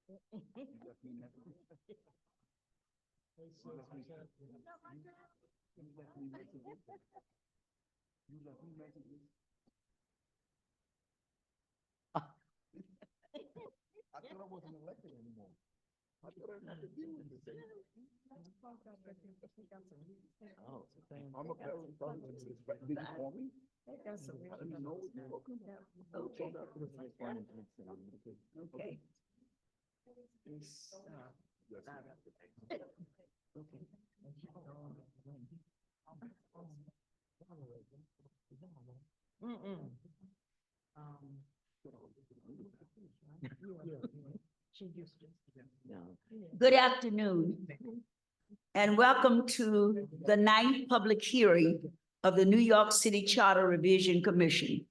I thought I wasn't elected anymore. I thought I had to deal with this. Oh, I'm a parent. Did you call me? I didn't know what you were talking about. Okay. Okay. It's, Yes. okay. Mm-mm. She used to. no. Good afternoon, and welcome to the ninth public hearing of the New York City Charter Revision Commission.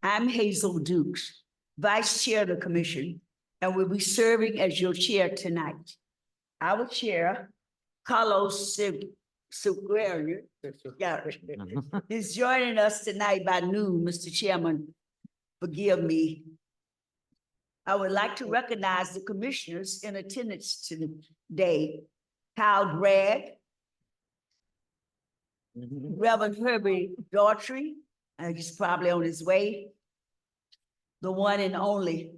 I'm Hazel Dukes, Vice Chair of the Commission, and will be serving as your chair tonight. Our chair, Carlos Seguera, is joining us tonight by noon, Mr. Chairman. Forgive me. I would like to recognize the commissioners in attendance today. Kyle Bragg, Reverend Herbie Daughtry, he's probably on his way. The one and only,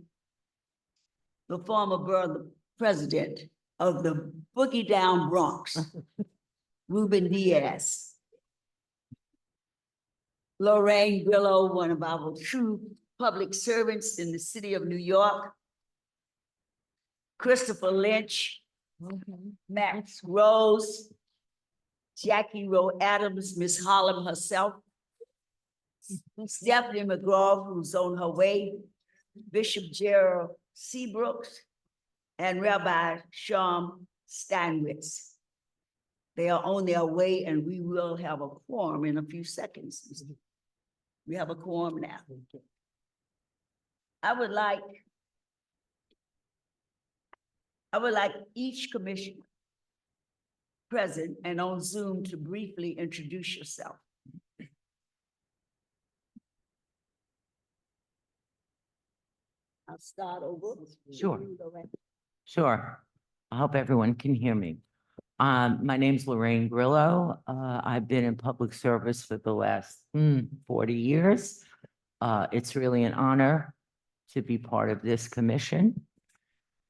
the former borough president of the Boogie Down Bronx, Ruben Diaz. Lorraine Grillo, one of our true public servants in the city of New York. Christopher Lynch, Max Rose, Jackie Rowe Adams, Miss Harlem herself, Stephanie McGraw, who's on her way, Bishop Gerald Seabrooks, and Rabbi Sham Steinwitz. They are on their way, and we will have a quorum in a few seconds. We have a quorum now. I would like each commissioner present and on Zoom to briefly introduce yourself. I'll start over. Sure. Sure. I hope everyone can hear me. My name's Lorraine Grillo. I've been in public service for the last 40 years. It's really an honor to be part of this commission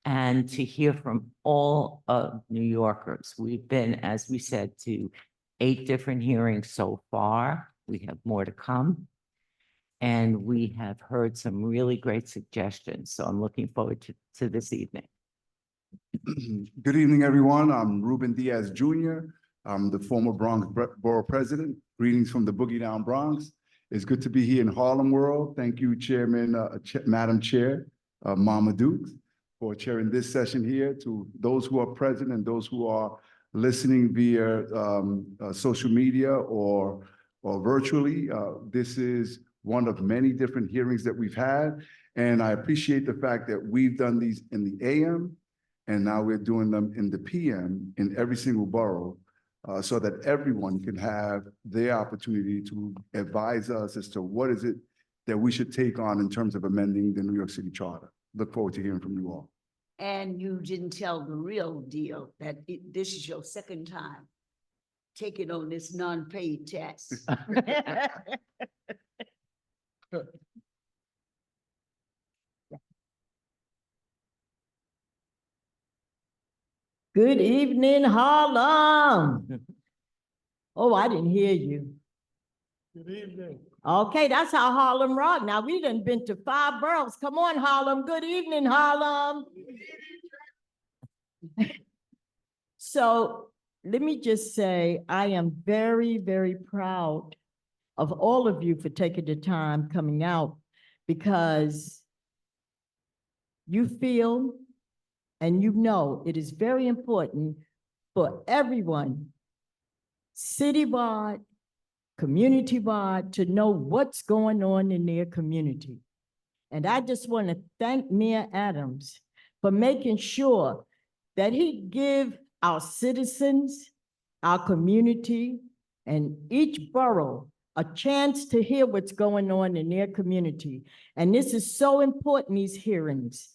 and to hear from all of New Yorkers. We've been, as we said, to 8 different hearings so far. We have more to come. And we have heard some really great suggestions. So I'm looking forward to this evening. Good evening, everyone. I'm Ruben Diaz Jr. I'm the former Bronx Borough President. Greetings from the Boogie Down Bronx. It's good to be here in Harlem World. Thank you, Chairman, Madam Chair, Mama Dukes, for chairing this session here. To those who are present and those who are listening via social media or virtually, this is one of many different hearings that we've had. And I appreciate the fact that we've done these in the AM and now we're doing them in the PM in every single borough so that everyone can have their opportunity to advise us as to what is it that we should take on in terms of amending the New York City Charter. Look forward to hearing from you all. And you didn't tell the real deal that this is your second time taking on this non-paid test. Good evening, Harlem. Oh, I didn't hear you. Good evening. Okay, that's how Harlem rock. Now, we done been to 5 boroughs. Come on, Harlem. Good evening, Harlem. So let me just say, I am very, very proud of all of you for taking the time coming out because you feel and you know it is very important for everyone, citywide, community-wide, to know what's going on in their community. And I just want to thank Mayor Adams for making sure that he give our citizens, our community, and each borough a chance to hear what's going on in their community. And this is so important, these hearings.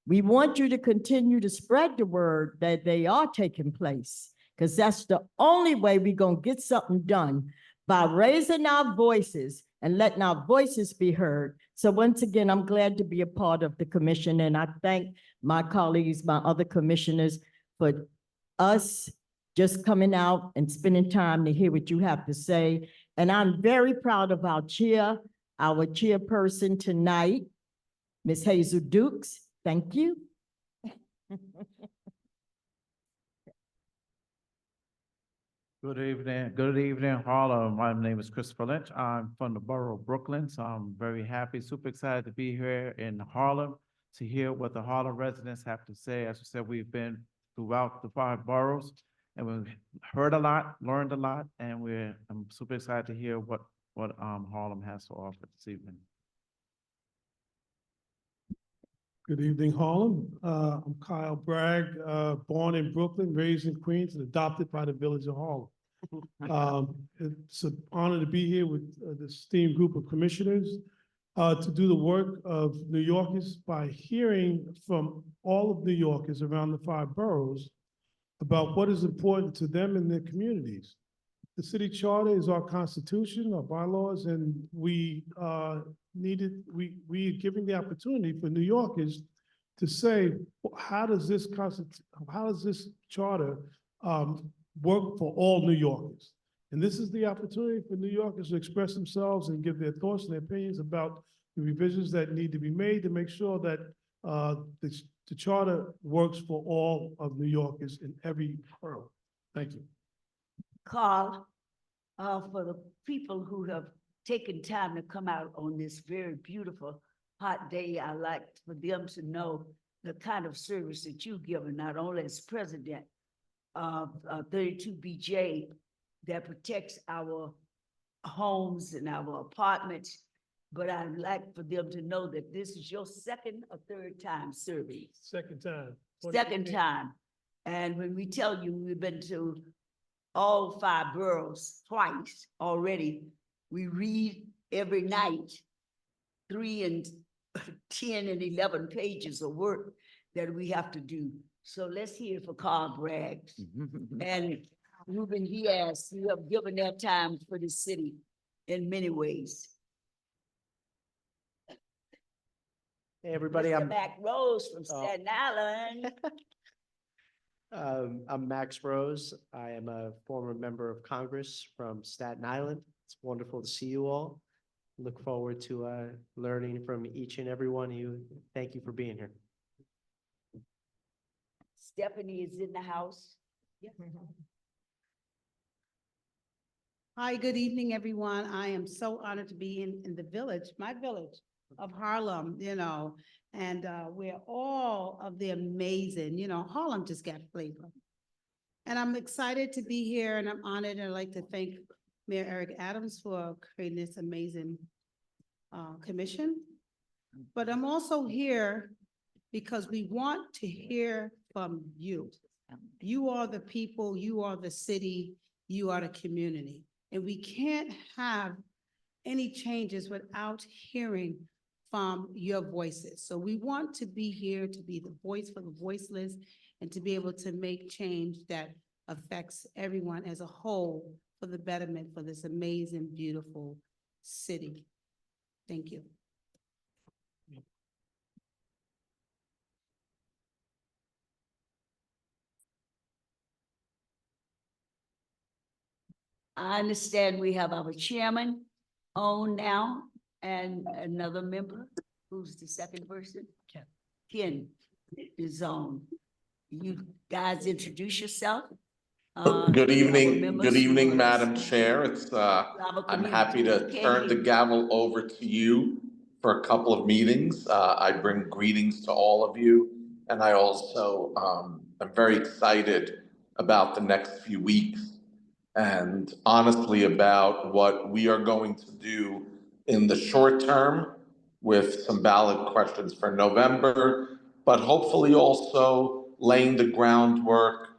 We want you to continue to spread the word that they are taking place, because that's the only way we're going to get something done, by raising our voices and letting our voices be heard. So once again, I'm glad to be a part of the commission, and I thank my colleagues, my other commissioners, for us just coming out and spending time to hear what you have to say. And I'm very proud of our chairperson tonight, Ms. Hazel Dukes. Thank you. Good evening, Harlem. My name is Christopher Lynch. I'm from the borough of Brooklyn, so I'm very happy, super excited to be here in Harlem to hear what the Harlem residents have to say. As I said, we've been throughout the 5 boroughs, and we've heard a lot, learned a lot, and I'm super excited to hear what Harlem has to offer this evening. Good evening, Harlem. I'm Kyle Bragg, born in Brooklyn, raised in Queens, and adopted by the village of Harlem. It's an honor to be here with this esteemed group of commissioners to do the work of New Yorkers by hearing from all of New Yorkers around the 5 boroughs about what is important to them and their communities. The city charter is our constitution, our bylaws, and we are giving the opportunity for New Yorkers to say, how does this charter work for all New Yorkers? And this is the opportunity for New Yorkers to express themselves and give their thoughts and their opinions about the revisions that need to be made to make sure that the charter works for all of New Yorkers in every borough. Thank you. Carl, for the people who have taken time to come out on this very beautiful, hot day, I'd like for them to know the kind of service that you've given, not only as president of 32BJ that protects our homes and our apartments, but I'd like for them to know that this is your 2nd or 3rd time serving. Second time. 2nd time. And when we tell you we've been to all 5 boroughs twice already, we read every night 3 and 10 and 11 pages of work that we have to do. So let's hear for Carl Bragg and Ruben Diaz, who have given their time for the city in many ways. Hey, everybody, Mr. Mac Rose from Staten Island. I'm Max Rose. I am a former member of Congress from Staten Island. It's wonderful to see you all. Look forward to learning from each and every one of you. Thank you for being here. Stephanie is in the house. Hi, good evening, everyone. I am so honored to be in the village, my village of Harlem, and where all of the amazing, Harlem just got flavor. And I'm excited to be here, and I'm honored, and I'd like to thank Mayor Eric Adams for creating this amazing commission. But I'm also here because we want to hear from you. You are the people, you are the city, you are the community. And we can't have any changes without hearing from your voices. So we want to be here to be the voice for the voiceless and to be able to make change that affects everyone as a whole for the betterment for this amazing, beautiful city. Thank you. I understand we have our chairman on now and another member. Who's the second person? Ken is on. You guys introduce yourself. Good our evening, members good who evening, are Madam listening. Chair. I'm happy to turn the gavel over to you for a couple of meetings. I bring greetings to all of you. And I also am very excited about the next few weeks and honestly about what we are going to do in the short term with some ballot questions for November, but hopefully also laying the groundwork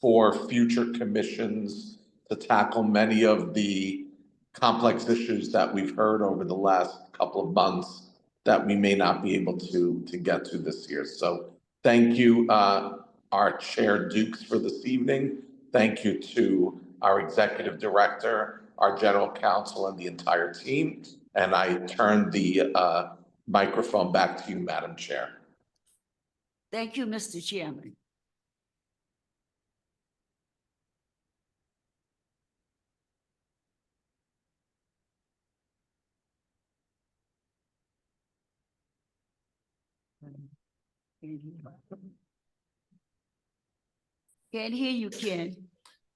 for future commissions to tackle many of the complex issues that we've heard over the last couple of months that we may not be able to get to this year. So thank you, our Chair Dukes for this evening. Thank you to our Executive Director, our General Counsel, and the entire team. And I turn the microphone back to you, Madam Chair. Thank you, Mr. Chairman. Can't hear you, Ken.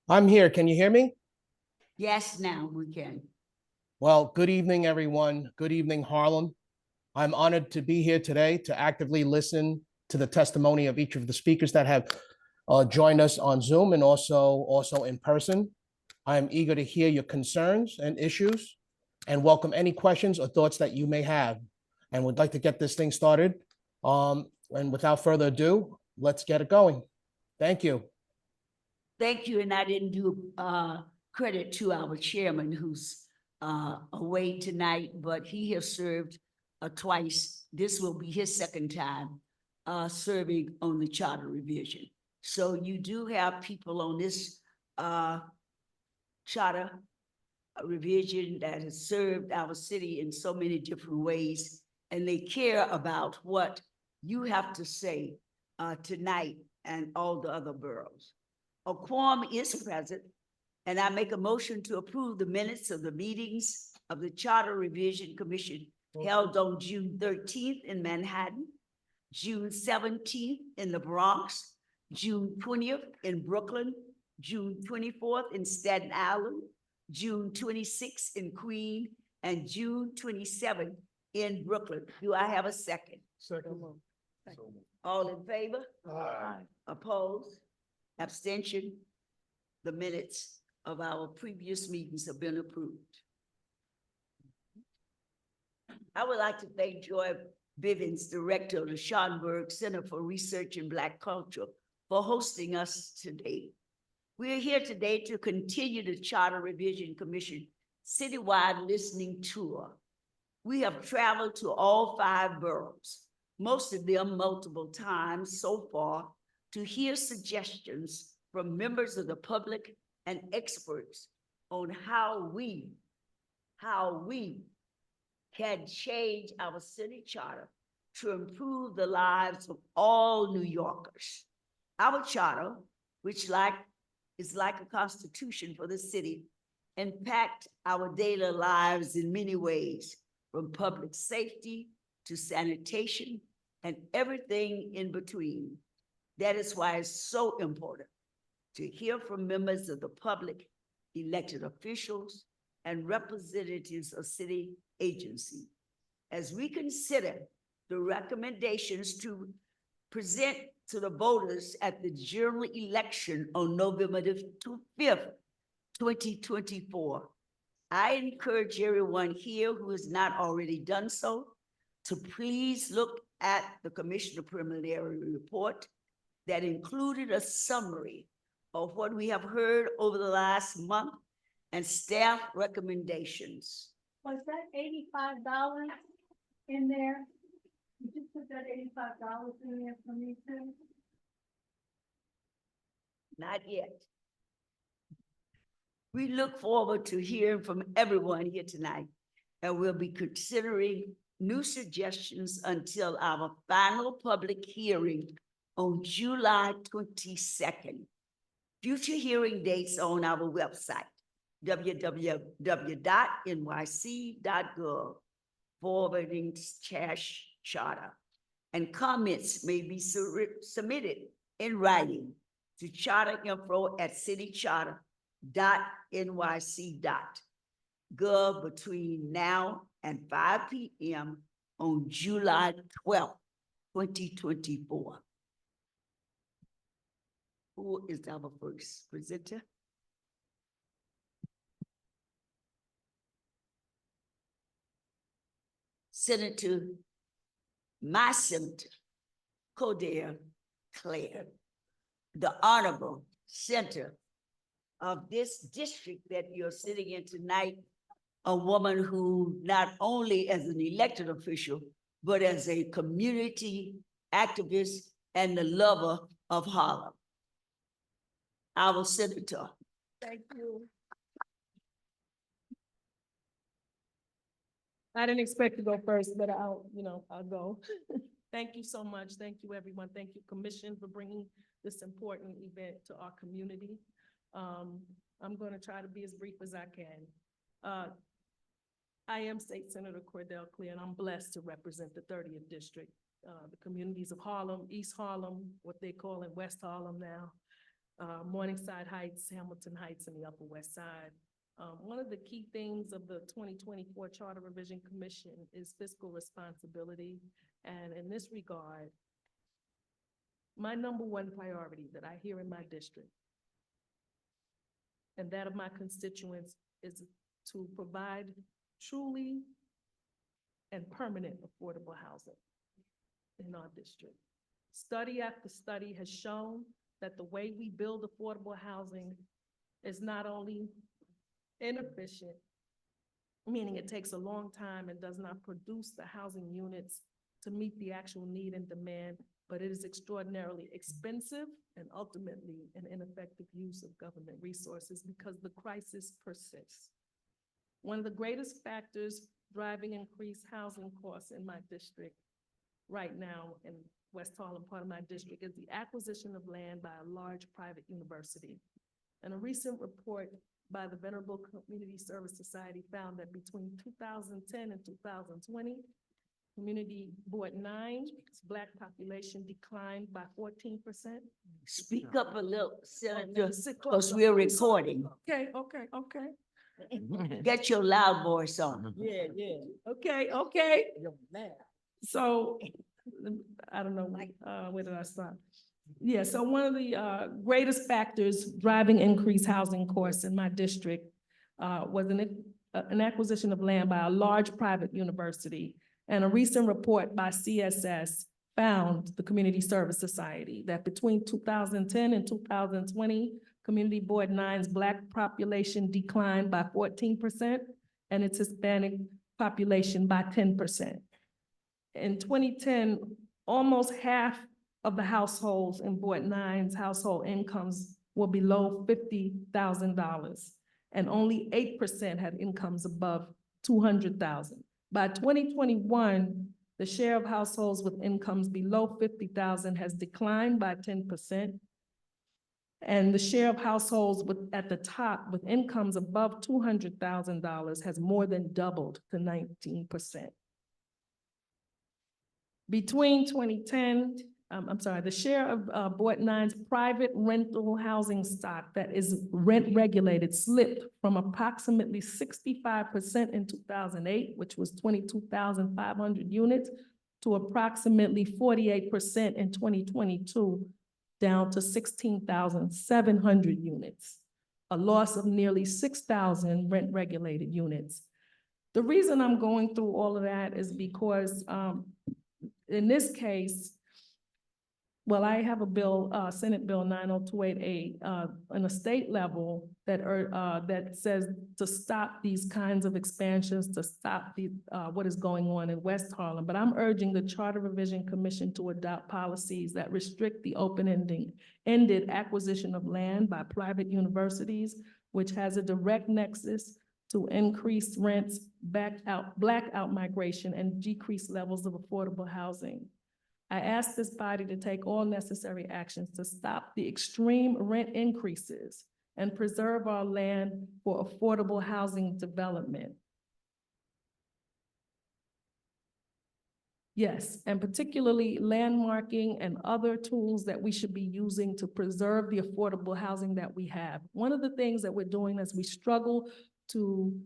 I'm here. Can you hear me? Yes, now we can. Well, good evening, everyone. Good evening, Harlem. I'm honored to be here today to actively listen to the testimony of each of the speakers that have joined us on Zoom and also in person. I am eager to hear your concerns and issues and welcome any questions or thoughts that you may have, and would like to get this thing started. And without further ado, let's get it going. Thank you. Thank you, and I didn't do credit to our chairman who's away tonight, but he has served twice. This will be his second time serving on the charter revision. So you do have people on this charter revision that has served our city in so many different ways, and they care about what you have to say tonight and all the other boroughs. A quorum is present, and I make a motion to approve the minutes of the meetings of the Charter Revision Commission held on June 13th in Manhattan, June 17th in the Bronx, June 20th in Brooklyn, June 24th in Staten Island, June 26th in Queens, and June 27th in Brooklyn. Do I have a second? Second. All in favor? Aye. Opposed? Abstention? The minutes of our previous meetings have been approved. I would like to thank Joy Bivens, Director of the Schomburg Center for Research in Black Culture, for hosting us today. We are here today to continue the Charter Revision Commission citywide listening tour. We have traveled to all 5 boroughs, most of them multiple times so far, to hear suggestions from members of the public and experts on how we can change our city charter to improve the lives of all New Yorkers. Our charter, which is like a constitution for the city, impact our daily lives in many ways, from public safety to sanitation and everything in between. That is why it's so important to hear from members of the public, elected officials, and representatives of city agencies as we consider the recommendations to present to the voters at the general election on November the 5th, 2024. I encourage everyone here who has not already done so to please look at the Commissioner Preliminary Report that included a summary of what we have heard over the last month and staff recommendations. Was that $85 in there? You just put that $85 in there for me too? Not yet. We look forward to hearing from everyone here tonight, and we'll be considering new suggestions until our final public hearing on July 22nd. Future hearing dates on our website, www.nyc.gov/charter. And comments may be submitted in writing to charterinfo@citycharter.nyc.gov between now and 5 p.m. on July 12th, 2024. Who is our first presenter? Senator, my Senator, Coder Claire, the Honorable Senator of this district that you're sitting in tonight, a woman who not only as an elected official, but as a community activist and the lover of Harlem. Our senator. Thank you. I didn't expect to go first, but I'll go. Thank you so much. Thank you, everyone. Thank you, Commission, for bringing this important event to our community. I'm going to try to be as brief as I can. I am State Senator Cordell Clear, and I'm blessed to represent the 30th District, the communities of Harlem, East Harlem, what they call in West Harlem now, Morningside Heights, Hamilton Heights, and the Upper West Side. One of the key themes of the 2024 Charter Revision Commission is fiscal responsibility. And in this regard, my number one priority that I hear in my district and that of my constituents is to provide truly and permanent affordable housing in our district. Study after study has shown that the way we build affordable housing is not only inefficient, meaning it takes a long time and does not produce the housing units to meet the actual need and demand, but it is extraordinarily expensive and ultimately an ineffective use of government resources because the crisis persists. One of the greatest factors driving increased housing costs in my district right now in West Harlem, part of my district, is the acquisition of land by a large private university. And a recent report by the Venerable Community Service Society found that between 2010 and 2020, Community Board 9's Black population declined by 14%. Speak up a little, Senator, because we're recording. Okay. Get your loud voice on. Yeah. Okay. So, I don't know, where did I stop? Yeah, so one of the greatest factors driving increased housing costs in my district was an acquisition of land by a large private university. And a recent report by CSS found, the Community Service Society, that between 2010 and 2020, Community Board 9's Black population declined by 14% and its Hispanic population by 10%. In 2010, almost half of the households in Board 9's household incomes were below $50,000, and only 8% had incomes above $200,000. By 2021, the share of households with incomes below $50,000 has declined by 10%. And the share of households at the top with incomes above $200,000 has more than doubled to 19%. Between 2010, the share of Board 9's private rental housing stock that is rent regulated slipped from approximately 65% in 2008, which was 22,500 units, to approximately 48% in 2022, down to 16,700 units, a loss of nearly 6,000 rent regulated units. The reason I'm going through all of that is because in this case, well, I have a bill, Senate Bill 90288, on a state level that says to stop these kinds of expansions, to stop what is going on in West Harlem. But I'm urging the Charter Revision Commission to adopt policies that restrict the open-ended acquisition of land by private universities, which has a direct nexus to increase rents, blackout migration, and decreased levels of affordable housing. I ask this body to take all necessary actions to stop the extreme rent increases and preserve our land for affordable housing development. Yes, and particularly landmarking and other tools that we should be using to preserve the affordable housing that we have. One of the things that we're doing as we struggle to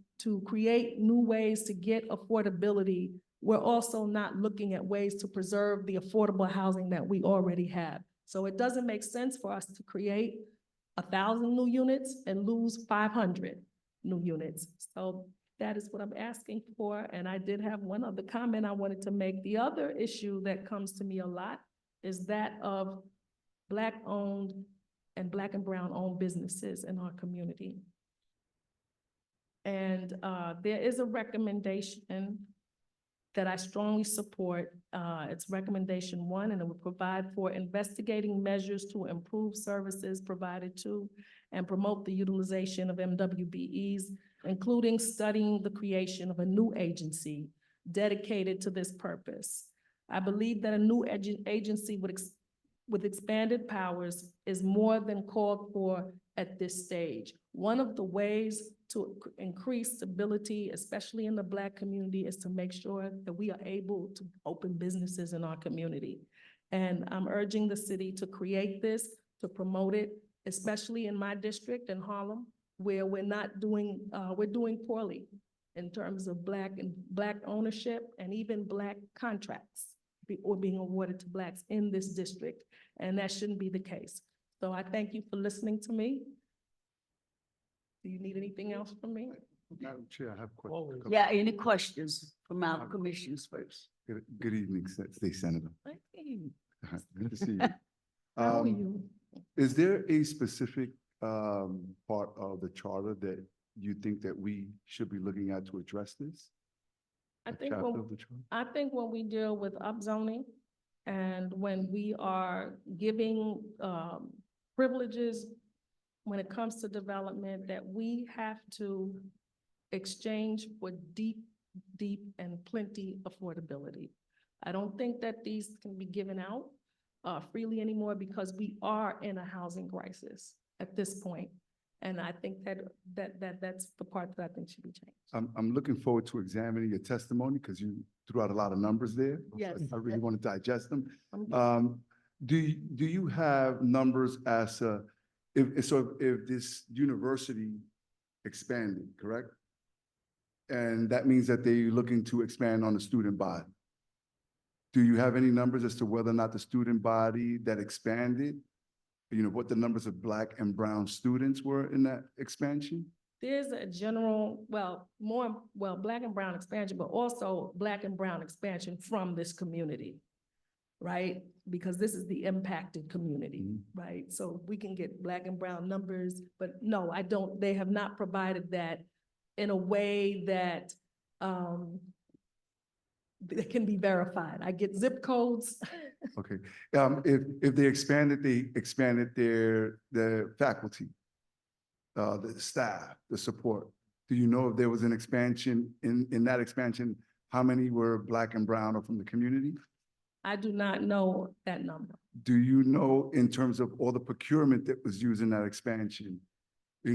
create new ways to get affordability, we're also not looking at ways to preserve the affordable housing that we already have. So it doesn't make sense for us to create 1,000 new units and lose 500 new units. So that is what I'm asking for. And I did have one other comment I wanted to make. The other issue that comes to me a lot is that of Black-owned and Black and brown-owned businesses in our community. And there is a recommendation that I strongly support. It's recommendation 1, and it would provide for investigating measures to improve services provided to and promote the utilization of MWBEs, including studying the creation of a new agency dedicated to this purpose. I believe that a new agency with expanded powers is more than called for at this stage. One of the ways to increase stability, especially in the Black community, is to make sure that we are able to open businesses in our community. And I'm urging the city to create this, to promote it, especially in my district in Harlem, where we're doing poorly in terms of Black ownership and even Black contracts being awarded to Blacks in this district, and that shouldn't be the case. So I thank you for listening to me. Do you need anything else from me? Madam Chair, I have questions. Yeah, any questions from our commissioners first? Good evening, State Senator. Hey, Good to see you. how are you? Is there a specific part of the charter that you think that we should be looking at to address this? I A think chapter when, of the charter? I think when we deal with upzoning and when we are giving privileges when it comes to development, that we have to exchange for deep and plenty affordability. I don't think that these can be given out freely anymore because we are in a housing crisis at this point. And I think that's the part that I think should be changed. I'm looking forward to examining your testimony because you threw out a lot of numbers there. Yes. I really want to digest them. I'm- Do you have numbers as if this university expanded, correct? And that means that they're looking to expand on the student body. Do you have any numbers as to whether or not the student body that expanded, what the numbers of Black and brown students were in that expansion? There's a general, Black and brown expansion, but also Black and brown expansion from this community, right? Because this is the impacted community, right? So we can get Black and brown numbers, but no, they have not provided that in a way that that can be verified. I get zip codes. Okay, if they expanded their faculty, the staff, the support. Do you know if there was an expansion in that expansion? How many were Black and brown or from the community? I do not know that number. Do you know in terms of all the procurement that was used in that expansion?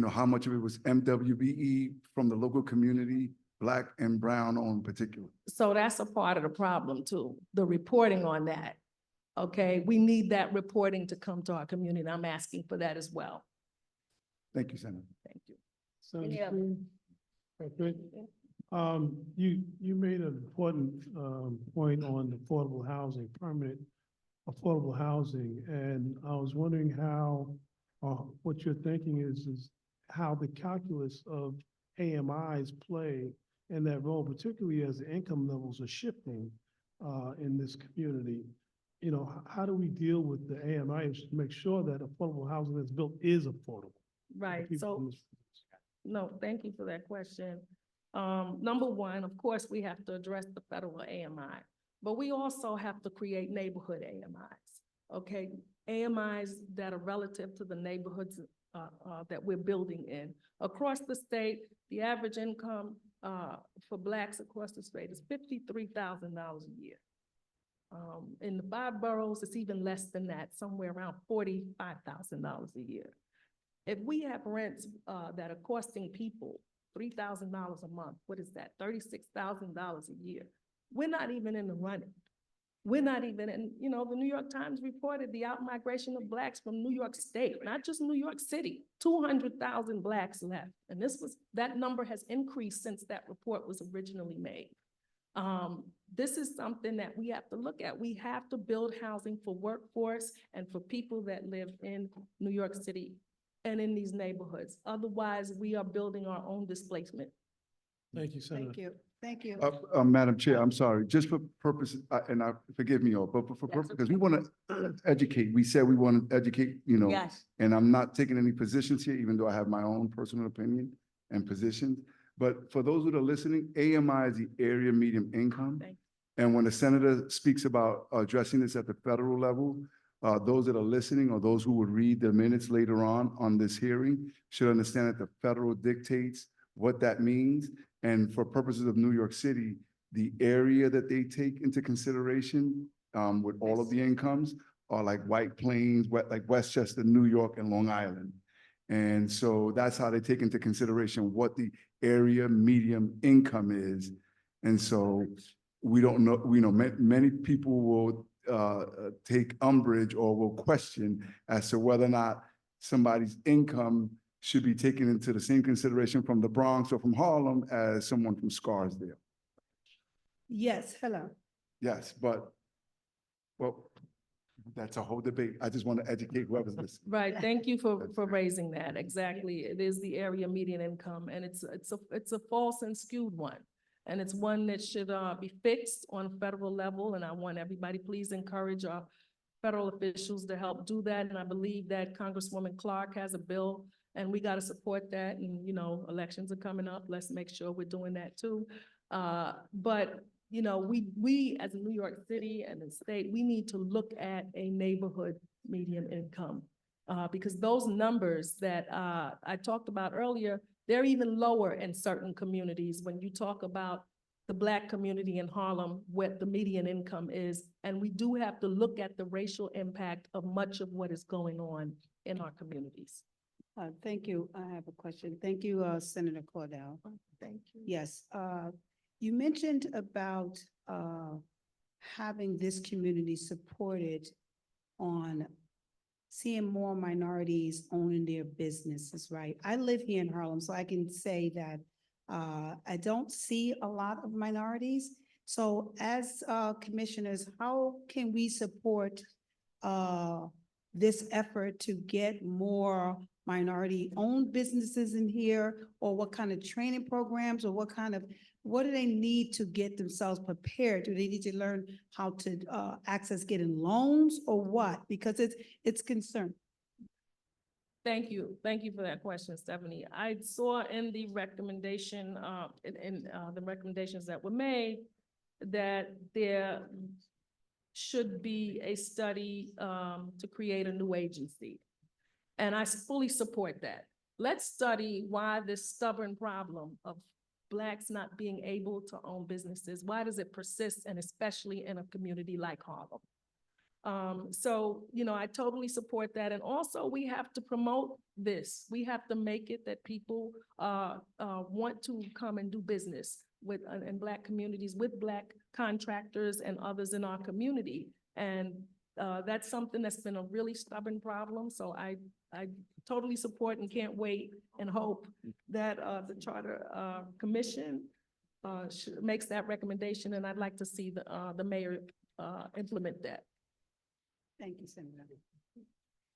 How much of it was MWBE from the local community, Black and brown on particular? So that's a part of the problem too, the reporting on that. Okay, we need that reporting to come to our community. I'm asking for that as well. Thank you, Senator. Thank you. Any other- You made an important point on affordable housing, permanent affordable housing, and I was wondering how, what you're thinking is how the calculus of AMIs play in that role, particularly as the income levels are shifting in this community. How do we deal with the AMIs to make sure that affordable housing that's built is affordable? Right, so, no, thank you for that question. Number one, of course, we have to address the federal AMI, but we also have to create neighborhood AMIs, okay? AMIs that are relative to the neighborhoods that we're building in. Across the state, the average income for Blacks across the state is $53,000 a year. In the 5 boroughs, it's even less than that, somewhere around $45,000 a year. If we have rents that are costing people $3,000 a month, what is that? $36,000 a year. We're not even in the running. We're not even in, the New York Times reported the outmigration of Blacks from New York State, not just New York City. 200,000 Blacks left. And that number has increased since that report was originally made. This is something that we have to look at. We have to build housing for workforce and for people that live in New York City and in these neighborhoods. Otherwise, we are building our own displacement. Thank you, Senator. Thank you. Thank you. Madam Chair, I'm sorry, just for purposes, forgive me all, but for purpose, because we want to educate. We said we want to educate, Yes. and I'm not taking any positions here, even though I have my own personal opinion and positions. But for those that are listening, AMI is the area median income. Thank And when the senator speaks about addressing this at the federal level, those that are listening or those who would read the minutes later on this hearing should understand that the federal dictates what that means. And for purposes of New York City, the area that they take into consideration with all of the incomes are like White Plains, like Westchester, New York, and Long Island. And so that's how they take into consideration what the area medium income is. And so we don't know, many people will take umbrage or will question as to whether or not somebody's income should be taken into the same consideration from the Bronx or from Harlem as someone from Scarsdale. Yes, hello. Yes, but, well, that's a whole debate. I just want to educate whoever's listening. Right, thank you for raising that. Exactly. It is the area median income, and it's a false and skewed one. And it's one that should be fixed on a federal level, and I want everybody, please encourage our federal officials to help do that. And I believe that Congresswoman Clark has a bill, and we got to support that. And, elections are coming up. Let's make sure we're doing that too. But we as New York City and the state, we need to look at a neighborhood median income. Because those numbers that I talked about earlier, they're even lower in certain communities when you talk about the Black community in Harlem, what the median income is. And we do have to look at the racial impact of much of what is going on in our communities. Thank you. I have a question. Thank you, Senator Cordell. Thank you. Yes, you mentioned about having this community supported on seeing more minorities owning their businesses, right? I live here in Harlem, so I can say that I don't see a lot of minorities. So as commissioners, how can we support this effort to get more minority-owned businesses in here? Or what kind of training programs, or what do they need to get themselves prepared? Do they need to learn how to access getting loans or what? Because it's concern. Thank you. Thank you for that question, Stephanie. I saw in the recommendation, the recommendations that were made, that there should be a study to create a new agency. And I fully support that. Let's study why this stubborn problem of Blacks not being able to own businesses, why does it persist, and especially in a community like Harlem? So, I totally support that. And also we have to promote this. We have to make it that people want to come and do business with in Black communities, with Black contractors and others in our community. And that's something that's been a really stubborn problem. So I totally support and can't wait and hope that the Charter Commission makes that recommendation. And I'd like to see the mayor implement that. Thank you, Senator.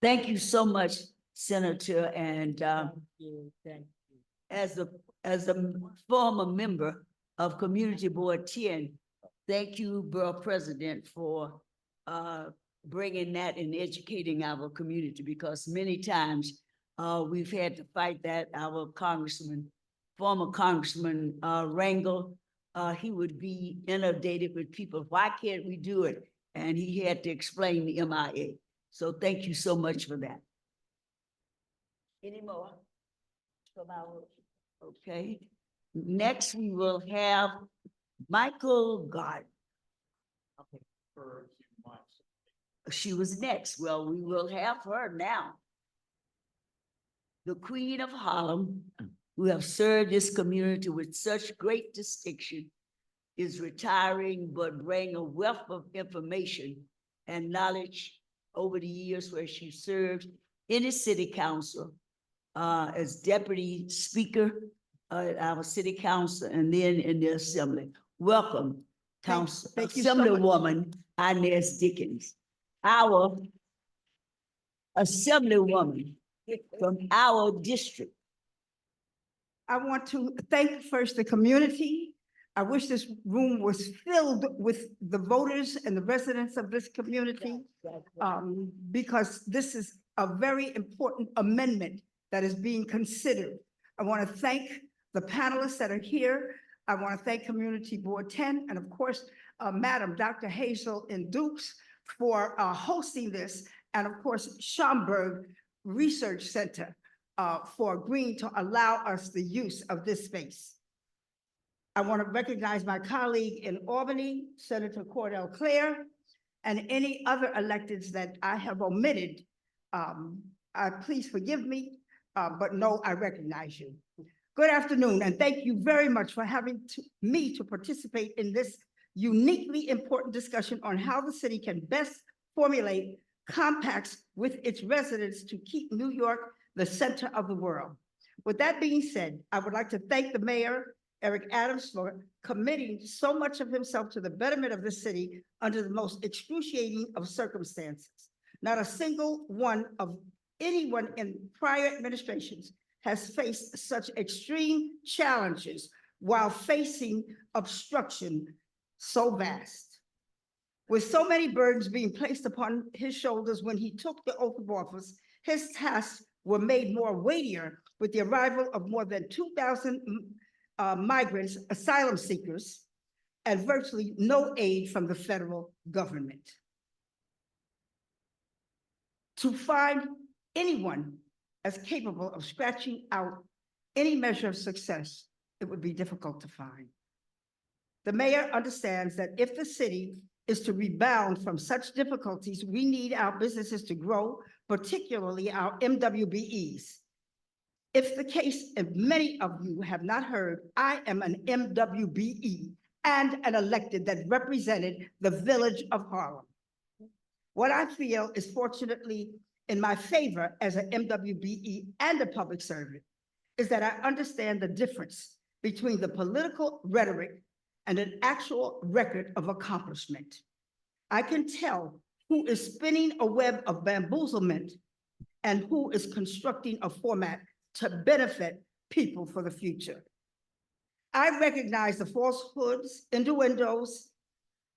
Thank you so much, Senator. And Thank you. as a former member of Community Board 10, thank you, Borough President, for bringing that and educating our community, because many times we've had to fight that. Our former Congressman Rangel, he would be inundated with people. Why can't we do it? And he had to explain the MIA. So thank you so much for that. Any more from our, okay. Next, we will have Michael Gardner. Okay. She was next. Well, we will have her now. The Queen of Harlem, who have served this community with such great distinction, is retiring, but bring a wealth of information and knowledge over the years where she served in the city council as deputy speaker at our city council and then in the assembly. Welcome, Council thank you so Assemblywoman Inez Dickens, our Assemblywoman from our district. I want to thank first the community. I wish this room was filled with the voters and the residents of this community, because this is a very important amendment that is being considered. I want to thank the panelists that are here. I want to thank Community Board 10, and of course, Madam Dr. Hazel and Dukes for hosting this, and of course, Schomburg Research Center for agreeing to allow us the use of this space. I want to recognize my colleague in Albany, Senator Cordell Clare, and any other electeds that I have omitted. Please forgive me, but no, I recognize you. Good afternoon, and thank you very much for having me to participate in this uniquely important discussion on how the city can best formulate compacts with its residents to keep New York the center of the world. With that being said, I would like to thank the mayor, Eric Adams, for committing so much of himself to the betterment of the city under the most excruciating of circumstances. Not a single one of anyone in prior administrations has faced such extreme challenges while facing obstruction so vast. With so many burdens being placed upon his shoulders when he took the oath of office, his tasks were made more weightier with the arrival of more than 2,000 migrants, asylum seekers, and virtually no aid from the federal government. To find anyone as capable of scratching out any measure of success, it would be difficult to find. The mayor understands that if the city is to rebound from such difficulties, we need our businesses to grow, particularly our MWBEs. If the case, if many of you have not heard, I am an MWBE and an elected that represented the village of Harlem. What I feel is fortunately in my favor as an MWBE and a public servant is that I understand the difference between the political rhetoric and an actual record of accomplishment. I can tell who is spinning a web of bamboozlement and who is constructing a format to benefit people for the future. I recognize the falsehoods, innuendos,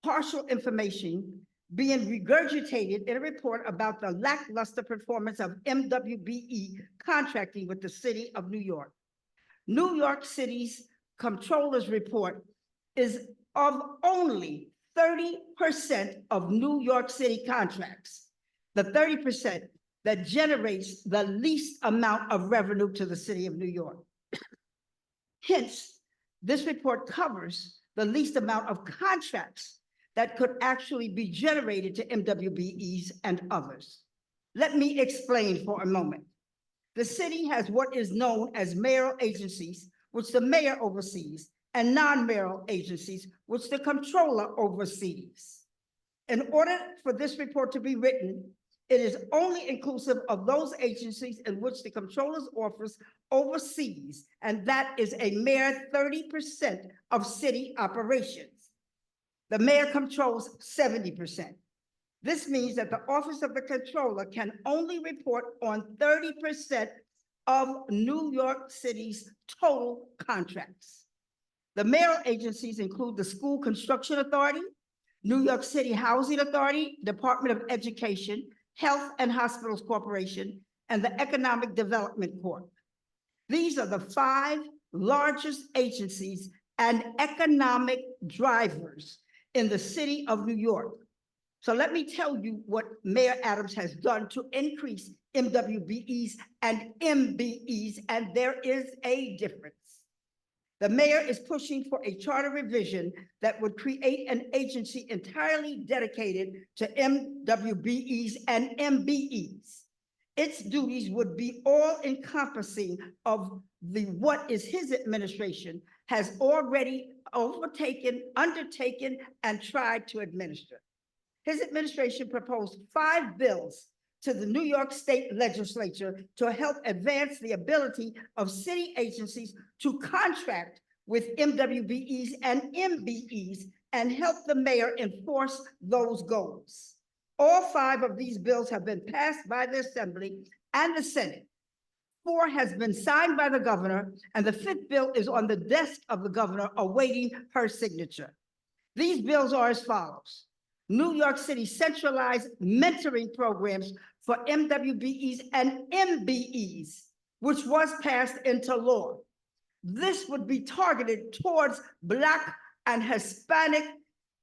partial information being regurgitated in a report about the lackluster performance of MWBE contracting with the city of New York. New York City's comptroller's report is of only 30% of New York City contracts, the 30% that generates the least amount of revenue to the city of New York. Hence, this report covers the least amount of contracts that could actually be generated to MWBEs and others. Let me explain for a moment. The city has what is known as mayoral agencies, which the mayor oversees, and non-mayoral agencies, which the comptroller oversees. In order for this report to be written, it is only inclusive of those agencies in which the comptroller's office oversees, and that is a mere 30% of city operations. The mayor controls 70%. This means that the office of the comptroller can only report on 30% of New York City's total contracts. The mayoral agencies include the School Construction Authority, New York City Housing Authority, Department of Education, Health and Hospitals Corporation, and the Economic Development Corp. These are the 5 largest agencies and economic drivers in the city of New York. So let me tell you what Mayor Adams has done to increase MWBEs and MBEs, and there is a difference. The mayor is pushing for a charter revision that would create an agency entirely dedicated to MWBEs and MBEs. Its duties would be all-encompassing of what is his administration has already undertaken, and tried to administer. His administration proposed 5 bills to the New York State Legislature to help advance the ability of city agencies to contract with MWBEs and MBEs and help the mayor enforce those goals. All 5 of these bills have been passed by the Assembly and the Senate. 4 has been signed by the governor, and the 5th bill is on the desk of the governor awaiting her signature. These bills are as follows. New York City centralized mentoring programs for MWBEs and MBEs, which was passed into law. This would be targeted towards Black and Hispanic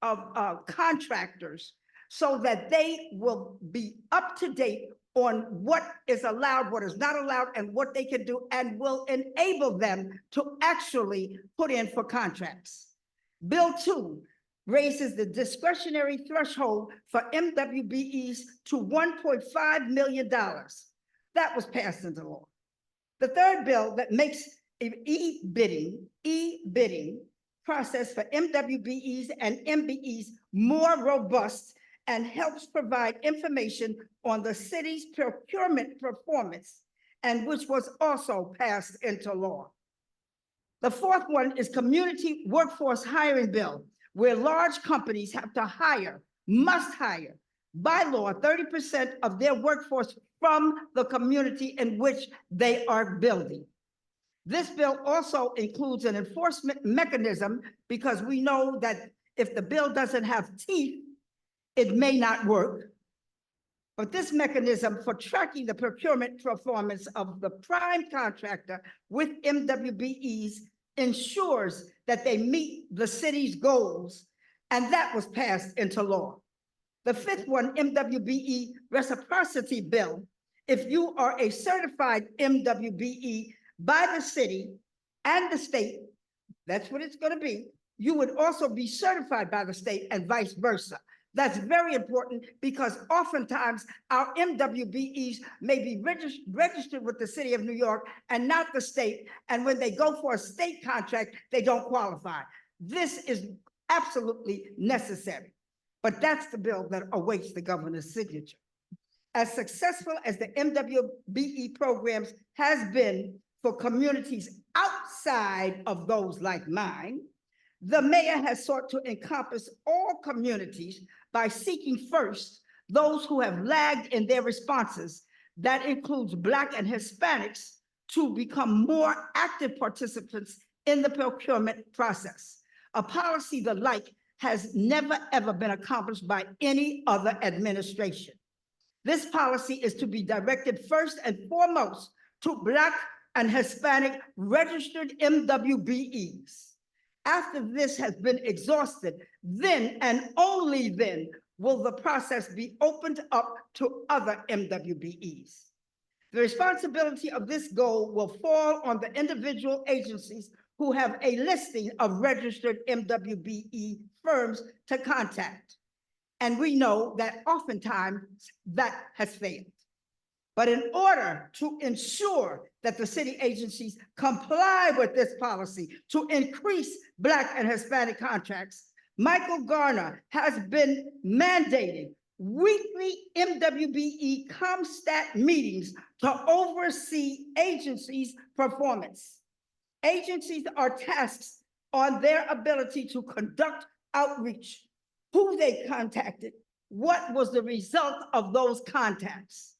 of contractors so that they will be up to date on what is allowed, what is not allowed, and what they can do, and will enable them to actually put in for contracts. Bill 2 raises the discretionary threshold for MWBEs to $1.5 million. That was passed into law. The third bill that makes e-bidding process for MWBEs and MBEs more robust and helps provide information on the city's procurement performance, and which was also passed into law. The fourth one is Community Workforce Hiring Bill, where large companies have to must hire by law 30% of their workforce from the community in which they are building. This bill also includes an enforcement mechanism because we know that if the bill doesn't have teeth, it may not work. But this mechanism for tracking the procurement performance of the prime contractor with MWBEs ensures that they meet the city's goals, and that was passed into law. The fifth one, MWBE reciprocity bill. If you are a certified MWBE by the city and the state, that's what it's going to be, you would also be certified by the state and vice versa. That's very important because oftentimes our MWBEs may be registered with the city of New York and not the state. And when they go for a state contract, they don't qualify. This is absolutely necessary. But that's the bill that awaits the governor's signature. As successful as the MWBE programs has been for communities outside of those like mine, the mayor has sought to encompass all communities by seeking first those who have lagged in their responses. That includes Black and Hispanics to become more active participants in the procurement process. A policy the like has never ever been accomplished by any other administration. This policy is to be directed first and foremost to Black and Hispanic registered MWBEs. After this has been exhausted, then and only then will the process be opened up to other MWBEs. The responsibility of this goal will fall on the individual agencies who have a listing of registered MWBE firms to contact. And we know that oftentimes that has failed. But in order to ensure that the city agencies comply with this policy to increase Black and Hispanic contracts, Michael Garner has been mandating weekly MWBE ComStat meetings to oversee agencies' performance. Agencies are tasked on their ability to conduct outreach, who they contacted, what was the result of those contacts.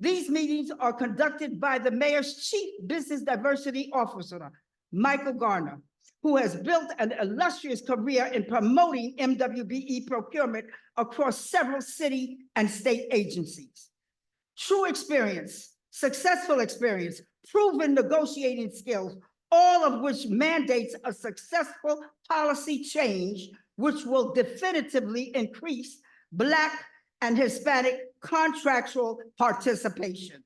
These meetings are conducted by the mayor's chief business diversity officer, Michael Garner, who has built an illustrious career in promoting MWBE procurement across several city and state agencies. True experience, successful experience, proven negotiating skills, all of which mandates a successful policy change, which will definitively increase Black and Hispanic contractual participation.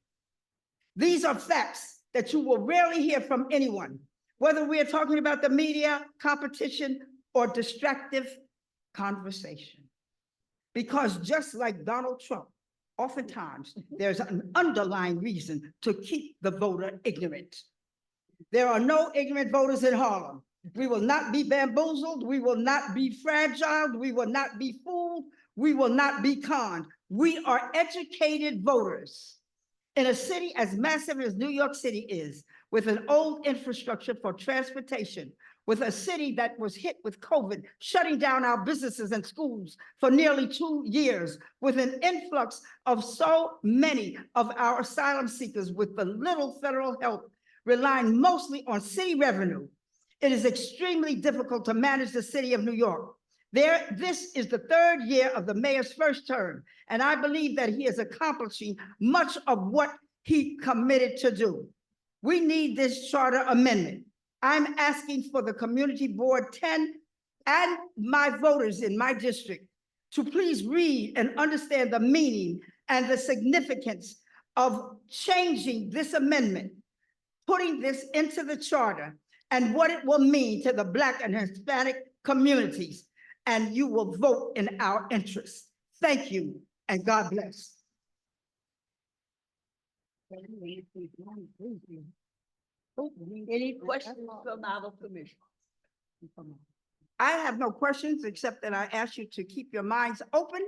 These are facts that you will rarely hear from anyone, whether we are talking about the media, competition, or distractive conversation. Because just like Donald Trump, oftentimes there's an underlying reason to keep the voter ignorant. There are no ignorant voters in Harlem. We will not be bamboozled. We will not be fragile. We will not be fooled. We will not be conned. We are educated voters. In a city as massive as New York City is, with an old infrastructure for transportation, with a city that was hit with COVID, shutting down our businesses and schools for nearly 2 years, with an influx of so many of our asylum seekers with the little federal help, relying mostly on city revenue, it is extremely difficult to manage the city of New York. This is the third year of the mayor's first term, and I believe that he is accomplishing much of what he committed to do. We need this charter amendment. I'm asking for the community board 10 and my voters in my district to please read and understand the meaning and the significance of changing this amendment, putting this into the charter, and what it will mean to the Black and Hispanic communities. And you will vote in our interest. Thank you, and God bless. Any questions from our commission? I have no questions, except that I ask you to keep your minds open.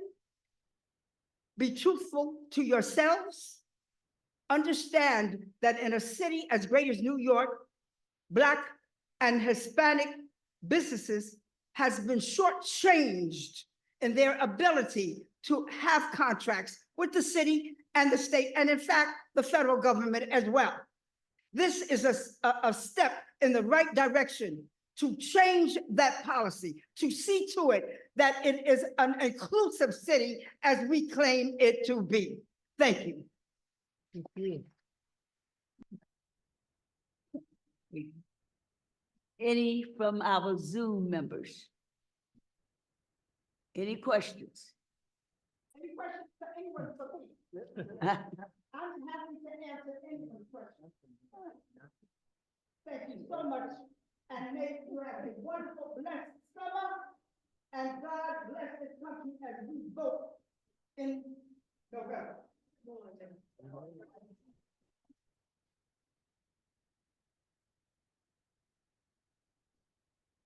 Be truthful to yourselves. Understand that in a city as great as New York, Black and Hispanic businesses has been shortchanged in their ability to have contracts with the city and the state, and in fact, the federal government as well. This is a step in the right direction to change that policy, to see to it that it is an inclusive city as we claim it to be. Thank you. Thank you. Any from our Zoom members? Any questions? Any questions for anyone for me? I'm happy to answer anyone's questions. Thank you so much, and may you have a wonderful, blessed summer, and God bless this country as we vote in November.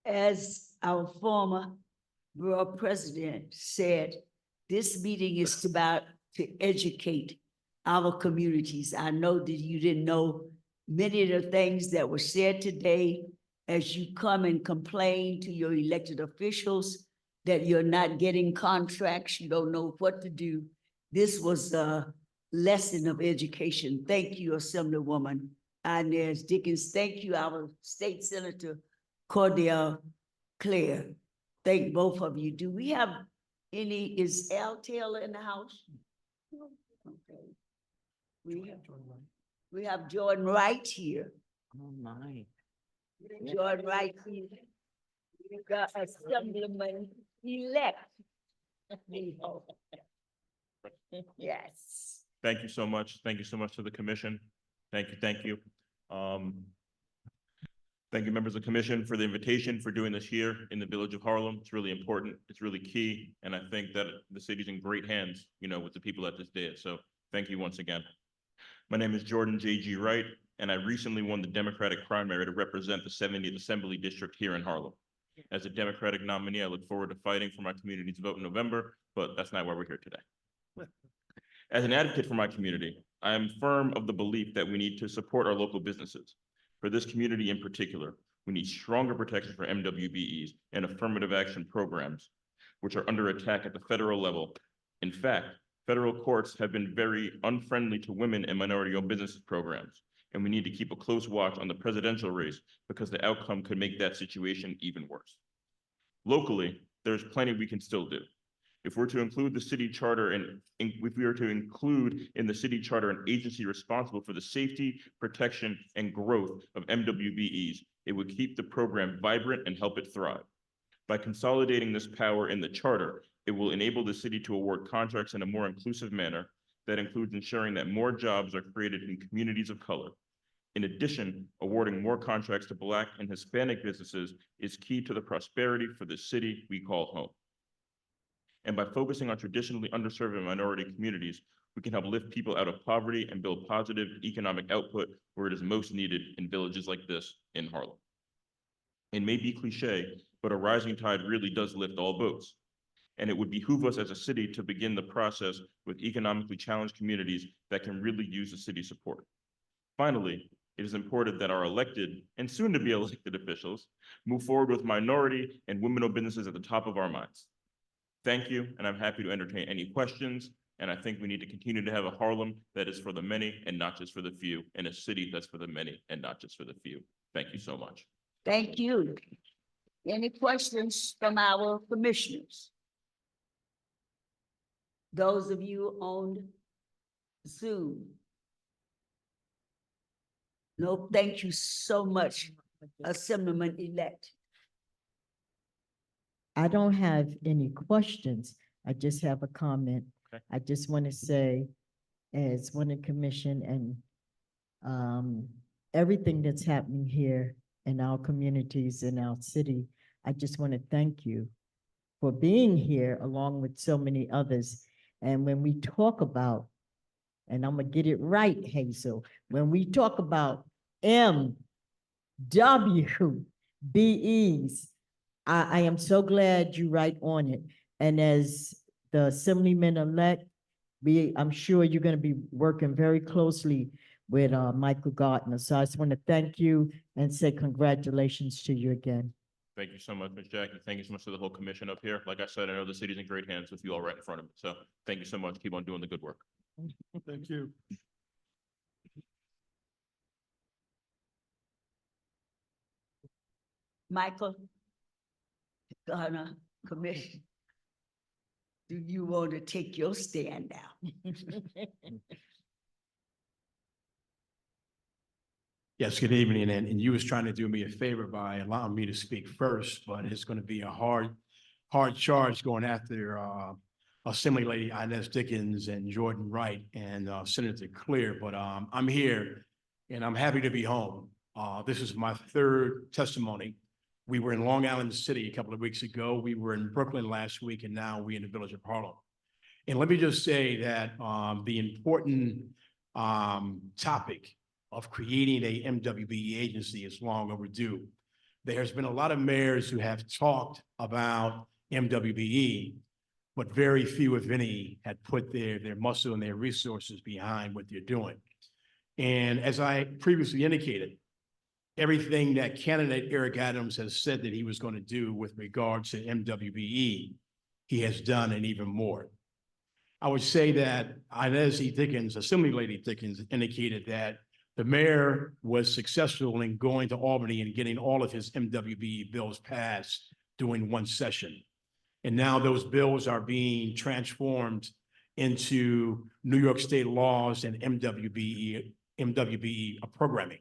As our former borough president said, this meeting is about to educate our communities. I know that you didn't know many of the things that were said today as you come and complain to your elected officials that you're not getting contracts, you don't know what to do. This was a lesson of education. Thank you, Assemblywoman Inez Dickens. Thank you, our State Senator Cordell Claire. Thank both of you. Do we have any, is Al Taylor in the house? Okay. We have Jordan Wright here. Oh, my. Jordan Wright here. We've got Assemblyman-elect. Yes. Thank you so much. Thank you so much to the commission. Thank you, thank you. Thank you, members of the commission, for the invitation, for doing this here in the village of Harlem. It's really important. It's really key. And I think that the city's in great hands, you know, with the people that just did. So thank you once again. My name is Jordan J.G. Wright, and I recently won the Democratic primary to represent the 70th Assembly District here in Harlem. As a Democratic nominee, I look forward to fighting for my community's vote in November, but that's not why we're here today. As an advocate for my community, I am firm of the belief that we need to support our local businesses. For this community in particular, we need stronger protection for MWBEs and affirmative action programs, which are under attack at the federal level. In fact, federal courts have been very unfriendly to women and minority-owned businesses programs, and we need to keep a close watch on the presidential race because the outcome could make that situation even worse. Locally, there's plenty we can still do. If we're to include the city charter and if we are to include in the city charter an agency responsible for the safety, protection, and growth of MWBEs, it would keep the program vibrant and help it thrive. By consolidating this power in the charter, it will enable the city to award contracts in a more inclusive manner that includes ensuring that more jobs are created in communities of color. In addition, awarding more contracts to Black and Hispanic businesses is key to the prosperity for the city we call home. And by focusing on traditionally underserved and minority communities, we can help lift people out of poverty and build positive economic output where it is most needed in villages like this in Harlem. It may be cliche, but a rising tide really does lift all boats. And it would behoove us as a city to begin the process with economically challenged communities that can really use the city's support. Finally, it is important that our elected and soon to be elected officials move forward with minority and women-owned businesses at the top of our minds. Thank you, and I'm happy to entertain any questions. And I think we need to continue to have a Harlem that is for the many and not just for the few, and a city that's for the many and not just for the few. Thank you so much. Thank you. Any questions from our commissioners? Those of you on Zoom? No, thank you so much, Assemblyman-elect. I don't have any questions. I just have a comment. Okay. I just want to say, as one of the commission and everything that's happening here in our communities, in our city, I just want to thank you for being here along with so many others. And when we talk about, and I'm gonna get it right, Hazel, when we talk about MWBEs, I am so glad you right on it. And as the Assemblyman-elect, I'm sure you're gonna be working very closely with Michael Gardner. So I just want to thank you and say congratulations to you again. Thank you so much, Ms. Jackie. Thank you so much to the whole commission up here. Like I said, I know the city's in great hands with you all right in front of me. So thank you so much. Keep on doing the good work. Thank you. Michael, Ghana Commission, do you want to take your stand now? Yes, good evening, and you was trying to do me a favor by allowing me to speak first, but it's going to be a hard charge going after Assembly Lady Inez Dickens and Jordan Wright and Senator Clear, but I'm here and I'm happy to be home. This is my third testimony. We were in Long Island City a couple of weeks ago. We were in Brooklyn last week, and now we're in the village of Harlem. And let me just say that the important topic of creating a MWBE agency is long overdue. There's been a lot of mayors who have talked about MWBE, but very few, if any, had put their muscle and their resources behind what they're doing. And as I previously indicated, everything that candidate Eric Adams has said that he was going to do with regards to MWBE, he has done and even more. I would say that Inez E. Dickens, Assembly Lady Dickens, indicated that the mayor was successful in going to Albany and getting all of his MWBE bills passed during one session. And now those bills are being transformed into New York State laws and MWBE programming.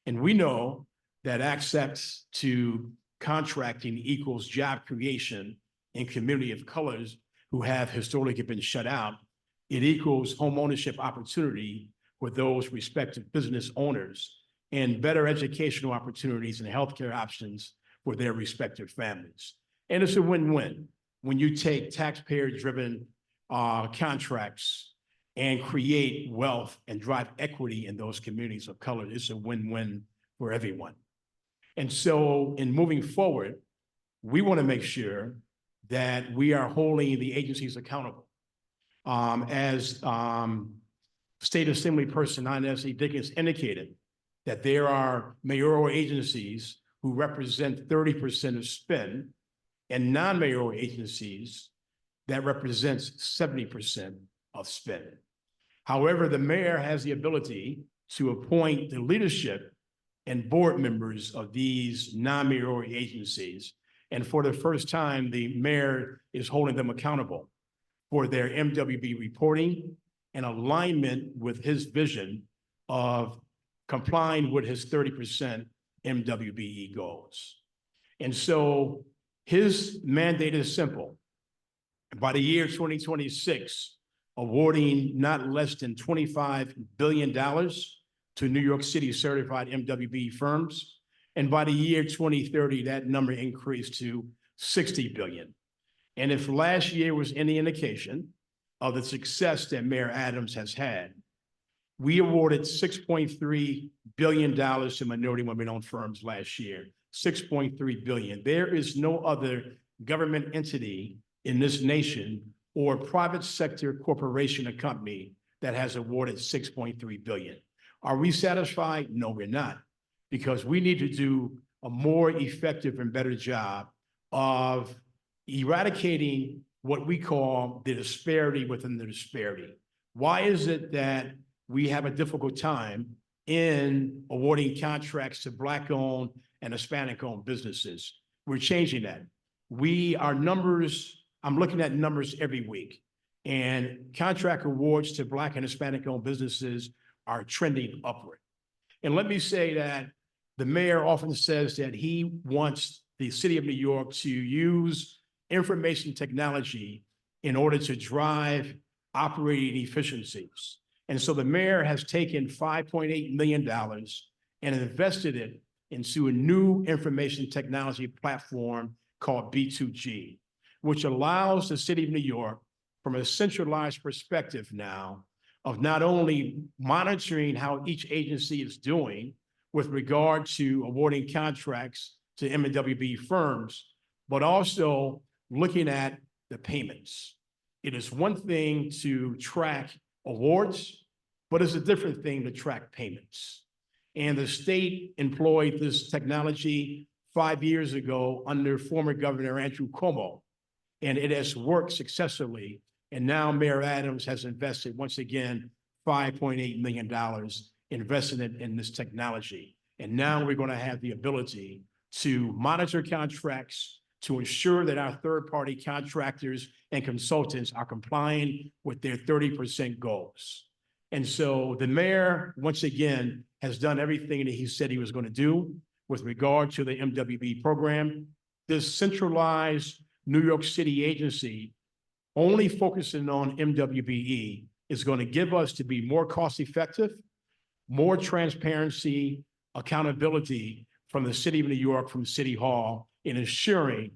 And we know that access to contracting equals job creation in community of colors who have historically been shut out. It equals home ownership opportunity for those respective business owners and better educational opportunities and healthcare options for their respective families. And it's a win-win when you take taxpayer-driven contracts and create wealth and drive equity in those communities of color. It's a win-win for everyone. And so in moving forward, we want to make sure that we are holding the agencies accountable. As State Assembly Person Inez E. Dickens indicated, that there are mayoral agencies who represent 30% of spend and non-mayoral agencies that represents 70% of spend. However, the mayor has the ability to appoint the leadership and board members of these non-mayoral agencies. And for the first time, the mayor is holding them accountable for their MWB reporting and alignment with his vision of complying with his 30% MWBE goals. And so his mandate is simple. By the year 2026, awarding not less than $25 billion to New York City certified MWBE firms. And by the year 2030, that number increased to 60 billion. And if last year was any indication of the success that Mayor Adams has had, we awarded $6.3 billion to minority women-owned firms last year, $6.3 billion. There is no other government entity in this nation or private sector corporation or company that has awarded $6.3 billion. Are we satisfied? No, we're not, because we need to do a more effective and better job of eradicating what we call the disparity within the disparity. Why is it that we have a difficult time in awarding contracts to Black-owned and Hispanic-owned businesses? We're changing that. Our numbers, I'm looking at numbers every week, and contract awards to Black and Hispanic-owned businesses are trending upward. And let me say that the mayor often says that he wants the city of New York to use information technology in order to drive operating efficiencies. And so the mayor has taken $5.8 million and invested it into a new information technology platform called B2G, which allows the city of New York, from a centralized perspective now, of not only monitoring how each agency is doing with regard to awarding contracts to M&WB firms, but also looking at the payments. It is one thing to track awards, but it's a different thing to track payments. And the state employed this technology 5 years ago under former Governor Andrew Cuomo, and it has worked successfully. And now Mayor Adams has invested, once again, $5.8 million invested in this technology. And now we're going to have the ability to monitor contracts, to ensure that our third-party contractors and consultants are complying with their 30% goals. And so the mayor, once again, has done everything that he said he was going to do with regard to the MWB program. This centralized New York City agency, only focusing on MWBE, is going to give us to be more cost-effective, more transparency, accountability from the city of New York, from City Hall, in ensuring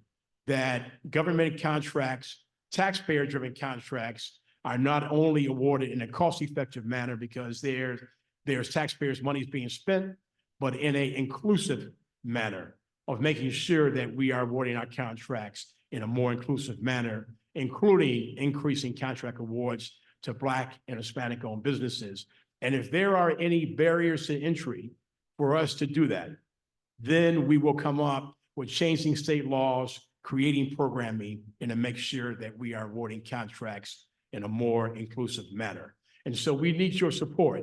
that government contracts, taxpayer-driven contracts, are not only awarded in a cost-effective manner because there's taxpayers' money is being spent, but in an inclusive manner of making sure that we are awarding our contracts in a more inclusive manner, including increasing contract awards to Black and Hispanic-owned businesses. And if there are any barriers to entry for us to do that, then we will come up with changing state laws, creating programming, and to make sure that we are awarding contracts in a more inclusive manner. And so we need your support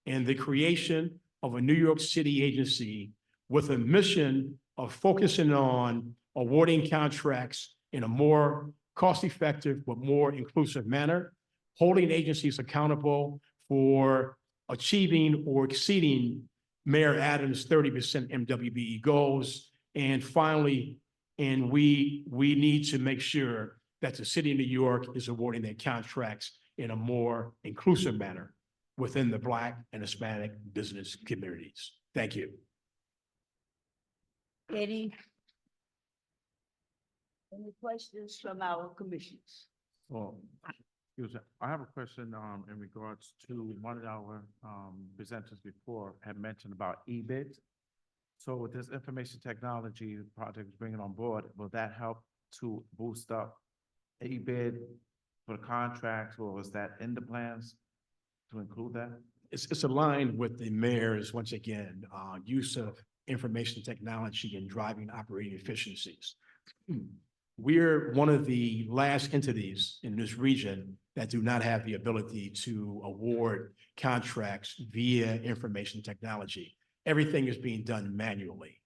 in the creation of a New York City agency with a mission of focusing on awarding contracts in a more cost-effective but more inclusive manner, holding agencies accountable for achieving or exceeding Mayor Adams' 30% MWBE goals. And finally, we need to make sure that the city of New York is awarding their contracts in a more inclusive manner within the Black and Hispanic business communities. Thank you. Any questions from our commissioners? Well, I have a question in regards to one of our presenters before had mentioned about eBid. So with this information technology project bringing on board, will that help to boost up eBid for the contracts, or was that in the plans to include that? It's aligned with the mayor's, once again, use of information technology and driving operating efficiencies. We're one of the last entities in this region that do not have the ability to award contracts via information technology. Everything is being done manually.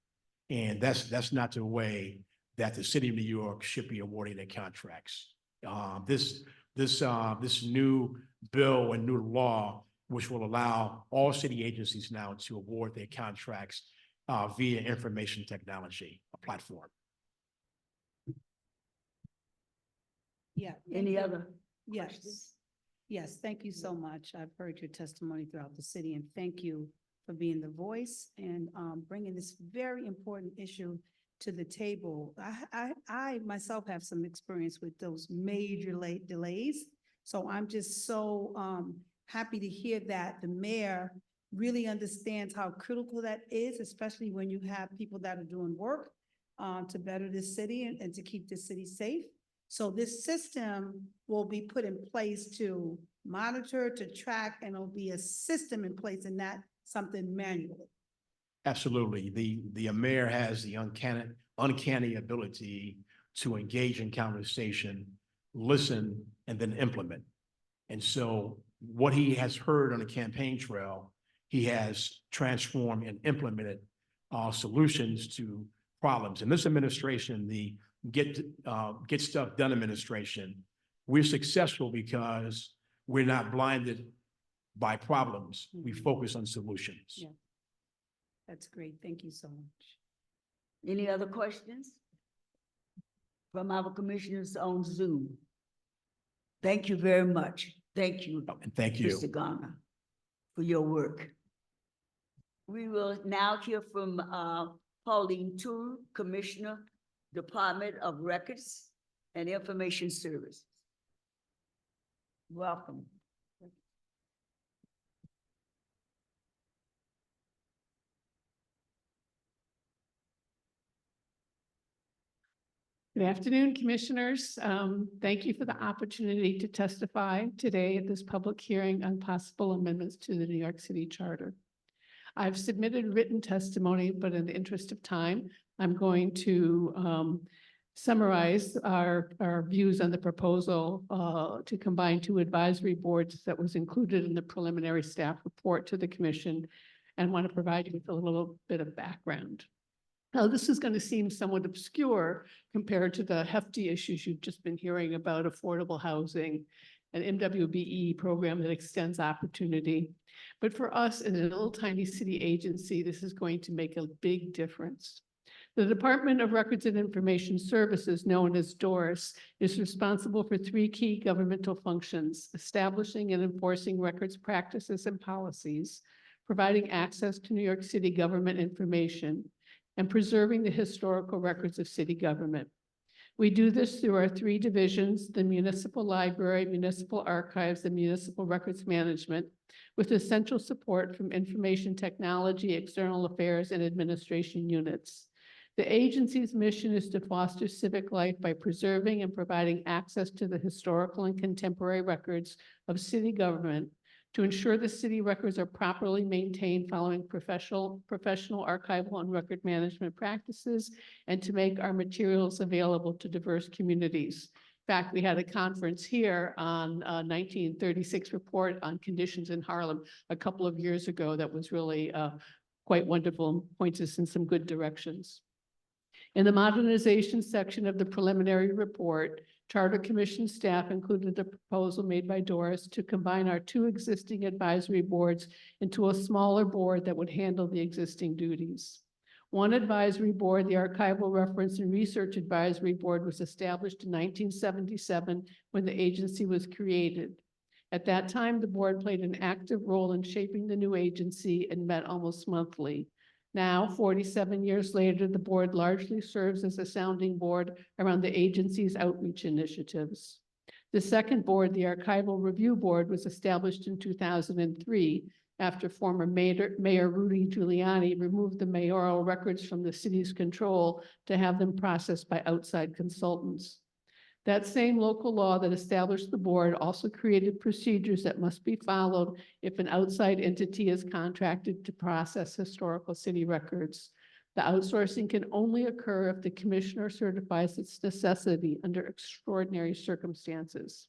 And that's not the way that the city of New York should be awarding their contracts. This new bill and new law, which will allow all city agencies now to award their contracts via information technology, a platform. Yeah. Any other? Yes. Yes, thank you so much. I've heard your testimony throughout the city, and thank you for being the voice and bringing this very important issue to the table. I myself have some experience with those major late delays. So I'm just so happy to hear that the mayor really understands how critical that is, especially when you have people that are doing work to better this city and to keep this city safe. So this system will be put in place to monitor, to track, and it'll be a system in place and not something manually. Absolutely. The mayor has the uncanny ability to engage in conversation, listen, and then implement. And so what he has heard on the campaign trail, he has transformed and implemented solutions to problems. In this administration, the Get Stuff Done administration, we're successful because we're not blinded by problems. We focus on solutions. Yeah. That's great. Thank you so much. Any other questions? From our commissioners on Zoom? Thank you very much. Thank you, And thank you. Mr. Garner, for your work. We will now hear from Pauline Toole, Commissioner, Department of Records and Information Services. Welcome. Good afternoon, Commissioners. Thank you for the opportunity to testify today at this public hearing on possible amendments to the New York City Charter. I've submitted written testimony, but in the interest of time, I'm going to summarize our views on the proposal to combine two advisory boards that was included in the preliminary staff report to the Commission, and want to provide you with a little bit of background. Now, this is going to seem somewhat obscure compared to the hefty issues you've just been hearing about affordable housing, an MWBE program that extends opportunity. But for us in a little tiny city agency, this is going to make a big difference. The Department of Records and Information Services, known as DORS, is responsible for three key governmental functions: establishing and enforcing records practices and policies, providing access to New York City government information, and preserving the historical records of city government. We do this through our three divisions: the Municipal Library, Municipal Archives, and Municipal Records Management, with essential support from Information Technology, External Affairs, and Administration units. The agency's mission is to foster civic life by preserving and providing access to the historical and contemporary records of city government, to ensure the city records are properly maintained following professional archival and record management practices, and to make our materials available to diverse communities. In fact, we had a conference here on 1936 report on conditions in Harlem a couple of years ago that was really quite wonderful and points us in some good directions. In the modernization section of the preliminary report, Charter Commission staff included a proposal made by Doris to combine our two existing advisory boards into a smaller board that would handle the existing duties. One advisory board, the Archival Reference and Research Advisory Board, was established in 1977 when the agency was created. At that time, the board played an active role in shaping the new agency and met almost monthly. Now, 47 years later, the board largely serves as a sounding board around the agency's outreach initiatives. The second board, the Archival Review Board, was established in 2003 after former Mayor Rudy Giuliani removed the mayoral records from the city's control to have them processed by outside consultants. That same local law that established the board also created procedures that must be followed if an outside entity is contracted to process historical city records. The outsourcing can only occur if the commissioner certifies its necessity under extraordinary circumstances.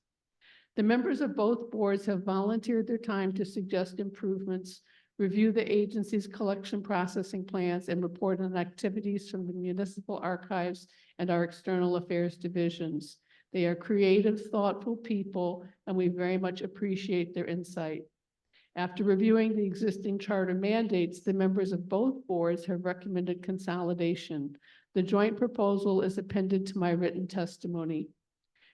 The members of both boards have volunteered their time to suggest improvements, review the agency's collection processing plans, and report on activities from the municipal archives and our external affairs divisions. They are creative, thoughtful people, and we very much appreciate their insight. After reviewing the existing charter mandates, the members of both boards have recommended consolidation. The joint proposal is appended to my written testimony.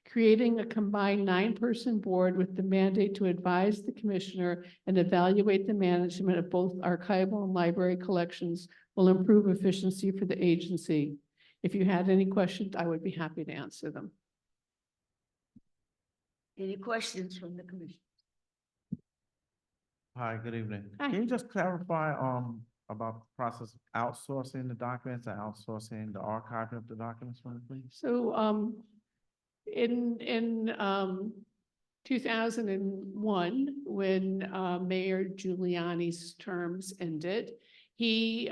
Creating a combined 9-person board with the mandate to advise the commissioner and evaluate the management of both archival and library collections will improve efficiency for the agency. If you had any questions, I would be happy to answer them. Any questions from the commission? Hi, good evening. Hi. Can you just clarify about the process of outsourcing the documents and outsourcing the archiving of the documents for me, please? So in 2001, when Mayor Giuliani's terms ended, he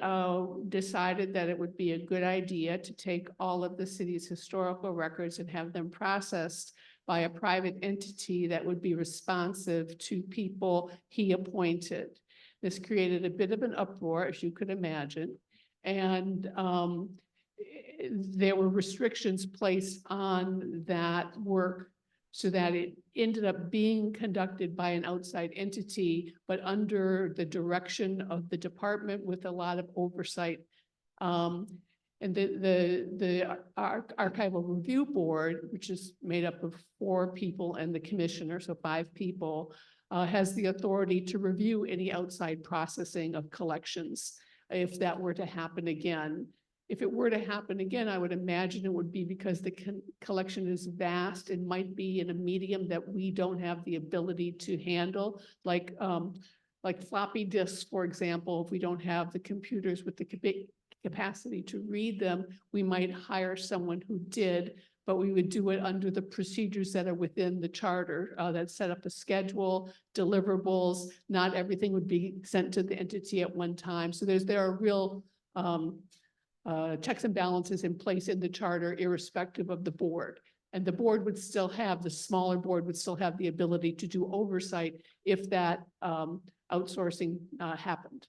decided that it would be a good idea to take all of the city's historical records and have them processed by a private entity that would be responsive to people he appointed. This created a bit of an uproar, as you could imagine, and there were restrictions placed on that work so that it ended up being conducted by an outside entity, but under the direction of the department with a lot of oversight. And the Archival Review Board, which is made up of 4 people and the commissioner, so 5 people, has the authority to review any outside processing of collections if that were to happen again. If it were to happen again, I would imagine it would be because the collection is vast and might be in a medium that we don't have the ability to handle, like floppy disks, for example. If we don't have the computers with the capacity to read them, we might hire someone who did, but we would do it under the procedures that are within the charter that set up a schedule, deliverables. Not everything would be sent to the entity at one time. So there are real checks and balances in place in the charter, irrespective of the board. And the board would still have, the smaller board would still have the ability to do oversight if that outsourcing happened.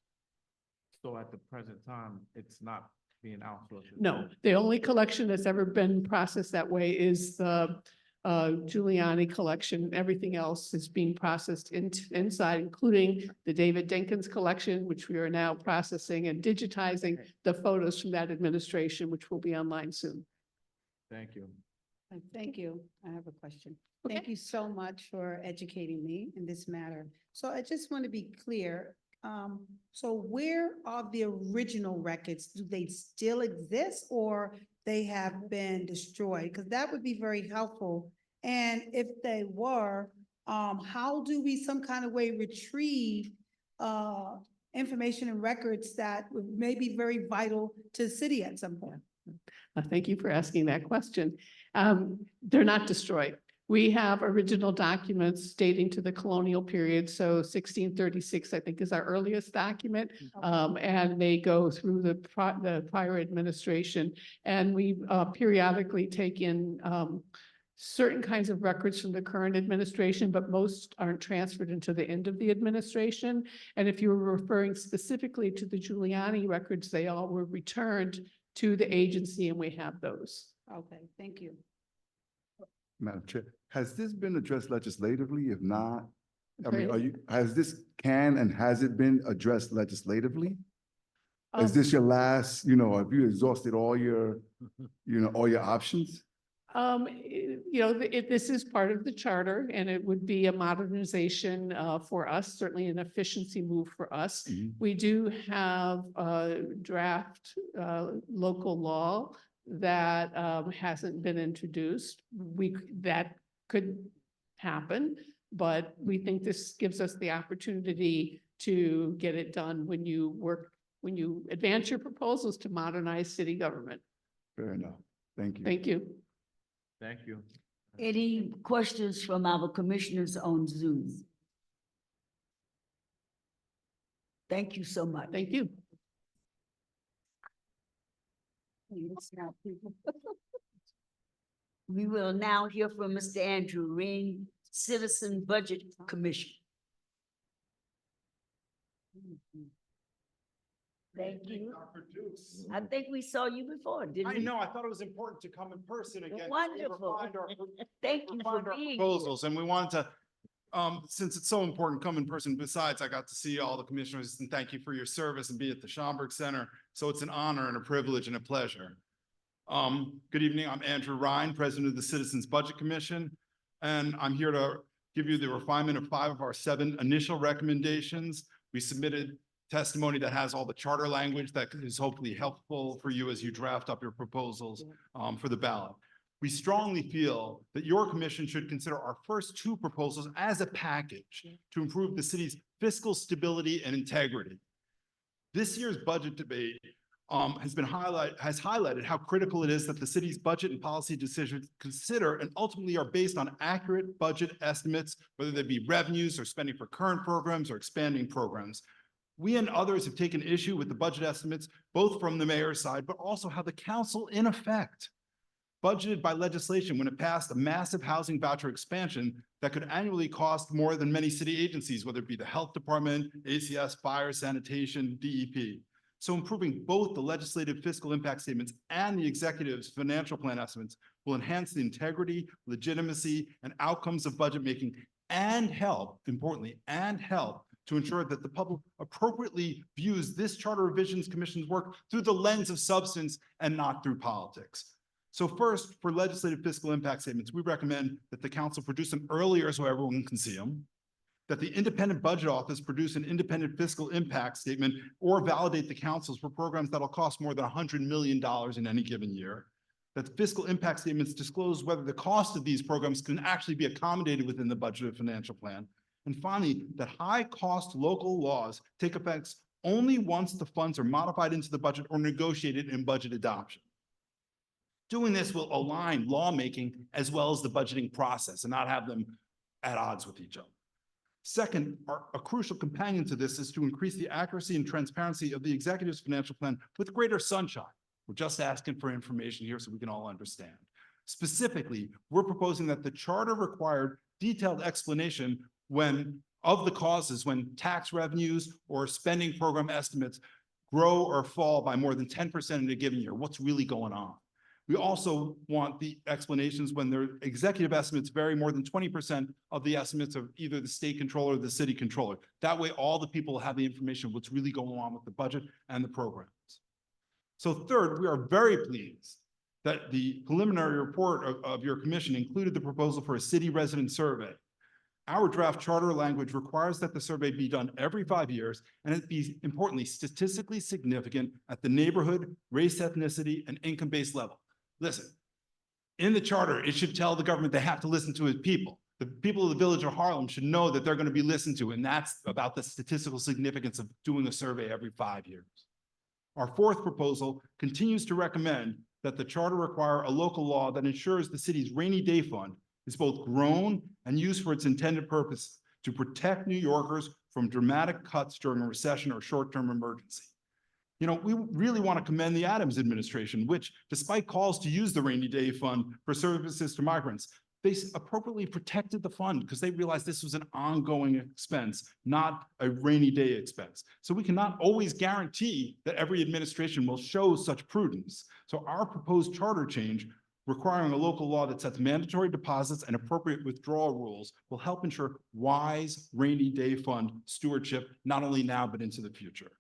So at the present time, it's not being outsourced? No, the only collection that's ever been processed that way is the Giuliani collection. Everything else is being processed inside, including the David Dinkins collection, which we are now processing and digitizing the photos from that administration, which will be online soon. Thank you. Thank you. I have a question. Okay. Thank you so much for educating me in this matter. So I just want to be clear. So where are the original records? Do they still exist or they have been destroyed? Because that would be very helpful. And if they were, how do we some kind of way retrieve information and records that may be very vital to the city at some point? Thank you for asking that question. They're not destroyed. We have original documents dating to the colonial period, so 1636, I think, is our earliest document, and they go through the prior administration. And we periodically take in certain kinds of records from the current administration, but most aren't transferred into the end of the administration. And if you were referring specifically to the Giuliani records, they all were returned to the agency, and we have those. Okay, thank you. Madam Chair, has this been addressed legislatively? If not, I mean, has it been addressed legislatively? Is this your last, have you exhausted all your, all your options? This is part of the charter, and it would be a modernization for us, certainly an efficiency move for us. Mhm. We do have a draft local law that hasn't been introduced. That could happen, but we think this gives us the opportunity to get it done when you advance your proposals to modernize city government. Fair enough. Thank you. Thank you. Thank you. Any questions from our commissioners on Zoom? Thank you so much. Thank you. We will now hear from Mr. Andrew Reen, Citizen Budget Commission. Thank you. I think we saw you before, didn't we? I know, I thought it was important to come in person again. Wonderful. Thank you for being here. Proposals, and we wanted to, since it's so important, come in person. Besides, I got to see all the commissioners and thank you for your service and be at the Schomburg Center. So it's an honor and a privilege and a pleasure. Good evening, I'm Andrew Ryan, President of the Citizens Budget Commission, and I'm here to give you the refinement of 5 of our 7 initial recommendations. We submitted testimony that has all the charter language that is hopefully helpful for you as you draft up your proposals for the ballot. We strongly feel that your commission should consider our first 2 proposals as a package to improve the city's fiscal stability and integrity. This year's budget debate has highlighted how critical it is that the city's budget and policy decisions consider and ultimately are based on accurate budget estimates, whether they be revenues or spending for current programs or expanding programs. We and others have taken issue with the budget estimates, both from the mayor's side, but also how the council, in effect, budgeted by legislation when it passed a massive housing voucher expansion that could annually cost more than many city agencies, whether it be the health department, ACS, fire, sanitation, DEP. So improving both the legislative fiscal impact statements and the executive's financial plan estimates will enhance the integrity, legitimacy, and outcomes of budget making and help, importantly, and help to ensure that the public appropriately views this Charter Revisions Commission's work through the lens of substance and not through politics. So first, for legislative fiscal impact statements, we recommend that the council produce them earlier so everyone can see them, that the Independent Budget Office produce an independent fiscal impact statement or validate the councils for programs that'll cost more than $100 million in any given year, that the fiscal impact statements disclose whether the cost of these programs can actually be accommodated within the budgeted financial plan, and finally, that high-cost local laws take effect only once the funds are modified into the budget or negotiated in budget adoption. Doing this will align lawmaking as well as the budgeting process and not have them at odds with each other. Second, a crucial companion to this is to increase the accuracy and transparency of the executive's financial plan with greater sunshine. We're just asking for information here so we can all understand. Specifically, we're proposing that the charter required detailed explanation of the causes when tax revenues or spending program estimates grow or fall by more than 10% in a given year. What's really going on? We also want the explanations when their executive estimates vary more than 20% of the estimates of either the state controller or the city controller. That way, all the people have the information of what's really going on with the budget and the programs. So third, we are very pleased that the preliminary report of your commission included the proposal for a city resident survey. Our draft charter language requires that the survey be done every 5 years and it be, importantly, statistically significant at the neighborhood, race, ethnicity, and income-based level. Listen, in the charter, it should tell the government they have to listen to its people. The people of the village of Harlem should know that they're going to be listened to, and that's about the statistical significance of doing a survey every 5 years. Our fourth proposal continues to recommend that the charter require a local law that ensures the city's rainy day fund is both grown and used for its intended purpose to protect New Yorkers from dramatic cuts during a recession or short-term emergency. You know, we really want to commend the Adams administration, which, despite calls to use the rainy day fund for services to migrants, they appropriately protected the fund because they realized this was an ongoing expense, not a rainy day expense. So we cannot always guarantee that every administration will show such prudence. So our proposed charter change requiring a local law that sets mandatory deposits and appropriate withdrawal rules will help ensure wise rainy day fund stewardship, not only now, but into the future.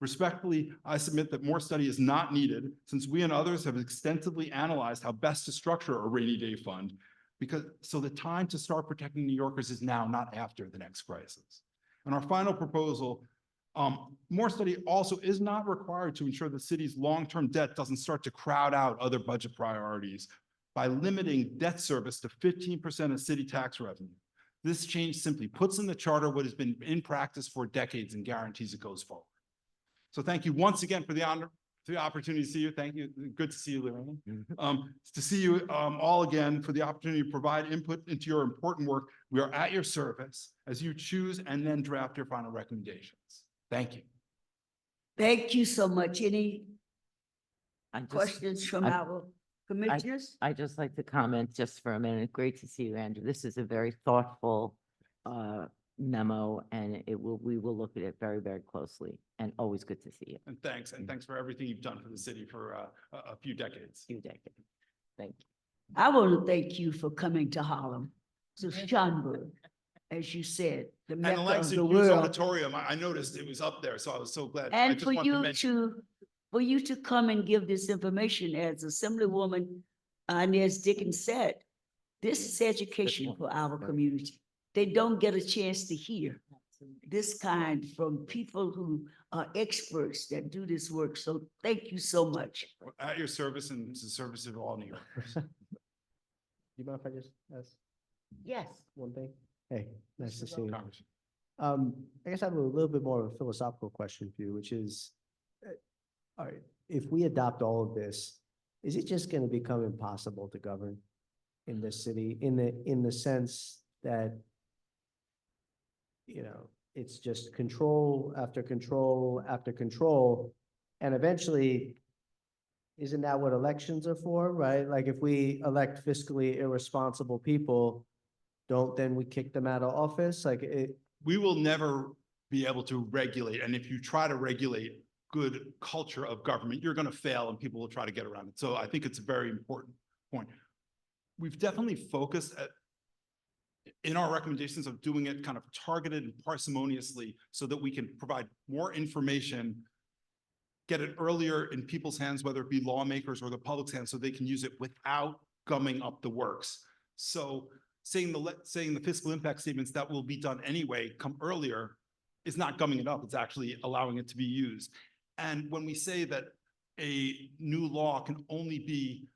Respectfully, I submit that more study is not needed since we and others have extensively analyzed how best to structure a rainy day fund, so the time to start protecting New Yorkers is now, not after the next crisis. And our final proposal, more study also is not required to ensure the city's long-term debt doesn't start to crowd out other budget priorities by limiting debt service to 15% of city tax revenue. This change simply puts in the charter what has been in practice for decades and guarantees it goes forward. So thank you once again for the opportunity to see you. Thank you. Good to see you, Lorraine. To see you all again, for the opportunity to provide input into your important work. We are at your service as you choose and then draft your final recommendations. Thank you. Thank you so much. Any questions from our commissioners? I just like to comment just for a minute. Great to see you, Andrew. This is a very thoughtful memo, and we will look at it very, very closely, and always good to see you. And thanks for everything you've done for the city for a few decades. Thank you. I want to thank you for coming to Harlem, to Schomburg, as you said, the And mecca of Alexis the Hughes world. Auditorium, I noticed it was up there, so I was so glad. I And just for wanted to you mention- for you to come and give this information, as Assemblywoman Inez Dickens said, this is education for our community. They don't get a chance to hear this kind from people who are experts that do this work. So thank you so much. At your service and to the service of all New Yorkers. You mind if I just ask Yes. one thing? Hey, nice to see you. Congressman. I guess I have a little bit more of a philosophical question for you, which is, all right, if we adopt all of this, is it just going to become impossible to govern in this city in the sense that, you know, it's just control after control after control, and eventually, isn't that what elections are for, right? Like if we elect fiscally irresponsible people, don't then we kick them out of office? Like We will never be able to regulate, and if you try to regulate good culture of government, you're going to fail and people will try to get around it. So I think it's a very important point. We've definitely focused in our recommendations of doing it kind of targeted and parsimoniously so that we can provide more information, get it earlier in people's hands, whether it be lawmakers or the public's hands, so they can use it without gumming up the works. So saying the fiscal impact statements that will be done anyway come earlier is not gumming it up. It's actually allowing it to be used. And when we say that a new law can only be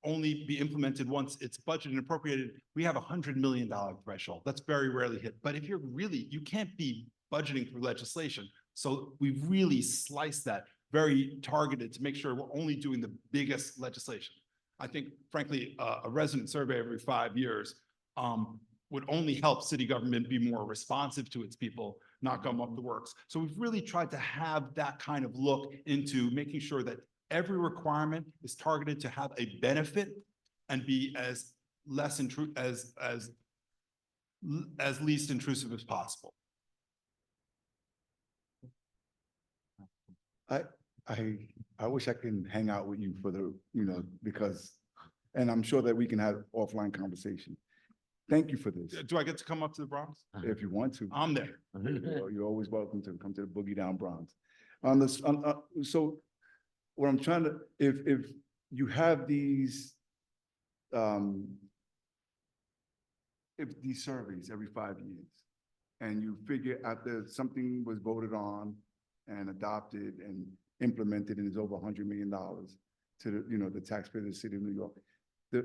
only be implemented once it's budgeted and appropriated, we have $100 million threshold. That's very rarely hit. But if you can't be budgeting for legislation. So we've really sliced that very targeted to make sure we're only doing the biggest legislation. I think, frankly, a resident survey every 5 years would only help city government be more responsive to its people, not gum up the works. So we've really tried to have that kind of look into making sure that every requirement is targeted to have a benefit and be as least intrusive as possible. I wish I can hang out with you for the, because, and I'm sure that we can have offline conversation. Thank you for this. Do I get to come up to the Bronx? If you want to. I'm there. You're always welcome to come to the Boogie Down Bronx. So what I'm trying to, if you have these, if these surveys every 5 years, and you figure after something was voted on and adopted and implemented and is over $100 million to the, the taxpayers of the city of New York,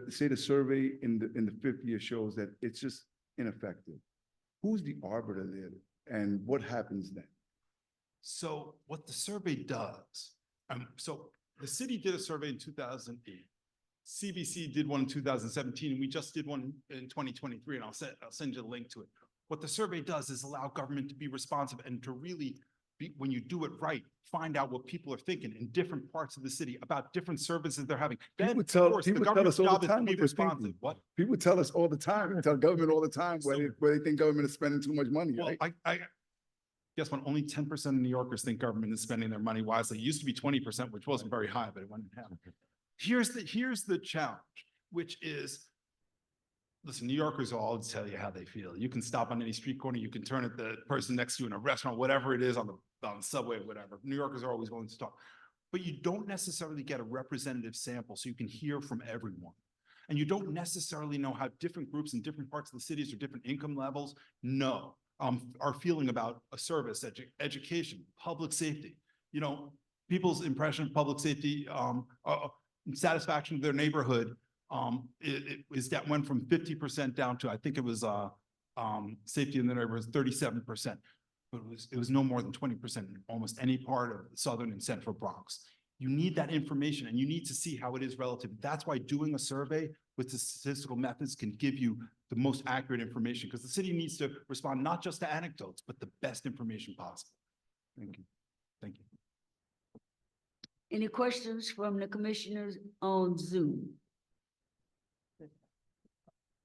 say the survey in the 5th year shows that it's just ineffective. Who's the arbiter there, and what happens then? So what the survey does, so the city did a survey in 2008. CBC did one in 2017, and we just did one in 2023, and I'll send you a link to it. What the survey does is allow government to be responsive and to really be, when you do it right, find out what people are thinking in different parts of the city about different services they're having. Then, People of tell course, the us all government's the job is to time be what they're responsive. thinking. What? People tell us all the time, tell government all the time where they think government is spending too much money, Well, right? I guess when only 10% of New Yorkers think government is spending their money wisely. It used to be 20%, which wasn't very high, but it went in half. Here's the challenge, which is, listen, New Yorkers will all tell you how they feel. You can stop on any street corner, you can turn at the person next to you in a restaurant, whatever it is, on the subway, whatever. New Yorkers are always willing to talk. But you don't necessarily get a representative sample so you can hear from everyone. And you don't necessarily know how different groups in different parts of the cities or different income levels are feeling about a service, education, public safety. People's impression of public safety, satisfaction of their neighborhood, that went from 50% down to, I think it was safety in the neighborhood was 37%. But it was no more than 20% in almost any part of the southern and central Bronx. You need that information, and you need to see how it is relative. That's why doing a survey with the statistical methods can give you the most accurate information, because the city needs to respond not just to anecdotes, but the best information possible. Thank you. Thank you. Any questions from the commissioners on Zoom?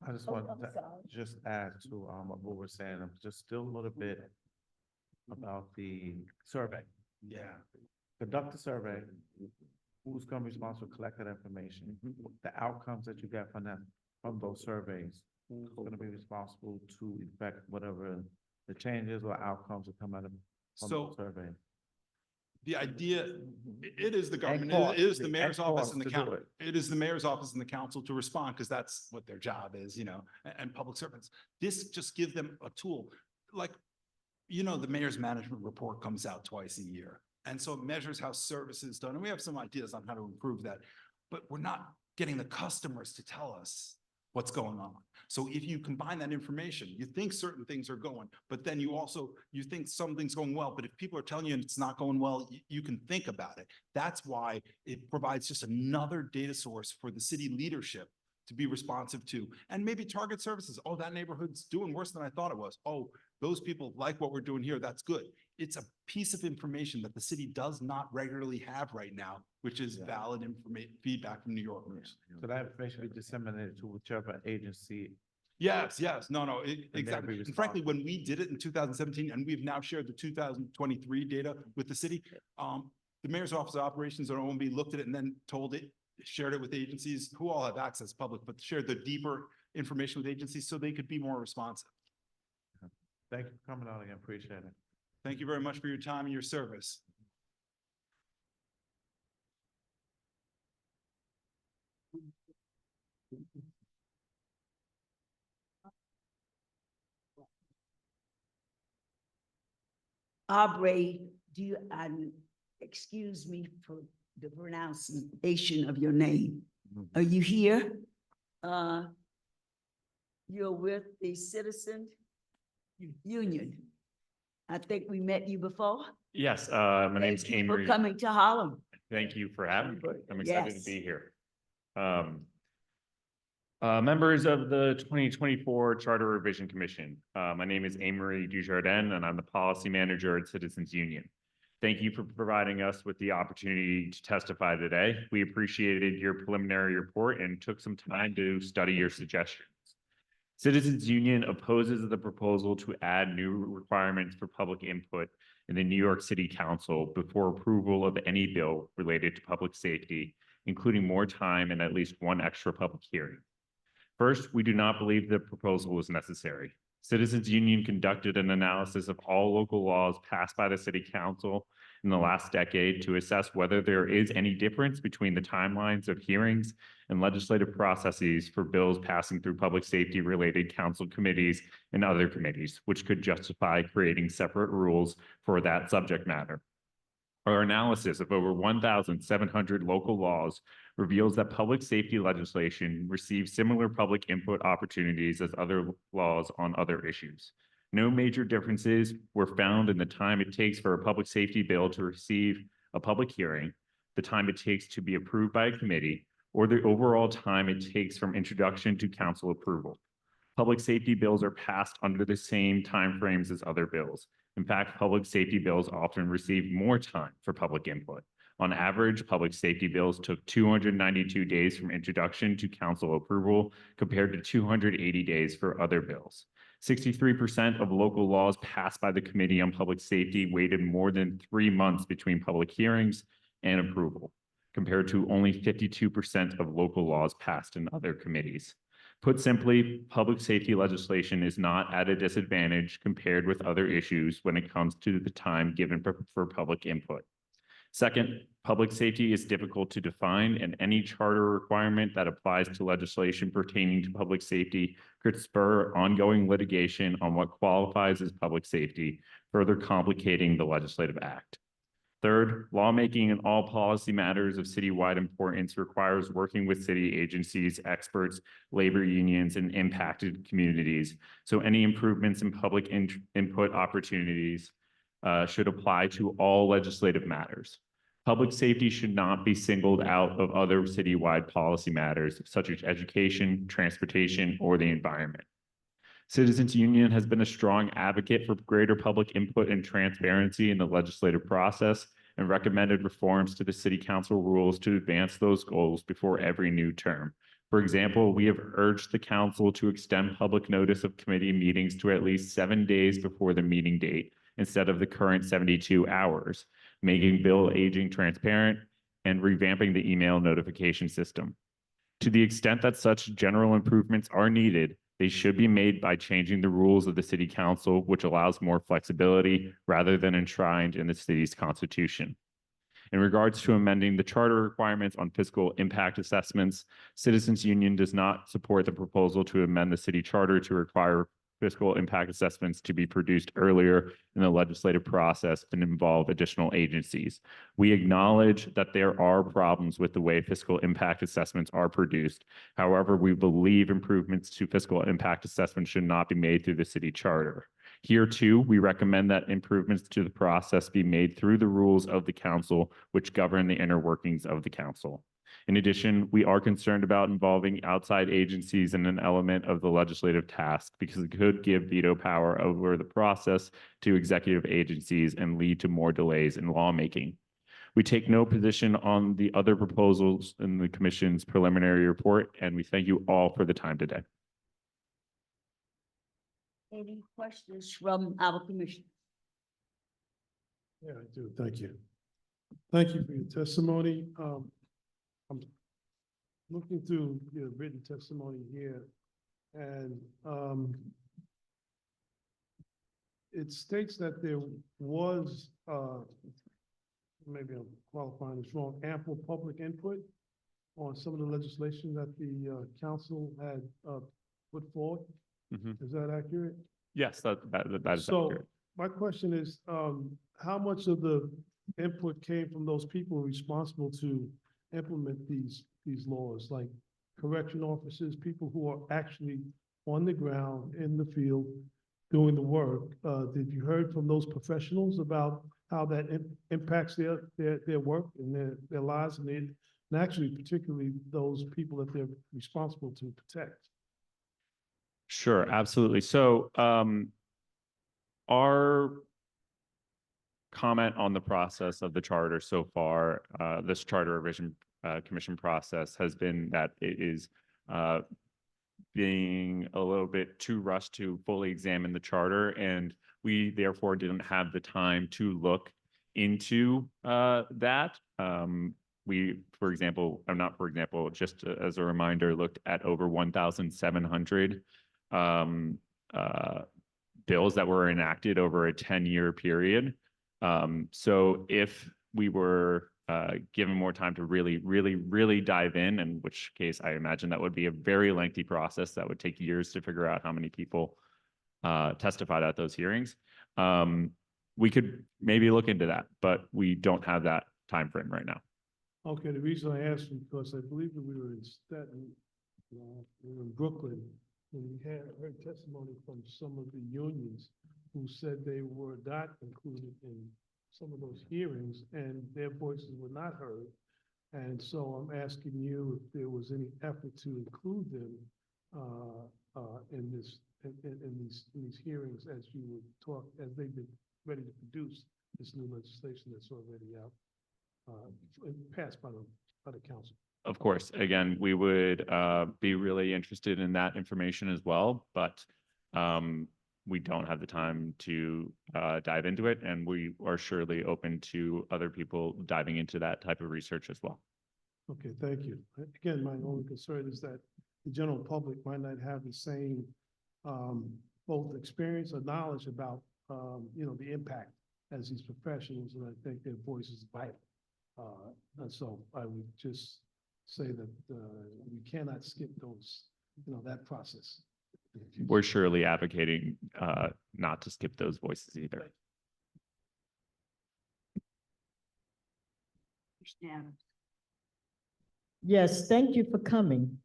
I just want to just add to what we were saying, just still a little bit about the survey. Yeah. Conduct a survey. Who's going to be responsible for collecting information? The outcomes that you get from those surveys. Who's going to be responsible to effect whatever the changes or outcomes that come out of the survey? The idea, it is the government, it is the mayor's office and the council. It is the mayor's office and the council to respond, because that's what their job is, and public servants. This just gives them a tool. Like, the mayor's management report comes out twice a year. And so it measures how service is done. And we have some ideas on how to improve that, but we're not getting the customers to tell us what's going on. So if you combine that information, you think certain things are going, but then you think something's going well, but if people are telling you it's not going well, you can think about it. That's why it provides just another data source for the city leadership to be responsive to, and maybe target services. Oh, that neighborhood's doing worse than I thought it was. Oh, those people like what we're doing here. That's good. It's a piece of information that the city does not regularly have right now, which is valid feedback from New Yorkers. So that information be disseminated to whichever agency. Yes, no, exactly. And frankly, when we did it in 2017, and we've now shared the 2023 data with the city, the mayor's office of operations or OMB looked at it and then told it, shared it with agencies who all have access public, but shared the deeper information with agencies so they could be more responsive. Thank you for coming out again. Appreciate it. Thank you very much for your time and your service. Aubrey, excuse me for the pronunciation of your name. Are you here? You're with the Citizen Union. I think we met you before. Yes, my name's Thank you for Amory. coming to Harlem. Thank you for having me. Schomburg. I'm excited to Yes. be here. Members of the 2024 Charter Revision Commission, my name is Amory Dujardin, and I'm the Policy Manager at Citizens Union. Thank you for providing us with the opportunity to testify today. We appreciated your preliminary report and took some time to study your suggestions. Citizens Union opposes the proposal to add new requirements for public input in the New York City Council before approval of any bill related to public safety, including more time and at least one extra public hearing. First, we do not believe the proposal is necessary. Citizens Union conducted an analysis of all local laws passed by the City Council in the last decade to assess whether there is any difference between the timelines of hearings and legislative processes for bills passing through public safety related council committees and other committees, which could justify creating separate rules for that subject matter. Our analysis of over 1,700 local laws reveals that public safety legislation receives similar public input opportunities as other laws on other issues. No major differences were found in the time it takes for a public safety bill to receive a public hearing, the time it takes to be approved by a committee, or the overall time it takes from introduction to council approval. Public safety bills are passed under the same timeframes as other bills. In fact, public safety bills often receive more time for public input. On average, public safety bills took 292 days from introduction to council approval compared to 280 days for other bills. 63% of local laws passed by the Committee on Public Safety waited more than 3 months between public hearings and approval, compared to only 52% of local laws passed in other committees. Put simply, public safety legislation is not at a disadvantage compared with other issues when it comes to the time given for public input. Second, public safety is difficult to define, and any charter requirement that applies to legislation pertaining to public safety could spur ongoing litigation on what qualifies as public safety, further complicating the legislative act. Third, lawmaking in all policy matters of citywide importance requires working with city agencies, experts, labor unions, and impacted communities. So any improvements in public input opportunities should apply to all legislative matters. Public safety should not be singled out of other citywide policy matters such as education, transportation, or the environment. Citizens Union has been a strong advocate for greater public input and transparency in the legislative process and recommended reforms to the City Council rules to advance those goals before every new term. For example, we have urged the council to extend public notice of committee meetings to at least 7 days before the meeting date instead of the current 72 hours, making bill aging transparent and revamping the email notification system. To the extent that such general improvements are needed, they should be made by changing the rules of the City Council, which allows more flexibility rather than enshrined in the city's constitution. In regards to amending the charter requirements on fiscal impact assessments, Citizens Union does not support the proposal to amend the city charter to require fiscal impact assessments to be produced earlier in the legislative process and involve additional agencies. We acknowledge that there are problems with the way fiscal impact assessments are produced. However, we believe improvements to fiscal impact assessments should not be made through the city charter. Here too, we recommend that improvements to the process be made through the rules of the council, which govern the inner workings of the council. In addition, we are concerned about involving outside agencies in an element of the legislative task because it could give veto power over the process to executive agencies and lead to more delays in lawmaking. We take no position on the other proposals in the Commission's preliminary report, and we thank you all for the time today. Any questions from our commission? Yeah, I do. Thank you. Thank you for your testimony. I'm looking through your written testimony here, and it states that there was, maybe I'm qualifying this wrong, ample public input on some of the legislation that the council had put forward. Is that accurate? Yes, that is So accurate. my question is, how much of the input came from those people responsible to implement these laws, like correction officers, people who are actually on the ground, in the field, doing the work? Did you heard from those professionals about how that impacts their work and their lives and actually particularly those people that they're responsible to protect? Sure, absolutely. So our comment on the process of the charter so far, this charter revision commission process has been that it is being a little bit too rushed to fully examine the charter, and we therefore didn't have the time to look into that. We, for example, not for example, just as a reminder, looked at over 1,700 bills that were enacted over a 10-year period. So if we were given more time to really dive in which case I imagine that would be a very lengthy process that would take years to figure out how many people testified at those hearings, we could maybe look into that, but we don't have that time frame right now. Okay, the reason I asked is because I believe that we were in Staten, we were in Brooklyn, and we had heard testimony from some of the unions who said they were not included in some of those hearings and their voices were not heard. And so I'm asking you if there was any effort to include them in these hearings as you would talk, as they've been ready to produce this new legislation that's already out, passed by the council. Of course, again, we would be really interested in that information as well, but we don't have the time to dive into it, and we are surely open to other people diving into that type of research as well. Okay, thank you. Again, my only concern is that the general public might not have the same both experience or knowledge about the impact as these professionals, and I think their voice is vital. And so I would just say that we cannot skip that process. We're surely advocating not to skip those voices either. Yes, thank you for coming.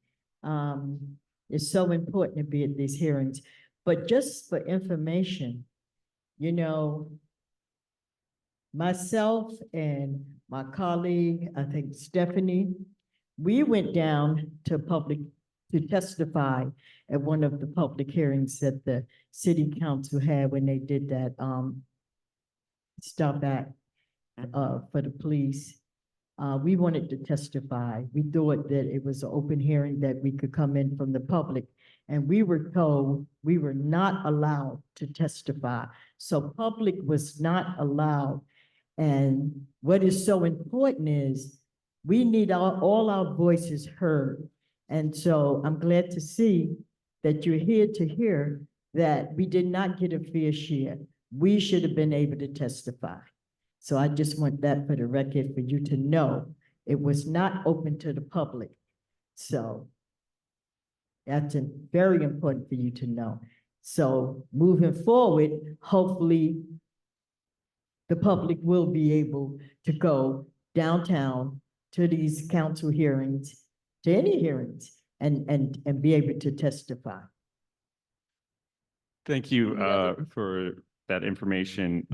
It's so important to be at these hearings, but just for information, myself and my colleague, I think Stephanie, we went down to testify at one of the public hearings that the city council had when they did that stop act for the police. We wanted to testify. We thought that it was an open hearing that we could come in from the public, and we were told we were not allowed to testify. So public was not allowed. And what is so important is we need all our voices heard. And so I'm glad to see that you're here to hear that we did not get a fair share. We should have been able to testify. So I just want that for the record for you to know. It was not open to the public. So that's very important for you to know. So moving forward, hopefully the public will be able to go downtown to these council hearings, to any hearings, and be able to testify. Thank you for that information.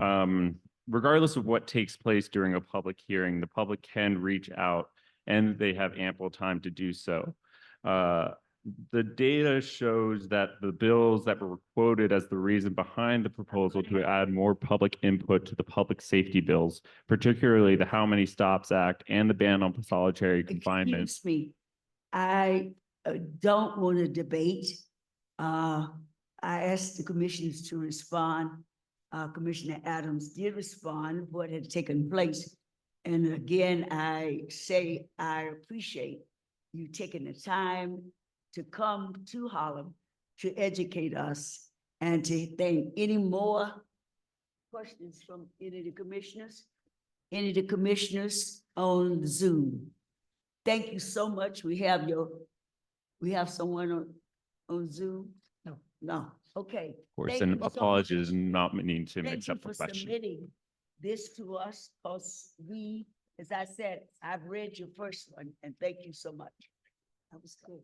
Regardless of what takes place during a public hearing, the public can reach out and they have ample time to do so. The data shows that the bills that were quoted as the reason behind the proposal to add more public input to the public safety bills, particularly the How Many Stops Act and the ban on solitary confinement. Excuse me, I don't want to debate. I asked the commissioners to respond. Commissioner Adams did respond what had taken place. And again, I say I appreciate you taking the time to come to Harlem to educate us and to thank any more questions from any of the commissioners? Any of the commissioners on Zoom? Thank you so much. We have someone on Zoom? No. No, okay. Of course, Thank and you so much. apologies and not meaning to Thank mix you up the for question. submitting this to us, because we, as I said, I've read your first one, and thank you so much. That was good.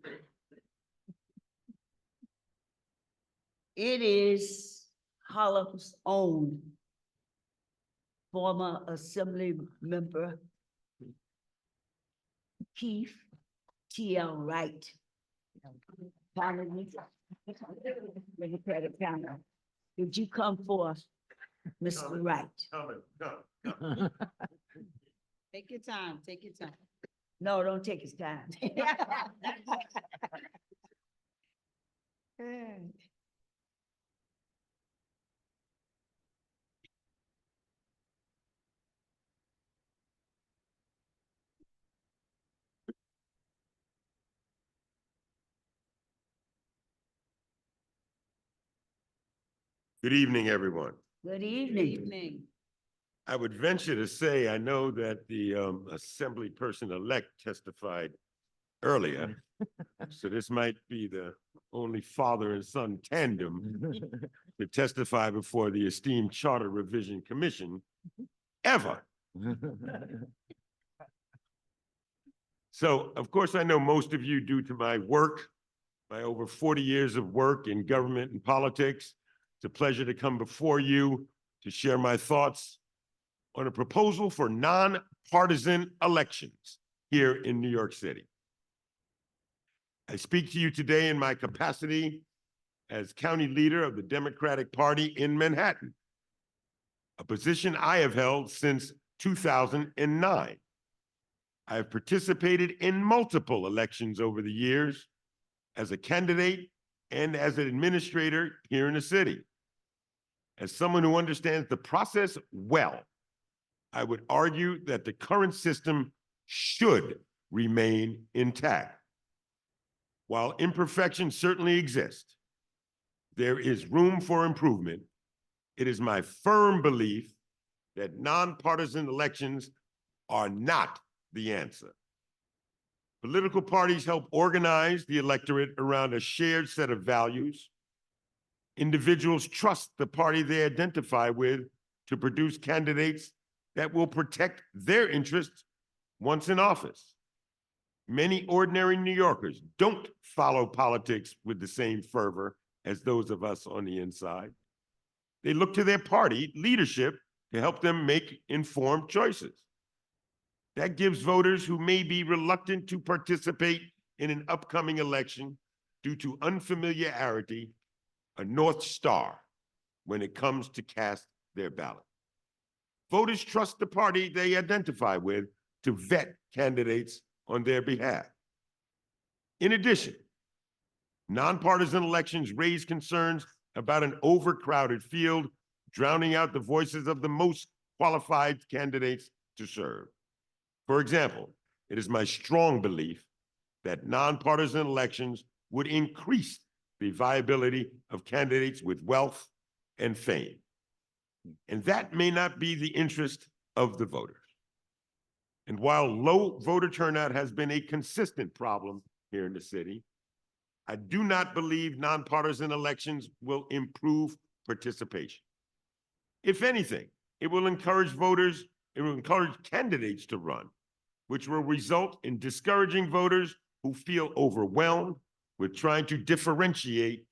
It is Harlem's own former Assembly member Keith T.L. Wright. Would you come forth, Mr. Wright? Take your time, take your time. No, don't take his time. Good evening, everyone. Good Good evening. evening. I would venture to say, I know that the Assembly person-elect testified earlier, so this might be the only father and son tandem to testify before the esteemed Charter Revision Commission ever. So, of course, I know most of you, due to my work, my over 40 years of work in government and politics, it's a pleasure to come before you to share my thoughts on a proposal for nonpartisan elections here in New York City. I speak to you today in my capacity as county leader of the Democratic Party in Manhattan, a position I have held since 2009. I have participated in multiple elections over the years as a candidate and as an administrator here in the city. As someone who understands the process well, I would argue that the current system should remain intact. While imperfections certainly exist, there is room for improvement. It is my firm belief that nonpartisan elections are not the answer. Political parties help organize the electorate around a shared set of values. Individuals trust the party they identify with to produce candidates that will protect their interests once in office. Many ordinary New Yorkers don't follow politics with the same fervor as those of us on the inside. They look to their party leadership to help them make informed choices. That gives voters who may be reluctant to participate in an upcoming election due to unfamiliarity a North Star when it comes to cast their ballot. Voters trust the party they identify with to vet candidates on their behalf. In addition, nonpartisan elections raise concerns about an overcrowded field, drowning out the voices of the most qualified candidates to serve. For example, it is my strong belief that nonpartisan elections would increase the viability of candidates with wealth and fame. And that may not be the interest of the voters. And while low voter turnout has been a consistent problem here in the city, I do not believe nonpartisan elections will improve participation. If anything, it will encourage candidates to run, which will result in discouraging voters who feel overwhelmed with trying to differentiate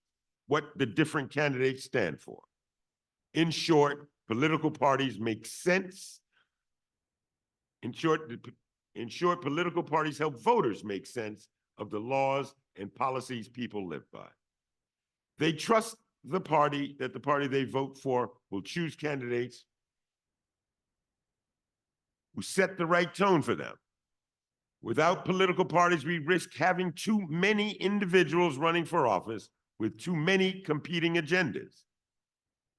what the different candidates stand for. In short, political parties make sense. In short, political parties help voters make sense of the laws and policies people live by. They trust the party they vote for will choose candidates who set the right tone for them. Without political parties, we risk having too many individuals running for office with too many competing agendas.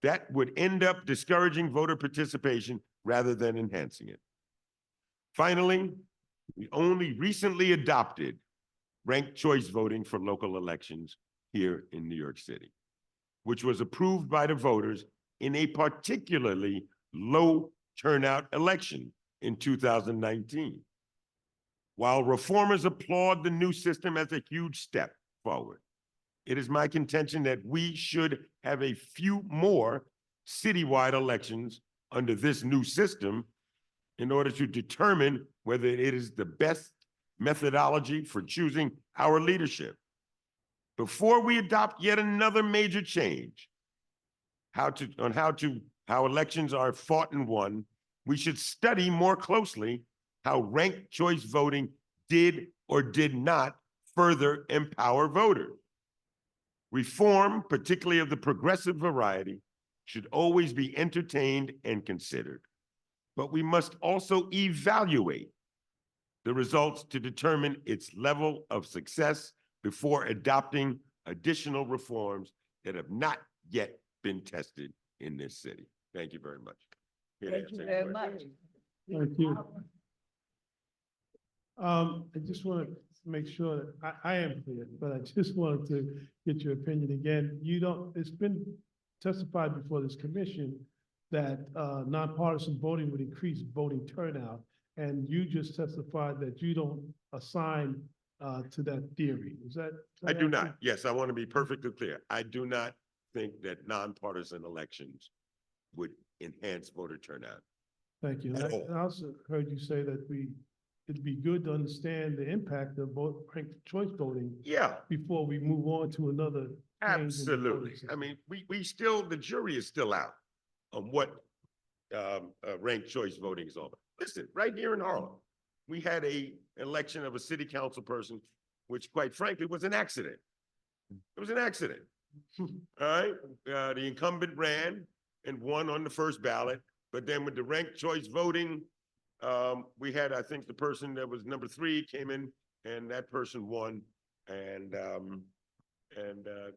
That would end up discouraging voter participation rather than enhancing it. Finally, we only recently adopted ranked choice voting for local elections here in New York City, which was approved by the voters in a particularly low turnout election in 2019. While reformers applaud the new system as a huge step forward, it is my contention that we should have a few more citywide elections under this new system in order to determine whether it is the best methodology for choosing our leadership. Before we adopt yet another major change how elections are fought and won, we should study more closely how ranked choice voting did or did not further empower voters. Reform, particularly of the progressive variety, should always be entertained and considered. But we must also evaluate the results to determine its level of success before adopting additional reforms that have not yet been tested in this city. Thank you very much. Thank you very much. Thank you. I just want to make sure that I am clear, but I just wanted to get your opinion again. It's been testified before this commission that nonpartisan voting would increase voting turnout. And you just testified that you don't assign to that theory. Is that? I do not. Yes, I want to be perfectly clear. I do not think that nonpartisan elections would enhance voter turnout. Thank you. And At all. I also heard you say that it'd be good to understand the impact of both ranked choice voting. Yeah. Before we move on to another. change in the voting Absolutely. system. I mean, we still, the jury is still out on what ranked choice voting is all about. Listen, right here in Harlem, we had a election of a city council person, which quite frankly was an accident. It was an accident. All right, the incumbent ran and won on the first ballot, but then with the ranked choice voting, we had, I think the person that was number 3 came in and that person won. And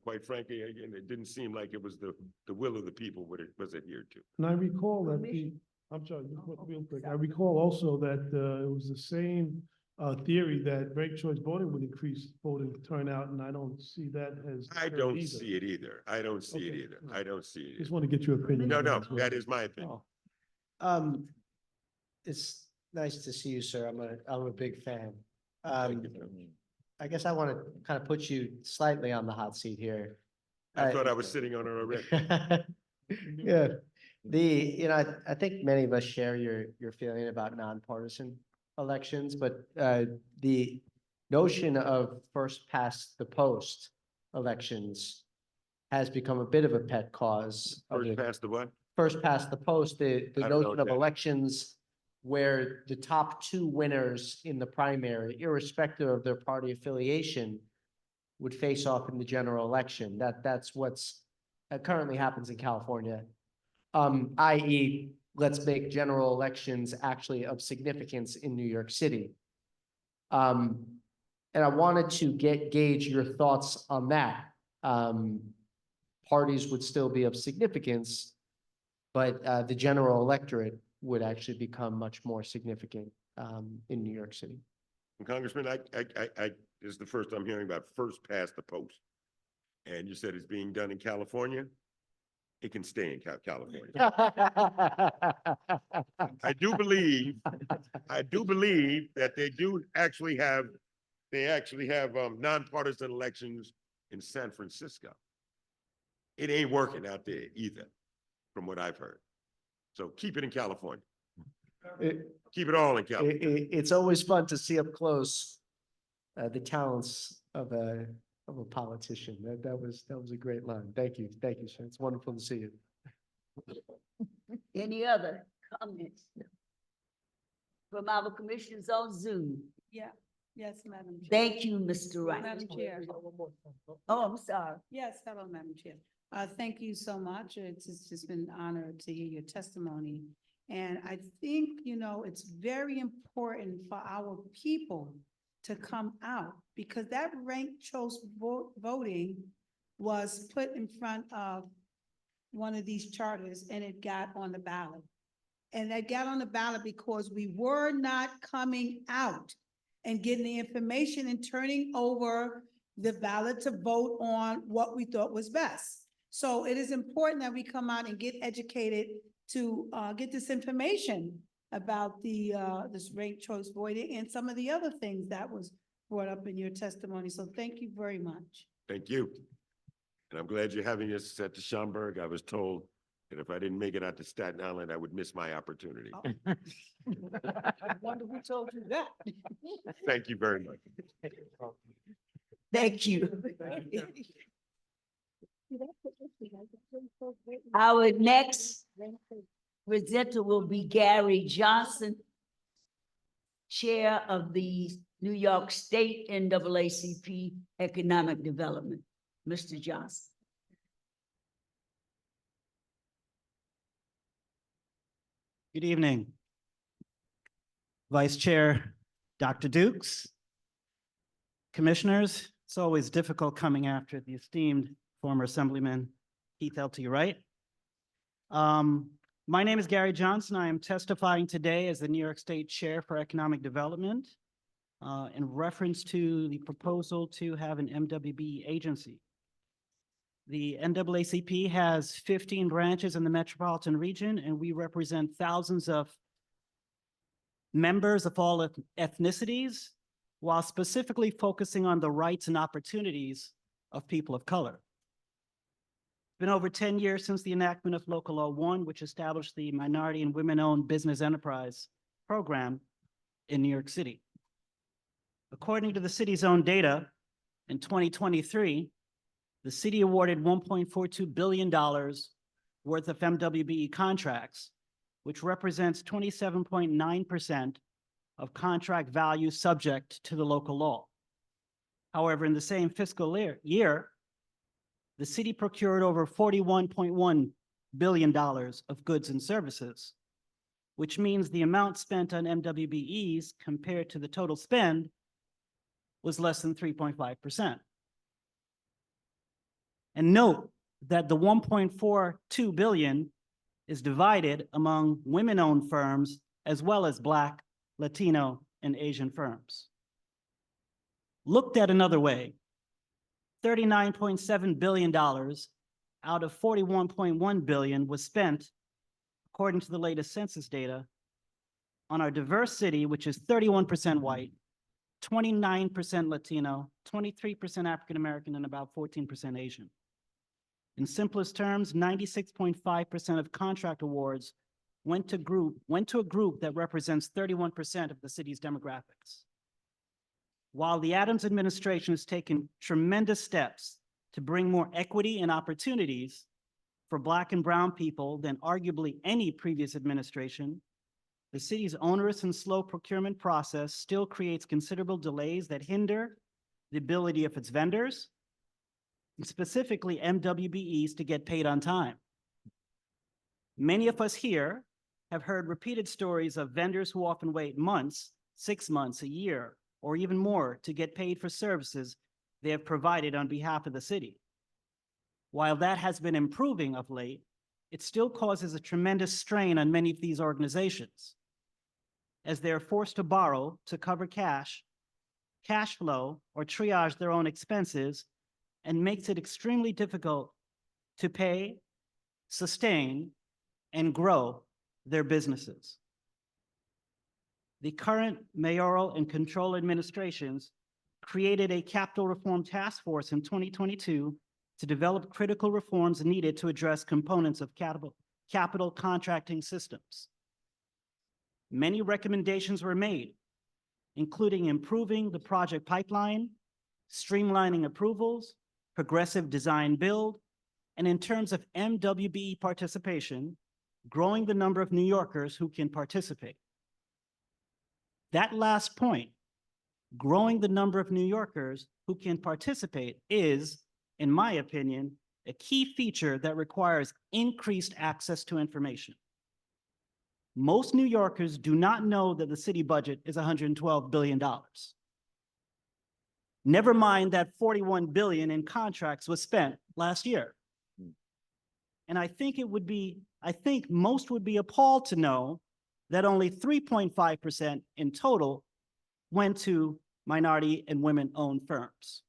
quite frankly, again, it didn't seem like it was the will of the people what it was adhered to. And I recall that I'm sorry, real quick. I recall also that it was the same theory that ranked choice voting would increase voting turnout, and I don't see that as. I don't see it either. I don't see it Okay. either. I don't see it. Just want to get your opinion. No, on no, as well. that is my opinion. It's nice to see you, sir. I'm a big fan. Thank you. I guess I want to kind of put you slightly on the hot seat here. I thought I was sitting on it already. Yeah, I think many of us share your feeling about nonpartisan elections, but the notion of first past the post elections has become a bit of a pet cause. First past the what? First past the post, the I don't know notion what of that is. elections where the top 2 winners in the primary, irrespective of their party affiliation, would face off in the general election. That's what's currently happens in California. I.e., let's make general elections actually of significance in New York City. And I wanted to gauge your thoughts on that. Parties would still be of significance, but the general electorate would actually become much more significant in New York City. Congressman, this is the first I'm hearing about first past the post. And you said it's being done in California? It can stay in California. I do believe that they actually have nonpartisan elections in San Francisco. It ain't working out there either, from what I've heard. So keep it in California. Keep it all in California. It's always fun to see up close the talents of a politician. That was a great line. Thank you, sir. It's wonderful to see you. Any other comments from our commissioners on Zoom? Yeah, yes, Madam Chair. Thank you, Mr. Wright. Madam Chair. Oh, I'm sorry. Yes, hello, Madam Chair. Thank you so much. It's just been an honor to hear your testimony. And I think, it's very important for our people to come out because that ranked choice voting was put in front of one of these charters and it got on the ballot. And that got on the ballot because we were not coming out and getting the information and turning over the ballot to vote on what we thought was best. So it is important that we come out and get educated to get this information about this ranked choice voting and some of the other things that was brought up in your testimony. So thank you very much. Thank you. And I'm glad you're having this at the Schomburg. I was told that if I didn't make it out to Staten Island, I would miss my opportunity. I wonder who told you that. Thank you very much. Thank you. Our next presenter will be Gary Johnson, Chair of the New York State NAACP Economic Development. Mr. Johnson. Good evening. Vice Chair, Dr. Dukes, Commissioners, it's always difficult coming after the esteemed former Assemblyman Keith L. to your right. My name is Gary Johnson. I am testifying today as the New York State Chair for Economic Development in reference to the proposal to have an MWB agency. The NAACP has 15 branches in the metropolitan region, and we represent thousands of members of all ethnicities, while specifically focusing on the rights and opportunities of people of color. It's been over 10 years since the enactment of Local Law 1, which established the Minority and Women-Owned Business Enterprise Program in New York City. According to the city's own data, in 2023, the city awarded $1.42 billion worth of MWBE contracts, which represents 27.9% of contract value subject to the local law. However, in the same fiscal year, the city procured over $41.1 billion of goods and services, which means the amount spent on MWBEs compared to the total spend was less than 3.5%. And note that the 1.42 billion is divided among women-owned firms as well as Black, Latino, and Asian firms. Looked at another way, $39.7 billion out of $41.1 billion was spent, according to the latest census data, on our diverse city, which is 31% white, 29% Latino, 23% African-American, and about 14% Asian. In simplest terms, 96.5% of contract awards went to a group that represents 31% of the city's demographics. While the Adams administration has taken tremendous steps to bring more equity and opportunities for Black and Brown people than arguably any previous administration, the city's onerous and slow procurement process still creates considerable delays that hinder the ability of its vendors, and specifically MWBEs, to get paid on time. Many of us here have heard repeated stories of vendors who often wait months, 6 months, a year, or even more to get paid for services they have provided on behalf of the city. While that has been improving of late, it still causes a tremendous strain on many of these organizations, as they are forced to borrow to cover cash flow, or triage their own expenses, and makes it extremely difficult to pay, sustain, and grow their businesses. The current mayoral and control administrations created a capital reform task force in 2022 to develop critical reforms needed to address components of capital contracting systems. Many recommendations were made, including improving the project pipeline, streamlining approvals, progressive design build, and in terms of MWBE participation, growing the number of New Yorkers who can participate. That last point, growing the number of New Yorkers who can participate, is, in my opinion, a key feature that requires increased access to information. Most New Yorkers do not know that the city budget is $112 billion. Never mind that $41 billion in contracts was spent last year. And I think most would be appalled to know that only 3.5% in total went to minority and women-owned firms.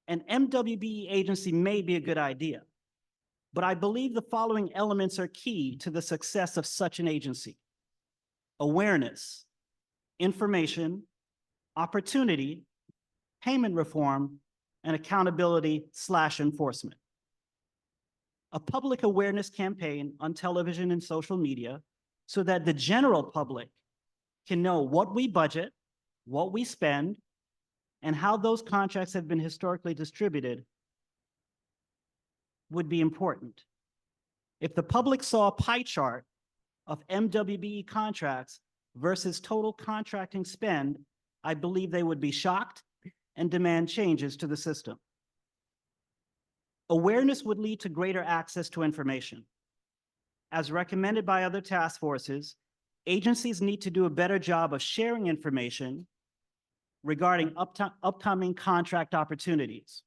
An MWBE agency may be a good idea, but I believe the following elements are key to the success of such an agency: awareness, information, opportunity, payment reform, and accountability/enforcement. A public awareness campaign on television and social media so that the general public can know what we budget, what we spend, and how those contracts have been historically distributed would be important. If the public saw a pie chart of MWBE contracts versus total contracting spend, I believe they would be shocked and demand changes to the system. Awareness would lead to greater access to information. As recommended by other task forces, agencies need to do a better job of sharing information regarding upcoming contract opportunities.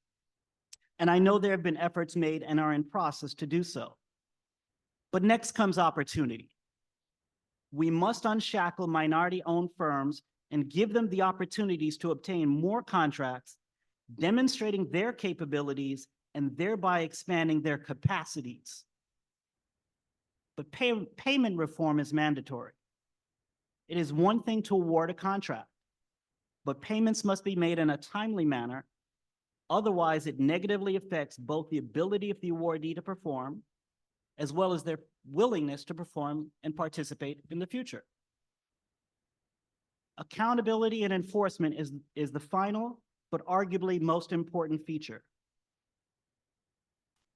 And I know there have been efforts made and are in process to do so. But next comes opportunity. We must unshackle minority-owned firms and give them the opportunities to obtain more contracts, demonstrating their capabilities and thereby expanding their capacities. But payment reform is mandatory. It is one thing to award a contract, but payments must be made in a timely manner. Otherwise, it negatively affects both the ability of the awardee to perform, as well as their willingness to perform and participate in the future. Accountability and enforcement is the final, but arguably most important feature.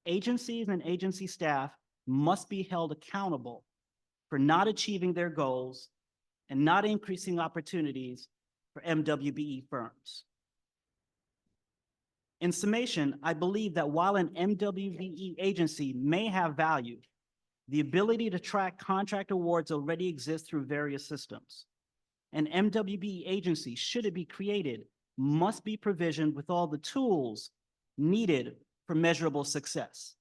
Agencies and agency staff must be held accountable for not achieving their goals and not increasing opportunities for MWBE firms. In summation, I believe that while an MWBE agency may have value, the ability to track contract awards already exists through various systems. An MWBE agency, should it be created, must be provisioned with all the tools needed for measurable success.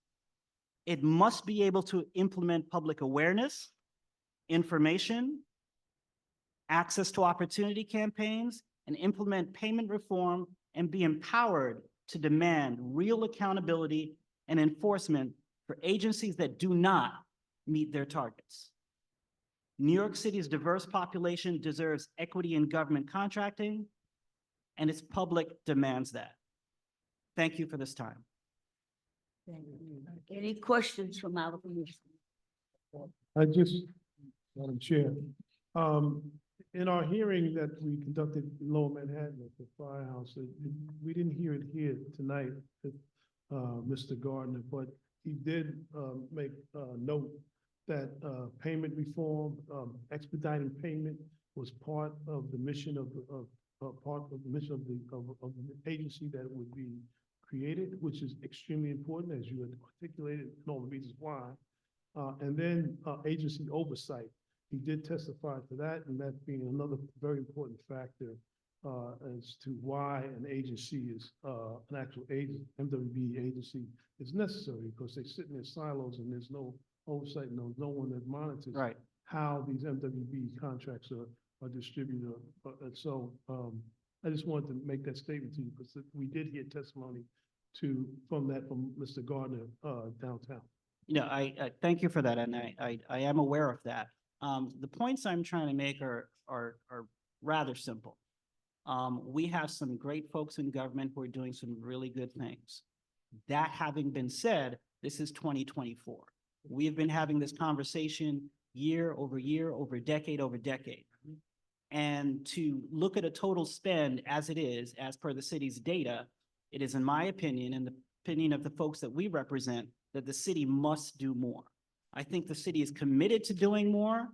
It must be able to implement public awareness, information, access to opportunity campaigns, and implement payment reform, and be empowered to demand real accountability and enforcement for agencies that do not meet their targets. New York City's diverse population deserves equity in government contracting, and its public demands that. Thank you for this time. Thank you. Any questions from our commission? Madam Chair, in our hearing that we conducted in Lower Manhattan at the firehouse, we didn't hear it here tonight, Mr. Gardner, but he did make note that payment reform, expediting payment was part of the mission of the agency that would be created, which is extremely important, as you had articulated, and all the reasons why. And then agency oversight. He did testify to that, and that being another very important factor as to why an agency is, an actual MWBE agency is necessary, because they sit in their silos and there's no oversight, no one that monitors how these MWBE contracts are distributed. And so I just wanted to make that statement to you, because we did hear testimony from Mr. Gardner downtown. Yeah, I thank you for that, and I am aware of that. The points I'm trying to make are rather simple. We have some great folks in government who are doing some really good things. That having been said, this is 2024. We have been having this conversation year over year, over decade over decade. And to look at a total spend as it is, as per the city's data, it is in my opinion, and the opinion of the folks that we represent, that the city must do more. I think the city is committed to doing more,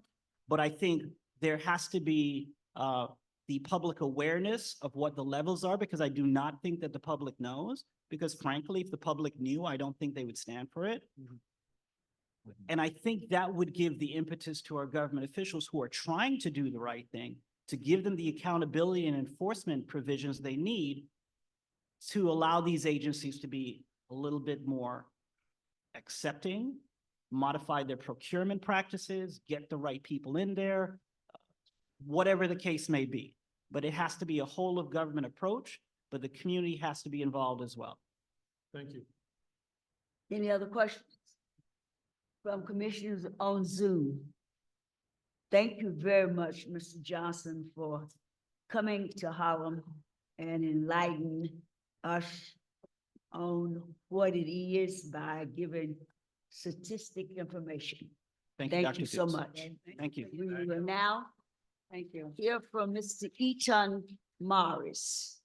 but I think there has to be the public awareness of what the levels are, because I do not think that the public knows, because frankly, if the public knew, I don't think they would stand for it. And I think that would give the impetus to our government officials who are trying to do the right thing, to give them the accountability and enforcement provisions they need to allow these agencies to be a little bit more accepting, modify their procurement practices, get the right people in there, whatever the case may be. But it has to be a whole of government approach, but the community has to be involved as well. Thank you. Any other questions from commissioners on Zoom? Thank you very much, Mr. Johnson, for coming to Harlem and enlightening us on what it is by giving statistic information. Thank you, Thank Dr. you so Dukes. much. Thank you. We will now hear from Mr. Eaton Morris.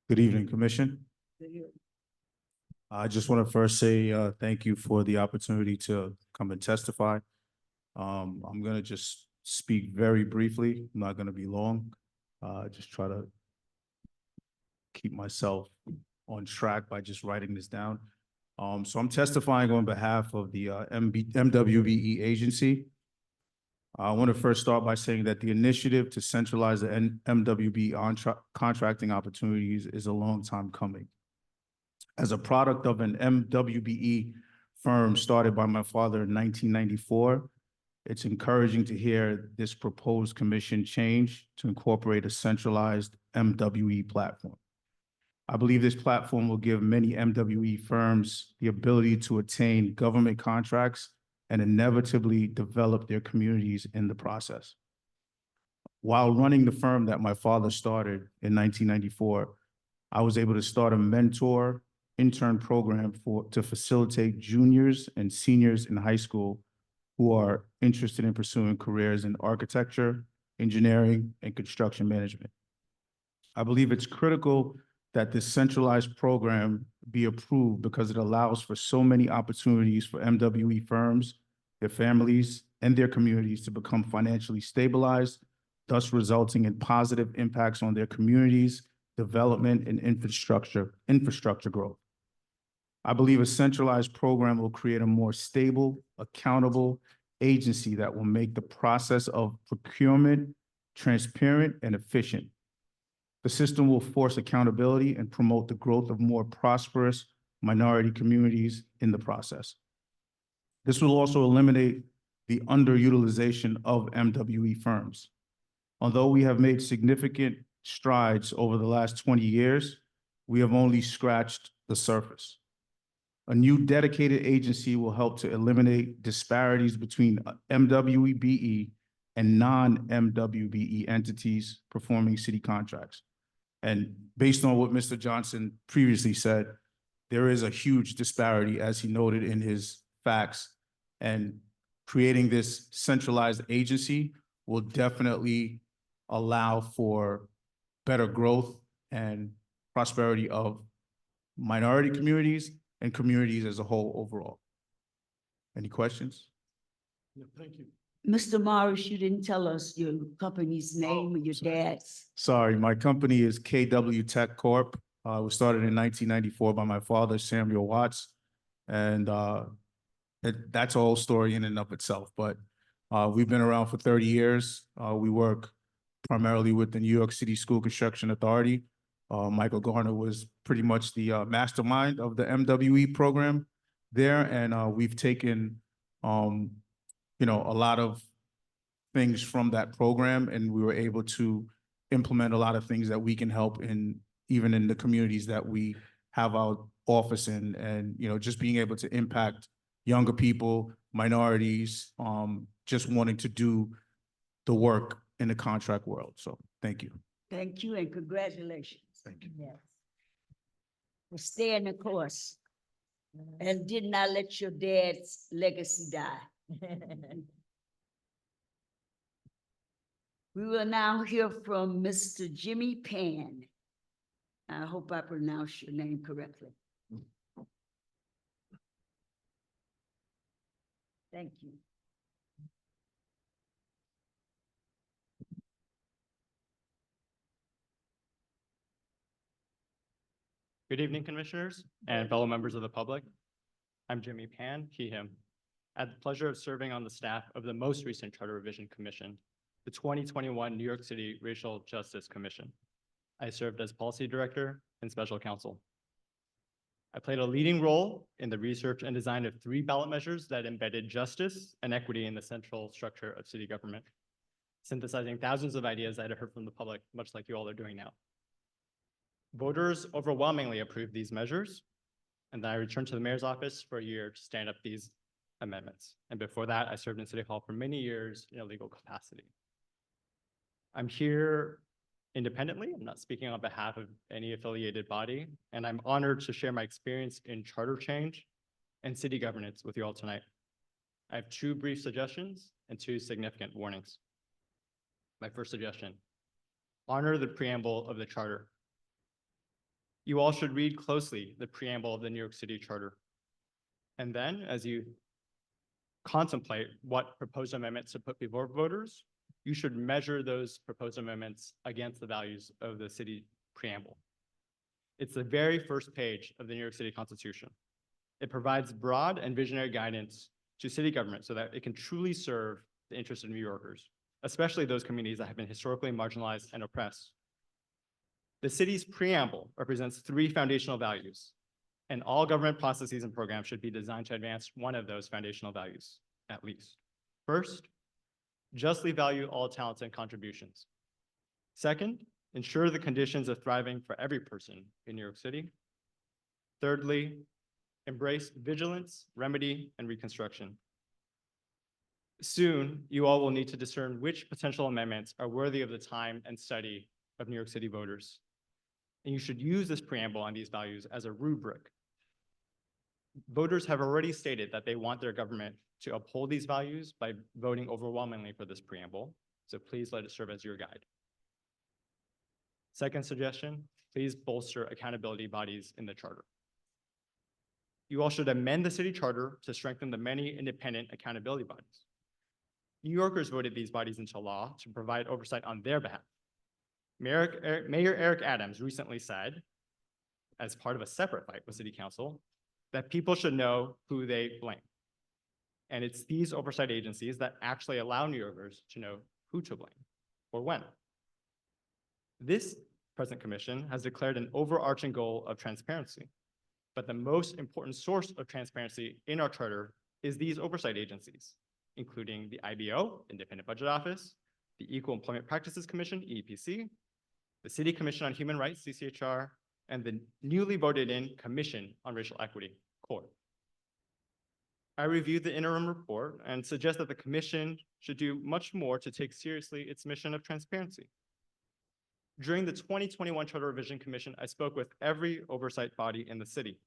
Good evening, Commission. I just want to first say thank you for the opportunity to come and testify. I'm going to just speak very briefly. I'm not going to be long. Just try to keep myself on track by just writing this down. So I'm testifying on behalf of the MWBE agency. I want to first start by saying that the initiative to centralize the MWBE contracting opportunities is a long time coming. As a product of an MWBE firm started by my father in 1994, it's encouraging to hear this proposed commission change to incorporate a centralized MWE platform. I believe this platform will give many MWE firms the ability to attain government contracts and inevitably develop their communities in the process. While running the firm that my father started in 1994, I was able to start a mentor intern program to facilitate juniors and seniors in high school who are interested in pursuing careers in architecture, engineering, and construction management. I believe it's critical that this centralized program be approved because it allows for so many opportunities for MWE firms, their families, and their communities to become financially stabilized, thus resulting in positive impacts on their communities, development, and infrastructure growth. I believe a centralized program will create a more stable, accountable agency that will make the process of procurement transparent and efficient. The system will force accountability and promote the growth of more prosperous minority communities in the process. This will also eliminate the underutilization of MWE firms. Although we have made significant strides over the last 20 years, we have only scratched the surface. A new dedicated agency will help to eliminate disparities between MWBE and non-MWBE entities performing city contracts. And based on what Mr. Johnson previously said, there is a huge disparity, as he noted in his facts, and creating this centralized agency will definitely allow for better growth and prosperity of minority communities and communities as a whole overall. Any questions? No, thank you. Mr. Morris, you didn't tell us your company's name or your dad's. Sorry, my company is KW Tech Corp. It was started in 1994 by my father, Samuel Watts. And that's a whole story in and of itself, but we've been around for 30 years. We work primarily with the New York City School Construction Authority. Michael Garner was pretty much the mastermind of the MWE program there. And we've taken, a lot of things from that program, and we were able to implement a lot of things that we can help in, even in the communities that we have our office in, and, just being able to impact younger people, minorities, just wanting to do the work in the contract world. So thank you. Thank you and congratulations. Thank you. Yes. For staying the course and did not let your dad's legacy die. We will now hear from Mr. Jimmy Pan. I hope I pronounced your name correctly. Thank you. Good evening, Commissioners and fellow members of the public. I'm Jimmy Pan, he, him. I had the pleasure of serving on the staff of the most recent Charter Revision Commission, the 2021 New York City Racial Justice Commission. I served as policy director and special counsel. I played a leading role in the research and design of 3 ballot measures that embedded justice and equity in the central structure of city government, synthesizing thousands of ideas I had heard from the public, much like you all are doing now. Voters overwhelmingly approved these measures, and then I returned to the mayor's office for a year to stand up these amendments. And before that, I served in City Hall for many years in a legal capacity. I'm here independently. I'm not speaking on behalf of any affiliated body, and I'm honored to share my experience in charter change and city governance with you all tonight. I have 2 brief suggestions and 2 significant warnings. My first suggestion, honor the preamble of the charter. You all should read closely the preamble of the New York City Charter. And then, as you contemplate what proposed amendments to put before voters, you should measure those proposed amendments against the values of the city preamble. It's the very first page of the New York City Constitution. It provides broad and visionary guidance to city government so that it can truly serve the interests of New Yorkers, especially those communities that have been historically marginalized and oppressed. The city's preamble represents 3 foundational values, and all government processes and programs should be designed to advance one of those foundational values, at least. First, justly value all talents and contributions. Second, ensure the conditions of thriving for every person in New York City. Thirdly, embrace vigilance, remedy, and reconstruction. Soon, you all will need to discern which potential amendments are worthy of the time and study of New York City voters. And you should use this preamble on these values as a rubric. Voters have already stated that they want their government to uphold these values by voting overwhelmingly for this preamble, so please let it serve as your guide. Second suggestion, please bolster accountability bodies in the charter. You all should amend the city charter to strengthen the many independent accountability bodies. New Yorkers voted these bodies into law to provide oversight on their behalf. Mayor Eric Adams recently said, as part of a separate fight with City Council, that people should know who they blame. And it's these oversight agencies that actually allow New Yorkers to know who to blame or when. This present commission has declared an overarching goal of transparency, but the most important source of transparency in our charter is these oversight agencies, including the IBO, Independent Budget Office, the Equal Employment Practices Commission, EEPC, the City Commission on Human Rights, CCHR, and the newly voted in Commission on Racial Equity, CORE. I reviewed the interim report and suggest that the commission should do much more to take seriously its mission of transparency. During the 2021 Charter Revision Commission, I spoke with every oversight body in the city,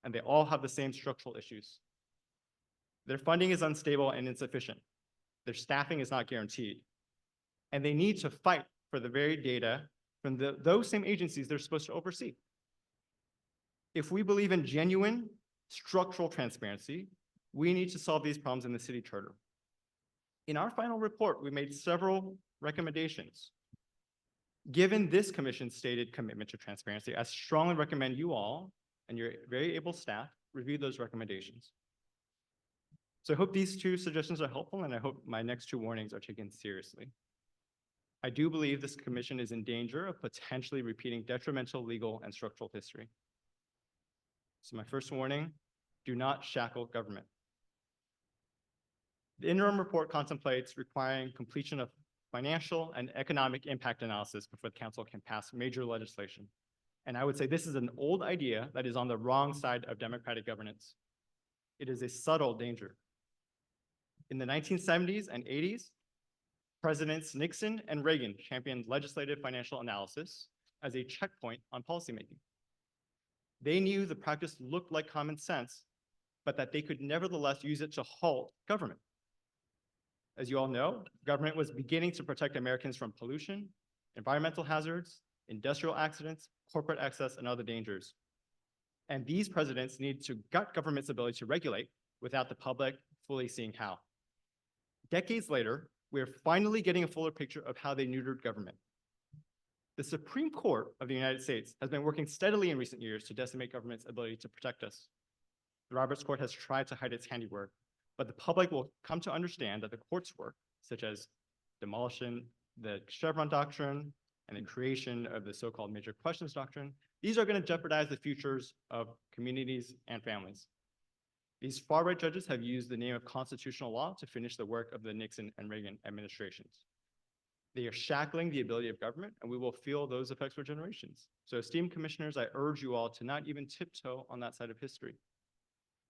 and they all have the same structural issues. Their funding is unstable and insufficient. Their staffing is not guaranteed. And they need to fight for the very data from those same agencies they're supposed to oversee. If we believe in genuine structural transparency, we need to solve these problems in the city charter. In our final report, we made several recommendations. Given this commission's stated commitment to transparency, I strongly recommend you all and your very able staff review those recommendations. So I hope these 2 suggestions are helpful, and I hope my next 2 warnings are taken seriously. I do believe this commission is in danger of potentially repeating detrimental legal and structural history. So my first warning, do not shackle government. The interim report contemplates requiring completion of financial and economic impact analysis before the council can pass major legislation. And I would say this is an old idea that is on the wrong side of democratic governance. It is a subtle danger. In the 1970s and 80s, Presidents Nixon and Reagan championed legislative financial analysis as a checkpoint on policymaking. They knew the practice looked like common sense, but that they could nevertheless use it to halt government. As you all know, government was beginning to protect Americans from pollution, environmental hazards, industrial accidents, corporate excess, and other dangers. And these presidents need to gut government's ability to regulate without the public fully seeing how. Decades later, we're finally getting a fuller picture of how they neutered government. The Supreme Court of the United States has been working steadily in recent years to decimate government's ability to protect us. The Roberts Court has tried to hide its handiwork, but the public will come to understand that the court's work, such as demolition, the Chevron doctrine, and the creation of the so-called major questions doctrine, these are going to jeopardize the futures of communities and families. These far-right judges have used the name of constitutional law to finish the work of the Nixon and Reagan administrations. They are shackling the ability of government, and we will feel those effects for generations. So esteemed commissioners, I urge you all to not even tiptoe on that side of history.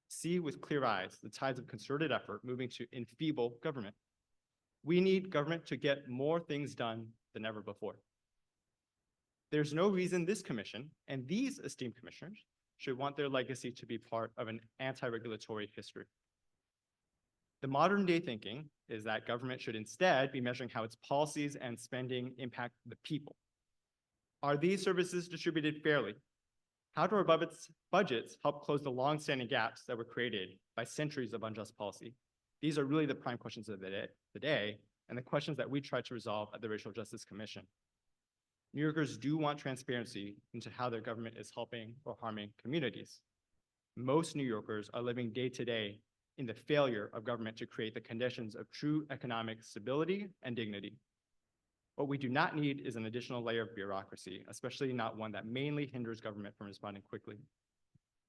See with clear eyes the tides of concerted effort moving to enfeeble government. We need government to get more things done than ever before. There's no reason this commission and these esteemed commissioners should want their legacy to be part of an anti-regulatory history. The modern day thinking is that government should instead be measuring how its policies and spending impact the people. Are these services distributed fairly? How do our budgets help close the long-standing gaps that were created by centuries of unjust policy? These are really the prime questions of the day, and the questions that we try to resolve at the Racial Justice Commission. New Yorkers do want transparency into how their government is helping or harming communities. Most New Yorkers are living day to day in the failure of government to create the conditions of true economic stability and dignity. What we do not need is an additional layer of bureaucracy, especially not one that mainly hinders government from responding quickly.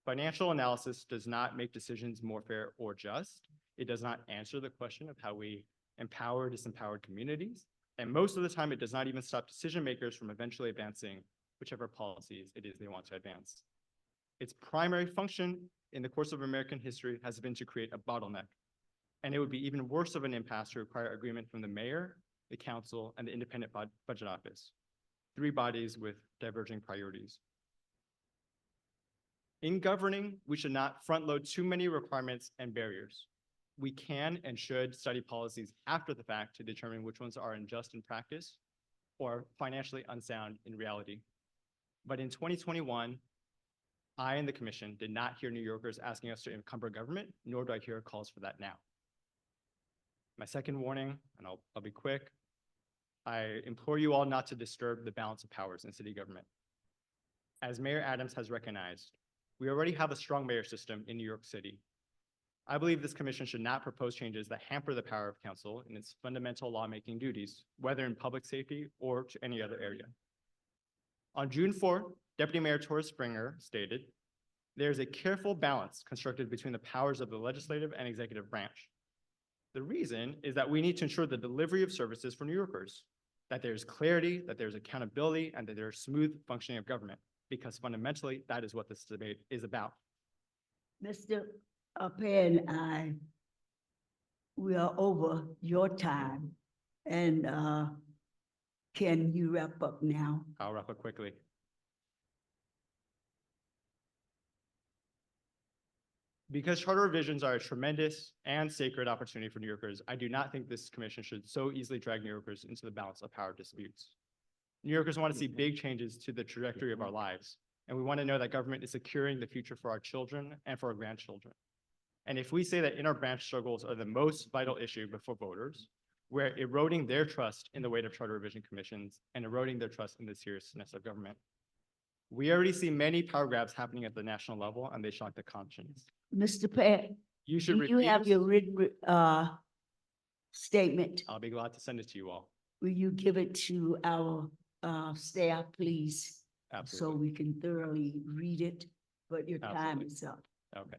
Financial analysis does not make decisions more fair or just. It does not answer the question of how we empower disempowered communities. And most of the time, it does not even stop decision makers from eventually advancing whichever policies it is they want to advance. Its primary function in the course of American history has been to create a bottleneck. And it would be even worse of an impasse to require agreement from the mayor, the council, and the independent budget office, three bodies with diverging priorities. In governing, we should not front load too many requirements and barriers. We can and should study policies after the fact to determine which ones are unjust in practice or financially unsound in reality. But in 2021, I and the commission did not hear New Yorkers asking us to encumber government, nor do I hear calls for that now. My second warning, and I'll be quick, I implore you all not to disturb the balance of powers in city government. As Mayor Adams has recognized, we already have a strong mayor system in New York City. I believe this commission should not propose changes that hamper the power of council in its fundamental lawmaking duties, whether in public safety or to any other area. On June 4th, Deputy Mayor Torres Springer stated, "There is a careful balance constructed between the powers of the legislative and executive branch. The reason is that we need to ensure the delivery of services for New Yorkers, that there's clarity, that there's accountability, and that there's smooth functioning of government, because fundamentally, that is what this debate is about." Mr. Penn, we are over your time, and can you wrap up now? I'll wrap up quickly. Because charter revisions are a tremendous and sacred opportunity for New Yorkers, I do not think this commission should so easily drag New Yorkers into the balance of power disputes. New Yorkers want to see big changes to the trajectory of our lives, and we want to know that government is securing the future for our children and for our grandchildren. And if we say that inter-branch struggles are the most vital issue before voters, we're eroding their trust in the weight of charter revision commissions and eroding their trust in the seriousness of government. We already see many power grabs happening at the national level, and they shock the conscience. Mr. Penn, You should do you have refuse- your written statement? I'll be glad to send it to you all. Will you give it to our staff, please? So Absolutely. we can thoroughly read it, but your time Absolutely. is up. Okay.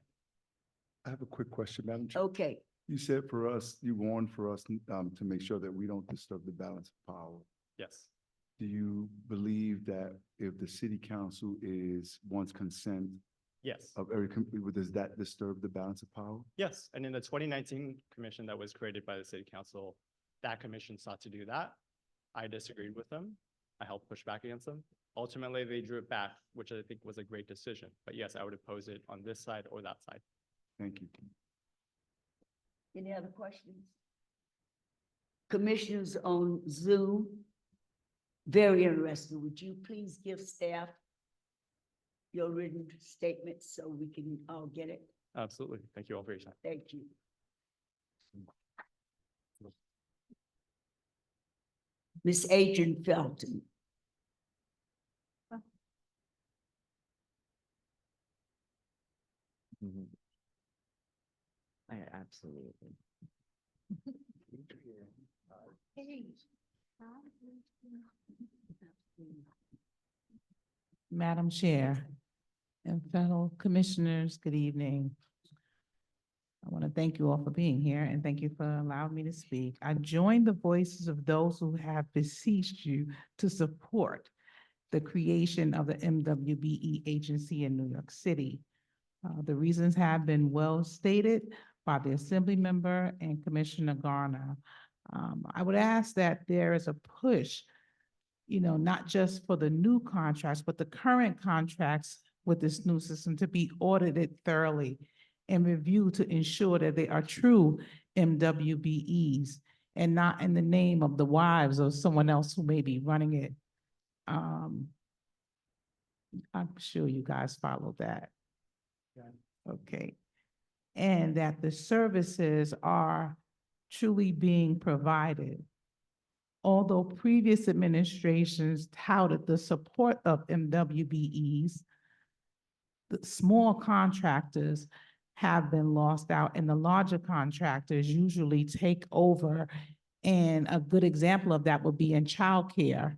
I have a quick question, Madam Chair. Okay, You said for us, you warned for us to make sure that we don't disturb the balance of power. Yes. Do you believe that if the city council wants consent Yes. of does that disturb the balance of power? Yes. And in the 2019 commission that was created by the city council, that commission sought to do that. I disagreed with them. I helped push back against them. Ultimately, they drew it back, which I think was a great decision. But yes, I would oppose it on this side or that side. Thank you. any other questions? Commissioners on Zoom, very interested. Would you please give staff your written statement so we can all get it? Absolutely. Thank you all for your time. Thank you. Ms. Adrian Felton. Absolutely. Madam Chair and fellow commissioners, good evening. I want to thank you all for being here and thank you for allowing me to speak. I join the voices of those who have beseeched you to support the creation of the MWBE agency in New York City. The reasons have been well stated by the Assembly member and Commissioner Garner. I would ask that there is a push, not just for the new contracts, but the current contracts with this new system to be audited thoroughly and reviewed to ensure that they are true MWBEs and not in the name of the wives of someone else who may be running it. I'm sure you guys follow that. Okay. And that the services are truly being provided. Although previous administrations touted the support of MWBEs, the small contractors have been lost out and the larger contractors usually take over. And a good example of that would be in childcare.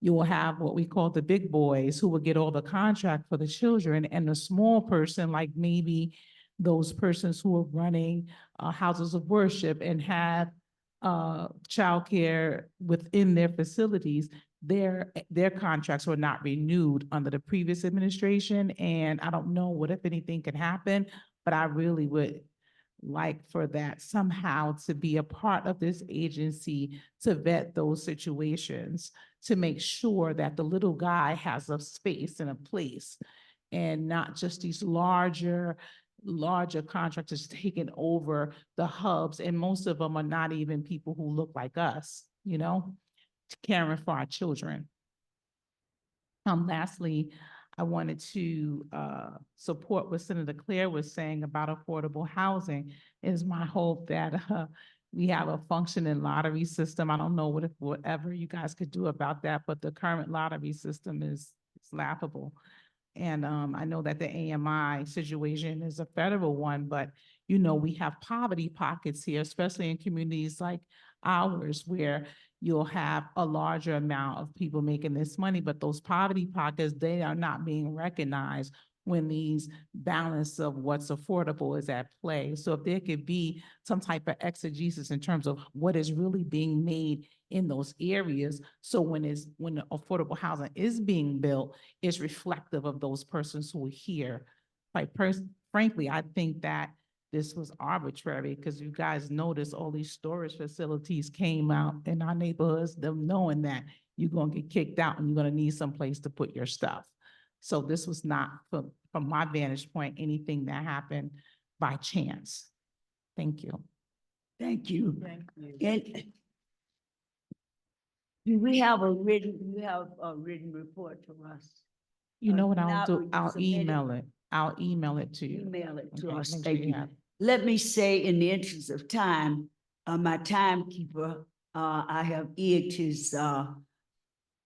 You will have what we call the big boys who will get all the contract for the children, and the small person, like maybe those persons who are running houses of worship and have childcare within their facilities, their contracts were not renewed under the previous administration. And I don't know what, if anything, can happen, but I really would like for that somehow to be a part of this agency to vet those situations, to make sure that the little guy has a space and a place, and not just these larger contractors taking over the hubs. And most of them are not even people who look like us, caring for our children. Lastly, I wanted to support what Senator Claire was saying about affordable housing. It is my hope that we have a functioning lottery system. I don't know whatever you guys could do about that, but the current lottery system is laughable. And I know that the AMI situation is a federal one, but we have poverty pockets here, especially in communities like ours, where you'll have a larger amount of people making this money, but those poverty pockets, they are not being recognized when these balance of what's affordable is at play. So if there could be some type of exegesis in terms of what is really being made in those areas, so when the affordable housing is being built, it's reflective of those persons who are here. Frankly, I think that this was arbitrary, because you guys notice all these storage facilities came out in our neighborhoods, them knowing that you're gonna get kicked out and you're gonna need some place to put your stuff. So this was not, from my vantage point, anything that happened by chance. Thank you. Thank you. Thank you. And do we have a written report for us? You know what I'll Not do? when you I'll submit it. email it. I'll email it to you. Email it to Okay, us. make sure Thank you you. have it. Let me say, in the interest of time, my timekeeper, I have eared his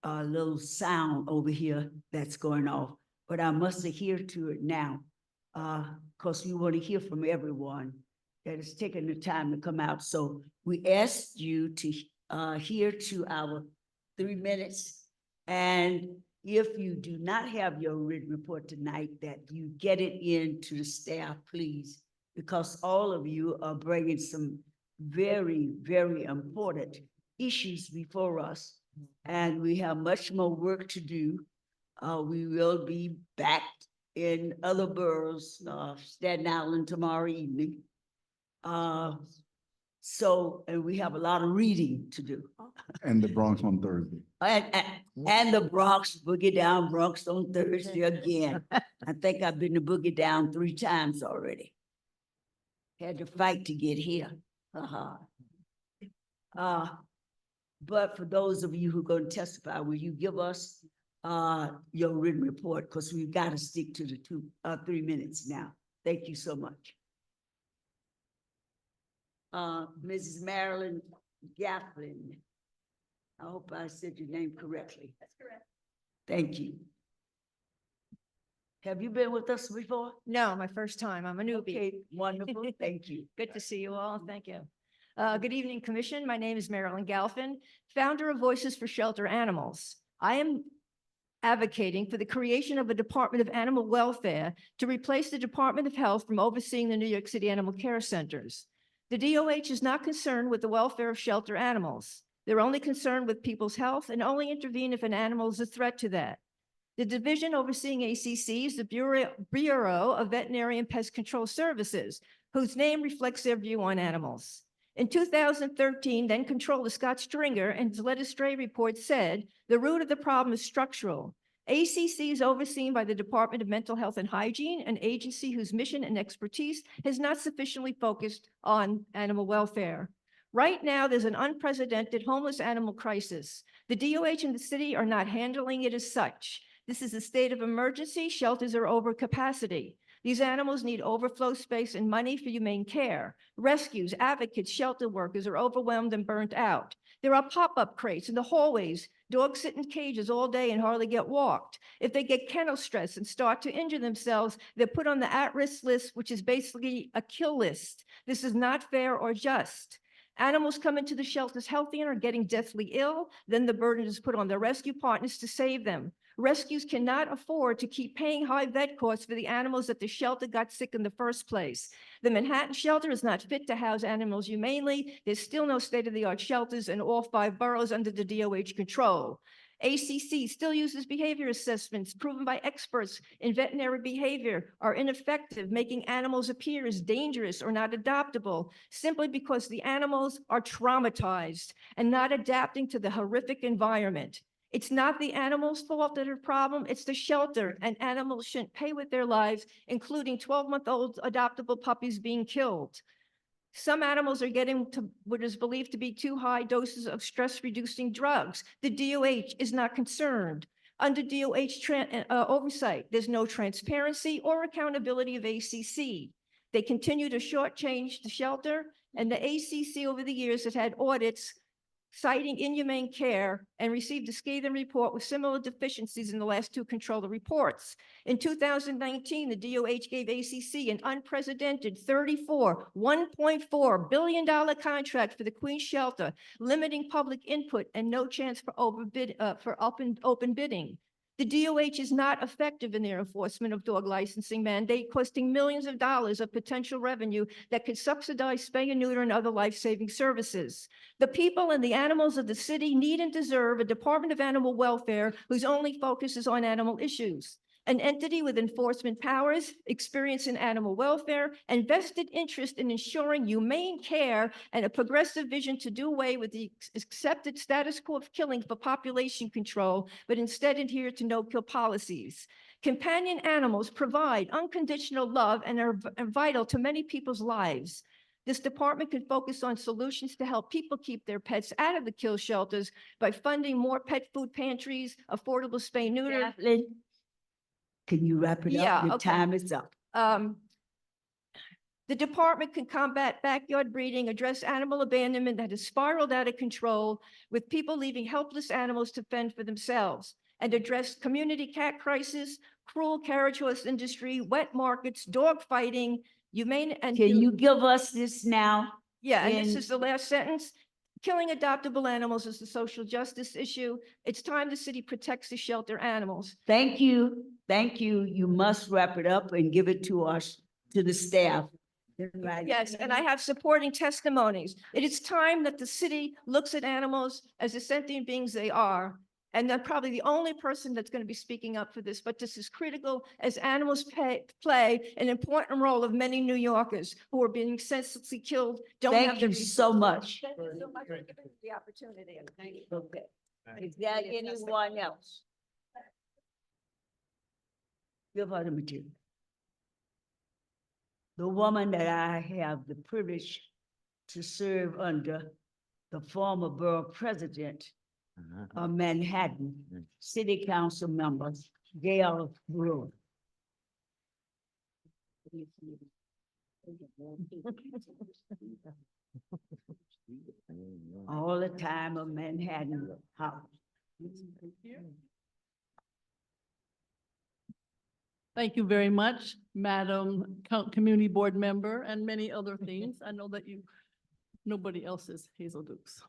little sound over here that's going off, but I must adhere to it now, because we want to hear from everyone that is taking the time to come out. So we asked you to adhere to our 3 minutes. And if you do not have your written report tonight, that you get it in to the staff, please, because all of you are bringing some very, very important issues before us. And we have much more work to do. We will be back in other boroughs, Staten Island tomorrow evening. And we have a lot of reading to do. And the Bronx on Thursday. And the Bronx, Boogie Down Bronx on Thursday again. I think I've been to Boogie Down 3 times already. Had to fight to get here. But for those of you who are going to testify, will you give us your written report? Because we've got to stick to the 3 minutes now. Thank you so much. Mrs. Marilyn Gafflin. I hope I said your name correctly. That's correct. Thank you. Have you been with us before? No, my first time. I'm a newbie. Okay, wonderful. Thank you. Good to see you all. Thank you. Good evening, Commission. My name is Marilyn Galfin, founder of Voices for Shelter Animals. I am advocating for the creation of a Department of Animal Welfare to replace the Department of Health from overseeing the New York City Animal Care Centers. The DOH is not concerned with the welfare of shelter animals. They're only concerned with people's health and only intervene if an animal is a threat to that. The division overseeing ACC is the Bureau of Veterinary and Pest Control Services, whose name reflects their view on animals. In 2013, then Controller Scott Stringer in his Let It Stray report said, the root of the problem is structural. ACC is overseen by the Department of Mental Health and Hygiene, an agency whose mission and expertise has not sufficiently focused on animal welfare. Right now, there's an unprecedented homeless animal crisis. The DOH and the city are not handling it as such. This is a state of emergency. Shelters are over capacity. These animals need overflow space and money for humane care. Rescues, advocates, shelter workers are overwhelmed and burnt out. There are pop-up crates in the hallways. Dogs sit in cages all day and hardly get walked. If they get kennel stress and start to injure themselves, they're put on the at-risk list, which is basically a kill list. This is not fair or just. Animals come into the shelters healthy and are getting deathly ill. Then the burden is put on the rescue partners to save them. Rescues cannot afford to keep paying high vet costs for the animals that the shelter got sick in the first place. The Manhattan shelter is not fit to house animals humanely. There's still no state-of-the-art shelters in all 5 boroughs under the DOH control. ACC still uses behavior assessments proven by experts in veterinary behavior are ineffective, making animals appear as dangerous or not adoptable simply because the animals are traumatized and not adapting to the horrific environment. It's not the animal's fault that are a problem, it's the shelter, and animals shouldn't pay with their lives, including 12-month-old adoptable puppies being killed. Some animals are getting to what is believed to be too high doses of stress-reducing drugs. The DOH is not concerned. Under DOH oversight, there's no transparency or accountability of ACC. They continue to shortchange the shelter, and the ACC over the years has had audits citing inhumane care and received a scathing report with similar deficiencies in the last 2 controller reports. In 2019, the DOH gave ACC an unprecedented $1.4 billion contract for the Queen's Shelter, limiting public input and no chance for open bidding. The DOH is not effective in their enforcement of dog licensing mandate, costing millions of dollars of potential revenue that could subsidize spay and neuter and other life-saving services. The people and the animals of the city need and deserve a Department of Animal Welfare whose only focus is on animal issues. An entity with enforcement powers, experience in animal welfare, and vested interest in ensuring humane care and a progressive vision to do away with the accepted status quo of killing for population control, but instead adhere to no-kill policies. Companion animals provide unconditional love and are vital to many people's lives. This department can focus on solutions to help people keep their pets out of the kill shelters by funding more pet food pantries, affordable spay neuter. Kathleen, can you wrap it Yeah, up? Your okay. time is up. The department can combat backyard breeding, address animal abandonment that has spiraled out of control with people leaving helpless animals to fend for themselves, and address community cat crisis, cruel carriage horse industry, wet markets, dog fighting, humane and— Can you give us this now? Yeah, and this in- is the last sentence. Killing adoptable animals is a social justice issue. It's time the city protects the shelter animals. Thank you. Thank you. You must wrap it up and give it to us, to the staff. Yes, and I have supporting testimonies. It is time that the city looks at animals as the sentient beings they are. And I'm probably the only person that's going to be speaking up for this, but this is critical as animals play an important role of many New Yorkers who are being senselessly killed. Don't have Thank the you so resources. much. Thank you so much for giving me the opportunity. Thank you. Okay. Is there anyone else? Give her the material. The woman that I have the privilege to serve under, the former borough president of Manhattan, city council member, Gail Brewer. All the time of Manhattan House. Thank you very much, Madam Community Board Member, and many other things. I know that you nobody else is Hazel Dukes.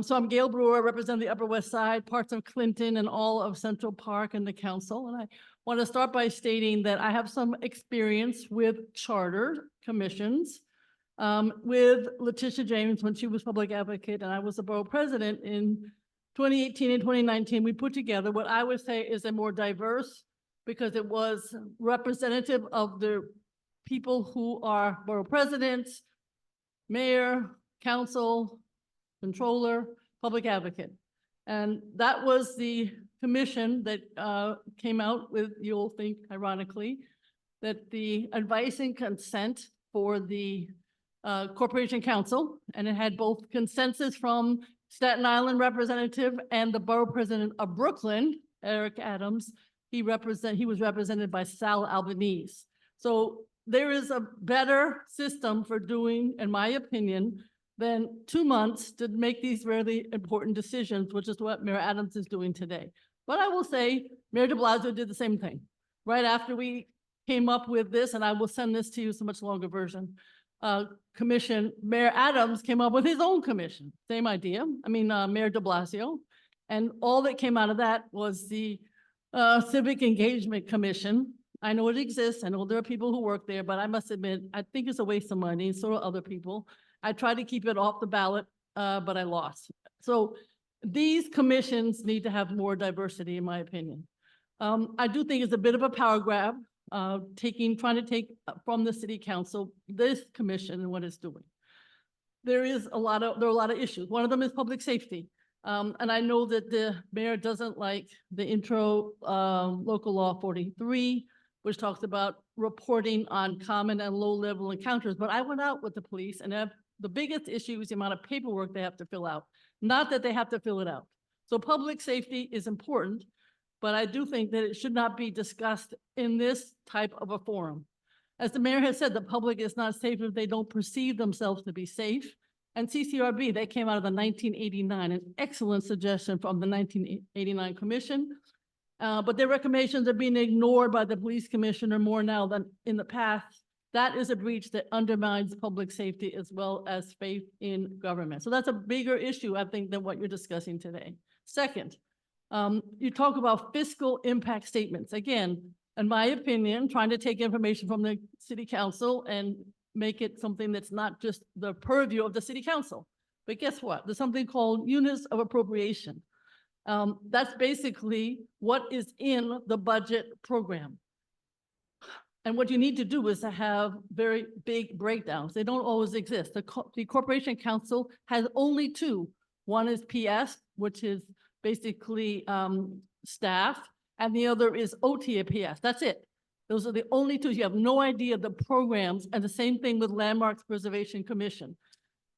So I'm Gail Brewer, represent the Upper West Side, parts of Clinton and all of Central Park and the council. And I want to start by stating that I have some experience with charter commissions. With Letitia James when she was public advocate and I was the borough president in 2018 and 2019, we put together what I would say is a more diverse, because it was representative of the people who are borough presidents, mayor, council, controller, public advocate. And that was the commission that came out with, you'll think ironically, that the advice and consent for the Corporation Council, and it had both consensus from Staten Island representative and the borough president of Brooklyn, Eric Adams. He was represented by Sal Albanese. So there is a better system for doing, in my opinion, than 2 months to make these really important decisions, which is what Mayor Adams is doing today. But I will say Mayor de Blasio did the same thing. Right after we came up with this, and I will send this to you, it's a much longer version, commission, Mayor Adams came up with his own commission, same idea. I mean, Mayor de Blasio. And all that came out of that was the Civic Engagement Commission. I know it exists. I know there are people who work there, but I must admit, I think it's a waste of money. So are other people. I tried to keep it off the ballot, but I lost. So these commissions need to have more diversity, in my opinion. I do think it's a bit of a power grab, trying to take from the city council this commission and what it's doing. There are a lot of issues. One of them is public safety. And I know that the mayor doesn't like the intro local law 43, which talks about reporting on common and low-level encounters. But I went out with the police, and the biggest issue is the amount of paperwork they have to fill out, not that they have to fill it out. So public safety is important, but I do think that it should not be discussed in this type of a forum. As the mayor has said, the public is not safe if they don't perceive themselves to be safe. And CCRB, they came out of the 1989, an excellent suggestion from the 1989 commission. But their recommendations are being ignored by the police commissioner more now than in the past. That is a breach that undermines public safety as well as faith in government. So that's a bigger issue, I think, than what you're discussing today. Second, you talk about fiscal impact statements. Again, in my opinion, trying to take information from the city council and make it something that's not just the purview of the city council. But guess what? There's something called units of appropriation. That's basically what is in the budget program. And what you need to do is to have very big breakdowns. They don't always exist. The Corporation Council has only two. One is PS, which is basically staff, and the other is OTAPS. That's it. Those are the only two. You have no idea the programs, and the same thing with Landmarks Preservation Commission.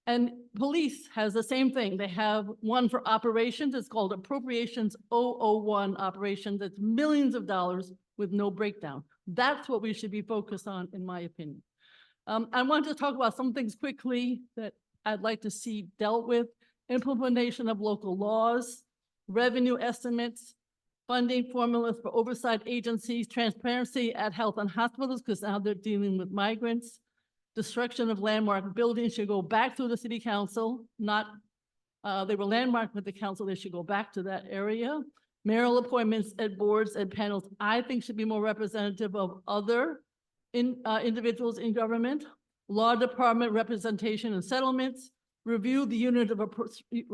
And police has the same thing. They have one for operations. It's called Appropriations 001 Operations. It's millions of dollars with no breakdown. That's what we should be focused on, in my opinion. I want to talk about some things quickly that I'd like to see dealt with. Implementation of local laws, revenue estimates, funding formulas for oversight agencies, transparency at health and hospitals, because now they're dealing with migrants. Destruction of landmark buildings should go back to the city council, not, they were landmarked with the council, they should go back to that area. Mayoral appointments at boards and panels, I think should be more representative of other individuals in government. Law department representation and settlements, review the unit of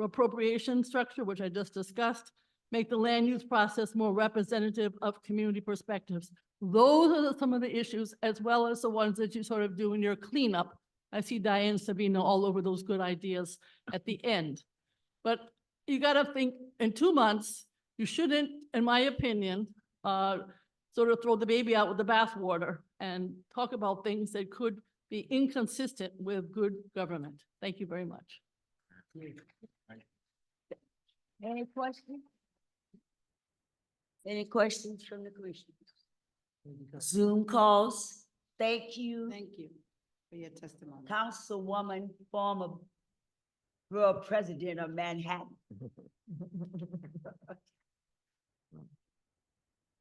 appropriation structure, which I just discussed, make the land use process more representative of community perspectives. Those are some of the issues, as well as the ones that you sort of do in your cleanup. I see Diane Savino all over those good ideas at the end. But you got to think in 2 months, you shouldn't, in my opinion, sort of throw the baby out with the bathwater and talk about things that could be inconsistent with good government. Thank you very much. Any questions? Any questions from the commission? Zoom calls. Thank you. Thank you for your testimony. Councilwoman, former borough president of Manhattan.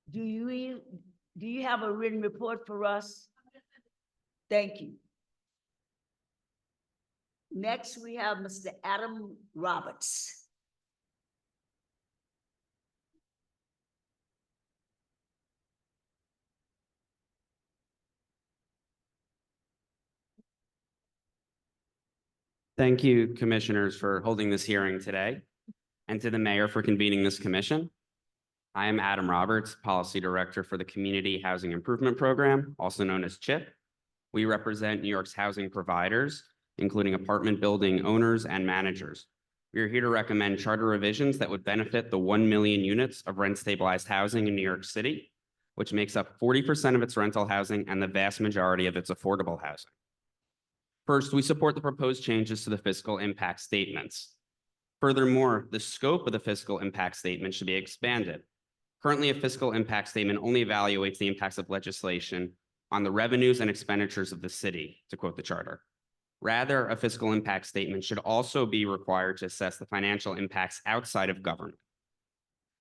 Do you have a written report for us? Thank you. Next, we have Mr. Adam Roberts. Thank you, commissioners, for holding this hearing today, and to the mayor for convening this commission. I am Adam Roberts, Policy Director for the Community Housing Improvement Program, also known as CHIP. We represent New York's housing providers, including apartment building owners and managers. We are here to recommend charter revisions that would benefit the 1 million units of rent-stabilized housing in New York City, which makes up 40% of its rental housing and the vast majority of its affordable housing. First, we support the proposed changes to the fiscal impact statements. Furthermore, the scope of the fiscal impact statement should be expanded. Currently, a fiscal impact statement only evaluates the impacts of legislation on the revenues and expenditures of the city, to quote the charter. Rather, a fiscal impact statement should also be required to assess the financial impacts outside of government.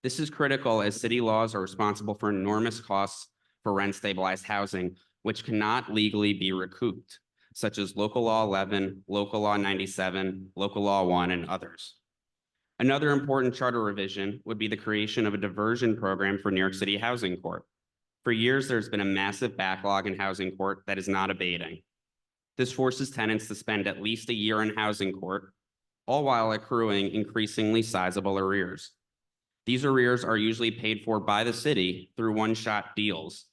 This is critical as city laws are responsible for enormous costs for rent-stabilized housing, which cannot legally be recouped, such as Local Law 11, Local Law 97, Local Law 1, and others. Another important charter revision would be the creation of a diversion program for New York City Housing Court. For years, there's been a massive backlog in housing court that is not abating. This forces tenants to spend at least a year in housing court, all while accruing increasingly sizable arrears. These arrears are usually paid for by the city through one-shot deals.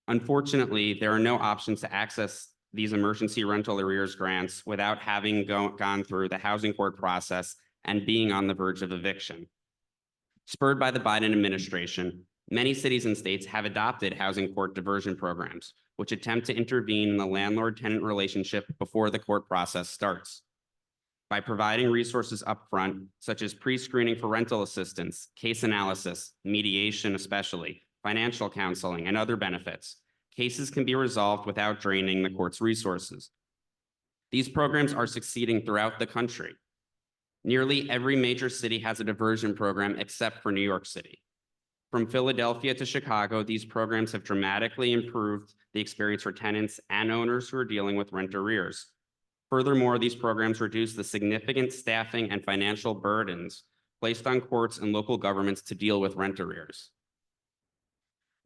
Unfortunately, there are no options to access these emergency rental arrears grants without having gone through the housing court process and being on the verge of eviction. Spurred by the Biden administration, many cities and states have adopted housing court diversion programs, which attempt to intervene in the landlord-tenant relationship before the court process starts. By providing resources upfront, such as pre-screening for rental assistance, case analysis, mediation especially, financial counseling, and other benefits, cases can be resolved without draining the court's resources. These programs are succeeding throughout the country. Nearly every major city has a diversion program except for New York City. From Philadelphia to Chicago, these programs have dramatically improved the experience for tenants and owners who are dealing with rent arrears. Furthermore, these programs reduce the significant staffing and financial burdens placed on courts and local governments to deal with rent arrears.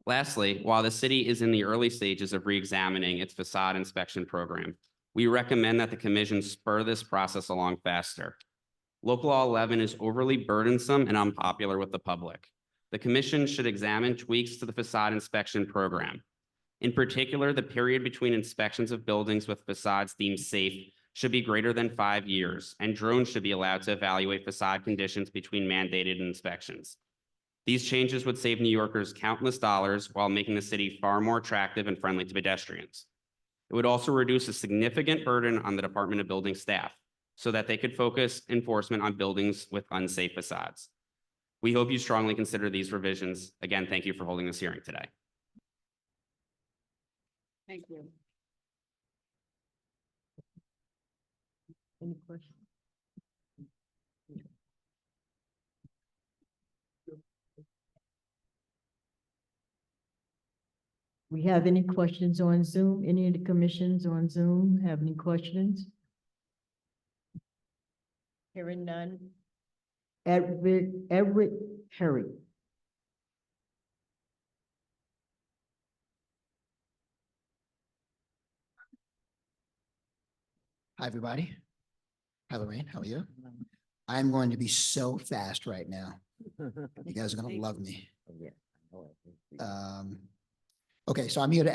Lastly, while the city is in the early stages of re-examining its facade inspection program, we recommend that the commission spur this process along faster. Local Law 11 is overly burdensome and unpopular with the public. The commission should examine tweaks to the facade inspection program. In particular, the period between inspections of buildings with facades deemed safe should be greater than 5 years, and drones should be allowed to evaluate facade conditions between mandated inspections. These changes would save New Yorkers countless dollars while making the city far more attractive and friendly to pedestrians. It would also reduce a significant burden on the Department of Building staff so that they could focus enforcement on buildings with unsafe facades. We hope you strongly consider these revisions. Again, thank you for holding this hearing today. Thank you. Any questions? We have any questions on Zoom? Any of the commissions on Zoom have any questions? Hearing none. Everett Perry. Hi, everybody. Hi, Lorraine. How are you? I'm going to be so fast right now. You guys are going to love me. Okay, so I'm here to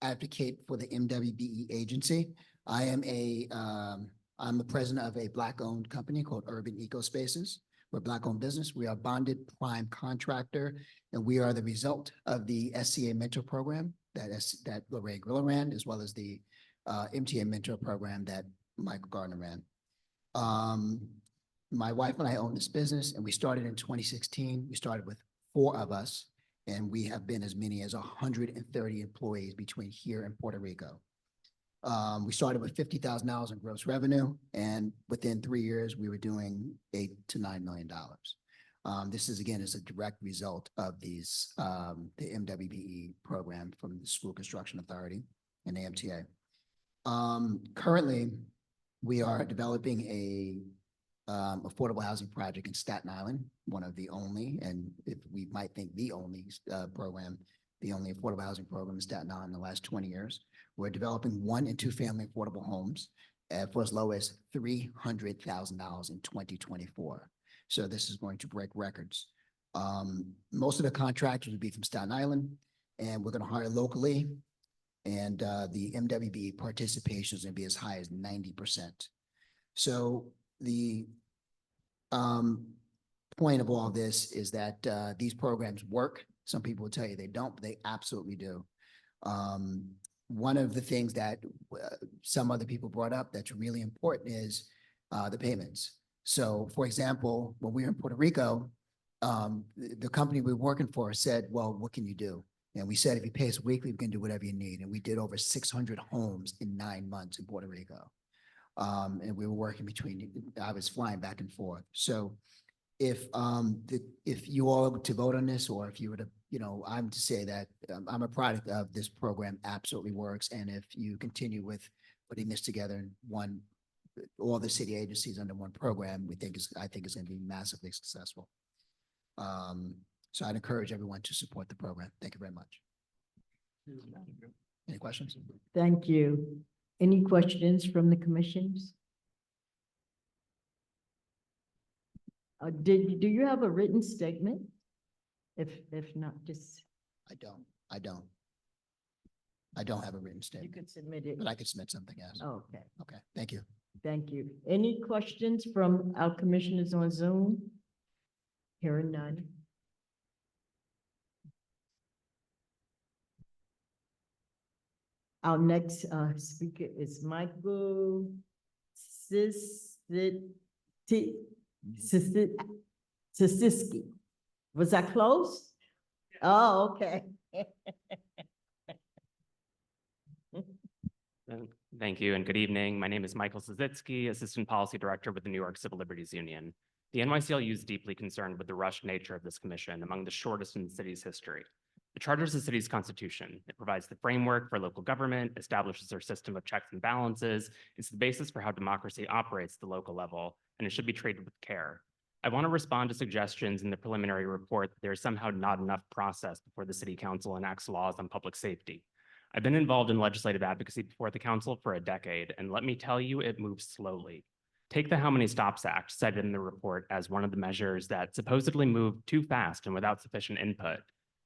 advocate for the MWBE agency. I'm the president of a Black-owned company called Urban Eco Spaces. We're a Black-owned business. We are a bonded prime contractor, and we are the result of the SCA mentor program that Lorraine Grillo ran, as well as the MTA mentor program that Michael Gardner ran. My wife and I own this business, and we started in 2016. We started with 4 of us, and we have been as many as 130 employees between here and Puerto Rico. We started with $50,000 in gross revenue, and within 3 years, we were doing $8 to $9 million. This is, again, is a direct result of these, the MWBE program from the School Construction Authority and the MTA. Currently, We are developing a affordable housing project in Staten Island, one of the only, and if we might think the only program, the only affordable housing program in Staten Island in the last 20 years. We're developing 1 and 2 family affordable homes for as low as $300,000 in 2024. So this is going to break records. Most of the contractors will be from Staten Island, and we're going to hire locally. And the MWB participation is going to be as high as 90%. So the point of all this is that these programs work. Some people will tell you they don't, but they absolutely do. One of the things that some other people brought up that's really important is the payments. So for example, when we were in Puerto Rico, the company we were working for said, well, what can you do? And we said, if you pay us weekly, we can do whatever you need. And we did over 600 homes in 9 months in Puerto Rico. And we were working between, I was flying back and forth. So if you all were to vote on this, or if you were to, I'm to say that I'm a product of this program, absolutely works. And if you continue with putting this together in all the city agencies under one program, I think it's going to be massively successful. So I'd encourage everyone to support the program. Thank you very much. Any questions? Thank you. Any questions from the commissions? Do you have a written statement? If not, just. I don't have a written You statement, could submit it. but I could submit something else. Oh, okay, Okay, thank you. thank you. Any questions from our commissioners on Zoom? Hearing none. Our next speaker is Michael Sisiski. Was that close? Oh, okay. Thank you and good evening. My name is Michael Sisitsky, Assistant Policy Director with the New York Civil Liberties Union. The NYCLU is deeply concerned with the rushed nature of this commission, among the shortest in the city's history. The charter is the city's constitution. It provides the framework for local government, establishes our system of checks and balances. It's the basis for how democracy operates at the local level, and it should be treated with care. I want to respond to suggestions in the preliminary report that there is somehow not enough process before the city council enacts laws on public safety. I've been involved in legislative advocacy before the council for a decade, and let me tell you, it moves slowly. Take the How Many Stops Act, cited in the report as one of the measures that supposedly moved too fast and without sufficient input.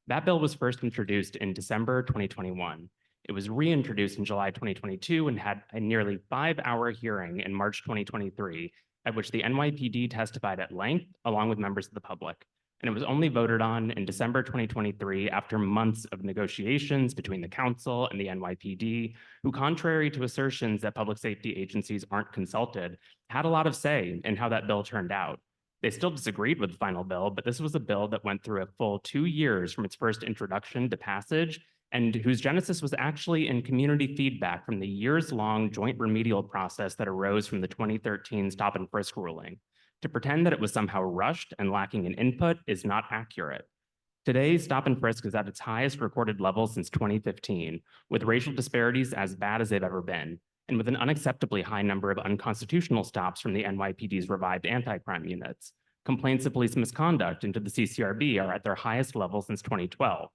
That bill was first introduced in December 2021. It was reintroduced in July 2022 and had a nearly 5-hour hearing in March 2023, at which the NYPD testified at length, along with members of the public. And it was only voted on in December 2023 after months of negotiations between the council and the NYPD, who, contrary to assertions that public safety agencies aren't consulted, had a lot of say in how that bill turned out. They still disagreed with the final bill, but this was a bill that went through a full 2 years from its first introduction to passage, and whose genesis was actually in community feedback from the years-long joint remedial process that arose from the 2013 stop and frisk ruling. To pretend that it was somehow rushed and lacking in input is not accurate. Today, stop and frisk is at its highest recorded level since 2015, with racial disparities as bad as they've ever been, and with an unacceptably high number of unconstitutional stops from the NYPD's revived anti-crime units. Complaints of police misconduct into the CCRB are at their highest level since 2012.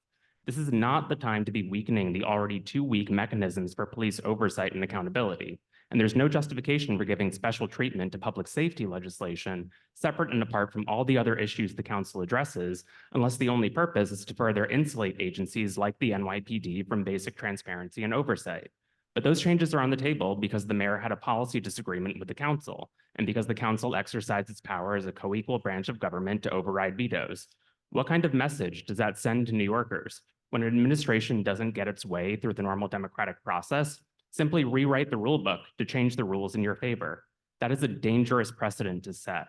This is not the time to be weakening the already too weak mechanisms for police oversight and accountability. And there's no justification for giving special treatment to public safety legislation, separate and apart from all the other issues the council addresses, unless the only purpose is to further insulate agencies like the NYPD from basic transparency and oversight. But those changes are on the table because the mayor had a policy disagreement with the council, and because the council exercised its power as a co-equal branch of government to override vetoes. What kind of message does that send to New Yorkers? When an administration doesn't get its way through the normal democratic process, simply rewrite the rule book to change the rules in your favor. That is a dangerous precedent to set.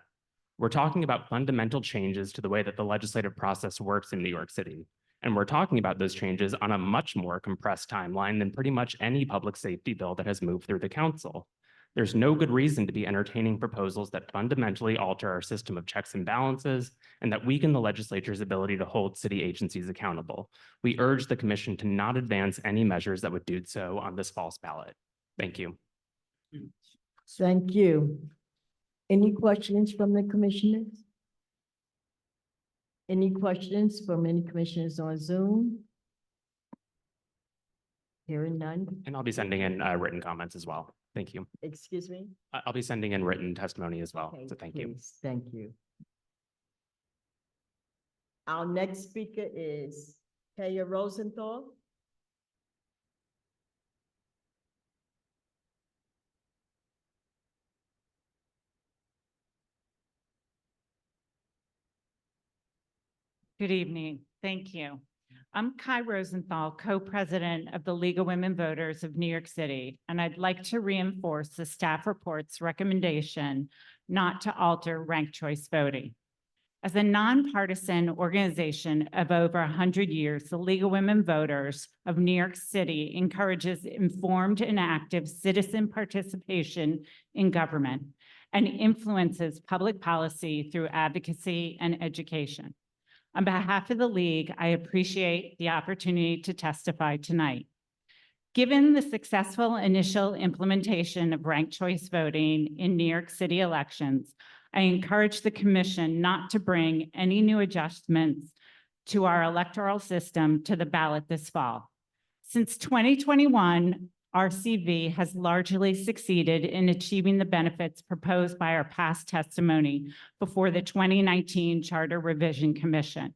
We're talking about fundamental changes to the way that the legislative process works in New York City. And we're talking about those changes on a much more compressed timeline than pretty much any public safety bill that has moved through the council. There's no good reason to be entertaining proposals that fundamentally alter our system of checks and balances and that weaken the legislature's ability to hold city agencies accountable. We urge the commission to not advance any measures that would do so on this false ballot. Thank you. Thank you. Any questions from the commissioners? Any questions from any commissioners on Zoom? Hearing none. And I'll be sending in written comments as well. Thank you. Excuse me? I'll be sending in written testimony as well. Okay, So thank you. please. Thank you. Our next speaker is Kaya Rosenthal. Good evening. Thank you. I'm Kai Rosenthal, co-president of the League of Women Voters of New York City, and I'd like to reinforce the staff report's recommendation not to alter ranked choice voting. As a nonpartisan organization of over 100 years, the League of Women Voters of New York City encourages informed and active citizen participation in government and influences public policy through advocacy and education. On behalf of the League, I appreciate the opportunity to testify tonight. Given the successful initial implementation of ranked choice voting in New York City elections, I encourage the Commission not to bring any new adjustments to our electoral system to the ballot this fall. Since 2021, RCV has largely succeeded in achieving the benefits proposed by our past testimony before the 2019 Charter Revision Commission.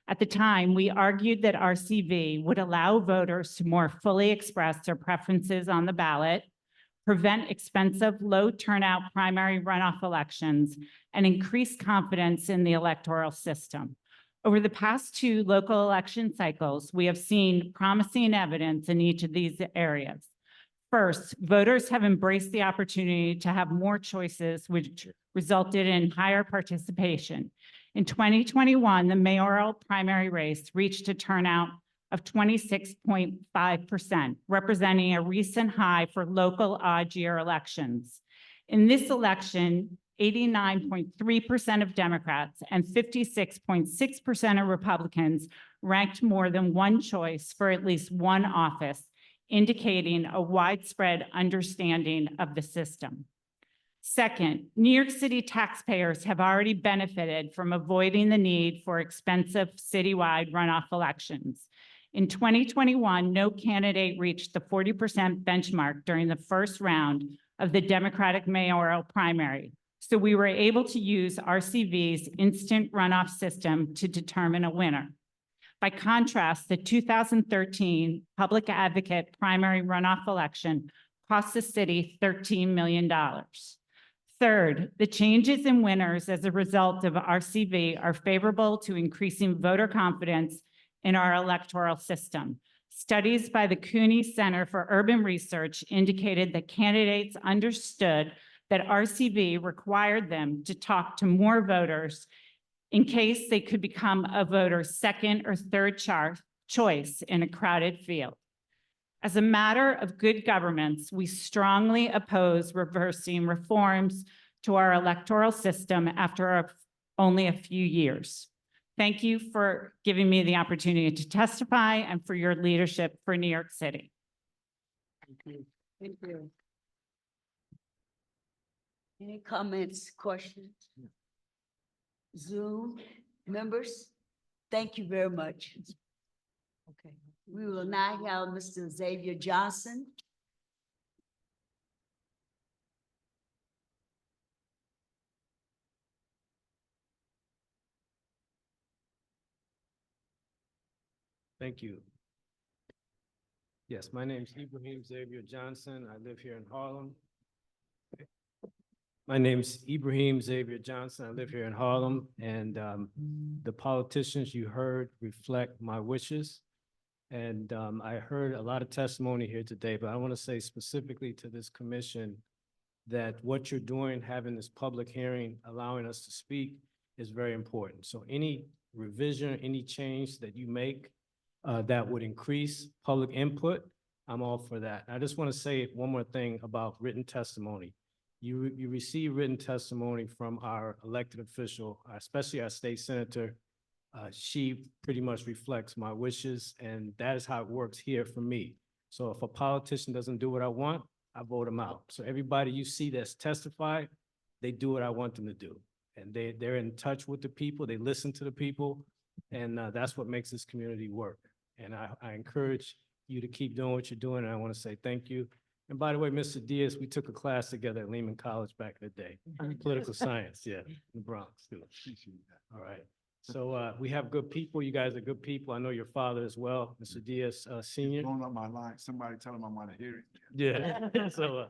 At the time, we argued that RCV would allow voters to more fully express their preferences on the ballot, prevent expensive, low turnout primary runoff elections, and increase confidence in the electoral system. Over the past 2 local election cycles, we have seen promising evidence in each of these areas. First, voters have embraced the opportunity to have more choices, which resulted in higher participation. In 2021, the mayoral primary race reached a turnout of 26.5%, representing a recent high for local odd-year elections. In this election, 89.3% of Democrats and 56.6% of Republicans ranked more than one choice for at least one office, indicating a widespread understanding of the system. Second, New York City taxpayers have already benefited from avoiding the need for expensive citywide runoff elections. In 2021, no candidate reached the 40% benchmark during the first round of the Democratic mayoral primary, so we were able to use RCV's instant runoff system to determine a winner. By contrast, the 2013 Public Advocate primary runoff election cost the city $13 million. Third, the changes in winners as a result of RCV are favorable to increasing voter confidence in our electoral system. Studies by the Cooney Center for Urban Research indicated that candidates understood that RCV required them to talk to more voters in case they could become a voter's second or third choice in a crowded field. As a matter of good governance, we strongly oppose reversing reforms to our electoral system after only a few years. Thank you for giving me the opportunity to testify and for your leadership for New York City. Thank you. Thank you. Any comments, questions? Zoom members, thank you very much. Okay, we will now have Mr. Xavier Johnson. Thank you. Yes, my name is Ibrahim Xavier Johnson. I live here in Harlem. My name is Ibrahim Xavier Johnson. I live here in Harlem, and the politicians you heard reflect my wishes. And I heard a lot of testimony here today, but I want to say specifically to this commission that what you're doing, having this public hearing, allowing us to speak is very important. So any revision, any change that you make that would increase public input, I'm all for that. I just want to say one more thing about written testimony. You receive written testimony from our elected official, especially our state senator. She pretty much reflects my wishes, and that is how it works here for me. So if a politician doesn't do what I want, I vote them out. So everybody you see that's testified, they do what I want them to do. And they're in touch with the people, they listen to the people, and that's what makes this community work. And I encourage you to keep doing what you're doing, and I want to say thank you. And by the way, Mr. Diaz, we took a class together at Lehman College back in the day, political science, yeah, in the Bronx, too. All right. So we have good people. You guys are good people. I know your father as well, Mr. Diaz, Senior. Blowing up my line. Somebody tell him I want to hear it. Yeah, so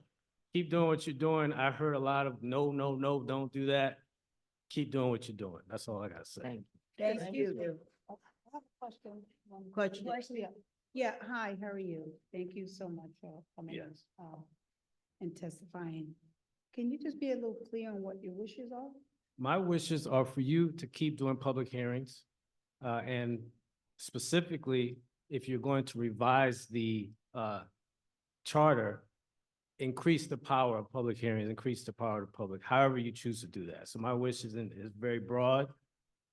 keep doing what you're doing. I heard a lot of no, no, no, don't do that. Keep doing what you're doing. That's all I gotta say. Thank you. I have a question. Question. Yeah, hi, how are you? Thank you so much for coming Yes. and testifying. Can you just be a little clear on what your wishes are? My wishes are for you to keep doing public hearings. And specifically, if you're going to revise the charter, increase the power of public hearings, increase the power of the public, however you choose to do that. So my wish is very broad.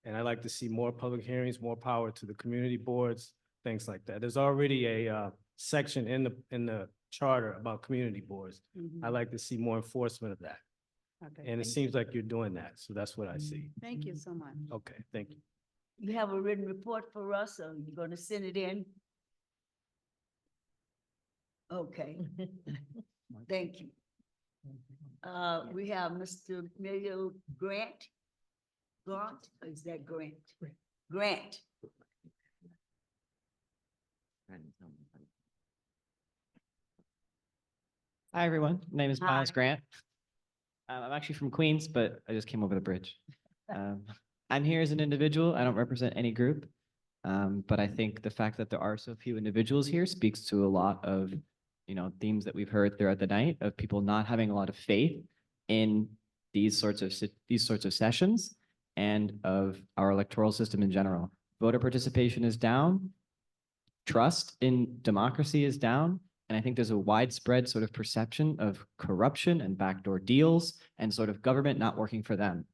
And I'd like to see more public hearings, more power to the community boards, things like that. There's already a section in the charter about community boards. Mhm. I'd like to see more enforcement of that. Okay, And it thank seems like you're doing that. So that's what I see. Thank you so much. Okay, thank you. You have a written report for us, or you're gonna send it in? Okay, thank you. We have Mr. Mayor Grant. Grant, or is that Grant? Grant. Hi, everyone. My name is Miles Hi. Grant. I'm actually from Queens, but I just came over the bridge. I'm here as an individual. I don't represent any group. But I think the fact that there are so few individuals here speaks to a lot of, themes that we've heard throughout the night of people not having a lot of faith in these sorts of sessions and of our electoral system in general. Voter participation is down. Trust in democracy is down. And I think there's a widespread sort of perception of corruption and backdoor deals and sort of government not working for them.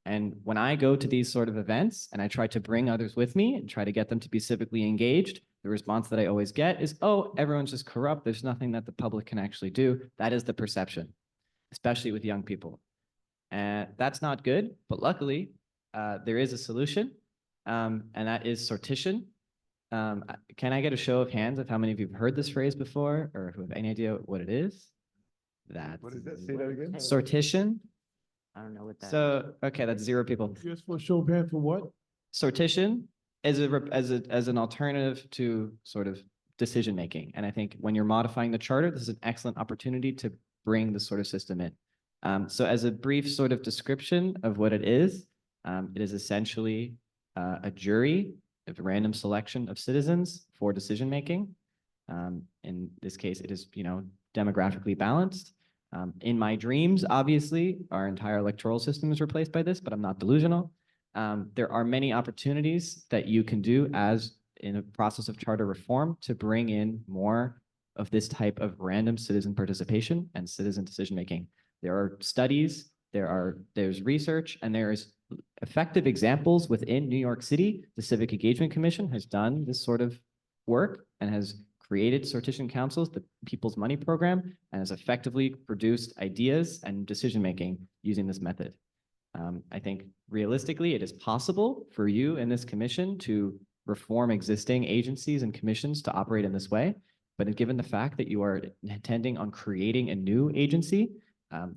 And when I go to these sort of events and I try to bring others with me and try to get them to be civically engaged, the response that I always get is, oh, everyone's just corrupt. There's nothing that the public can actually do. That is the perception, especially with young people. And that's not good, but luckily there is a solution, and that is sortition. Can I get a show of hands of how many of you have heard this phrase before or who have any idea what it is? What is that? Say that again. Sortition. I don't know what that is. So, okay, that's 0 people. Just for a show of hands for what? Sortition as an alternative to sort of decision making. And I think when you're modifying the charter, this is an excellent opportunity to bring this sort of system in. So as a brief sort of description of what it is essentially a jury of random selection of citizens for decision making. In this case, it is demographically balanced. In my dreams, obviously, our entire electoral system is replaced by this, but I'm not delusional. There are many opportunities that you can do as in a process of charter reform to bring in more of this type of random citizen participation and citizen decision-making. There are studies, there's research, and there's effective examples within New York City. The Civic Engagement Commission has done this sort of work and has created sortition councils, the People's Money Program, and has effectively produced ideas and decision-making using this method. I think realistically, it is possible for you in this commission to reform existing agencies and commissions to operate in this way. But given the fact that you are intending on creating a new agency,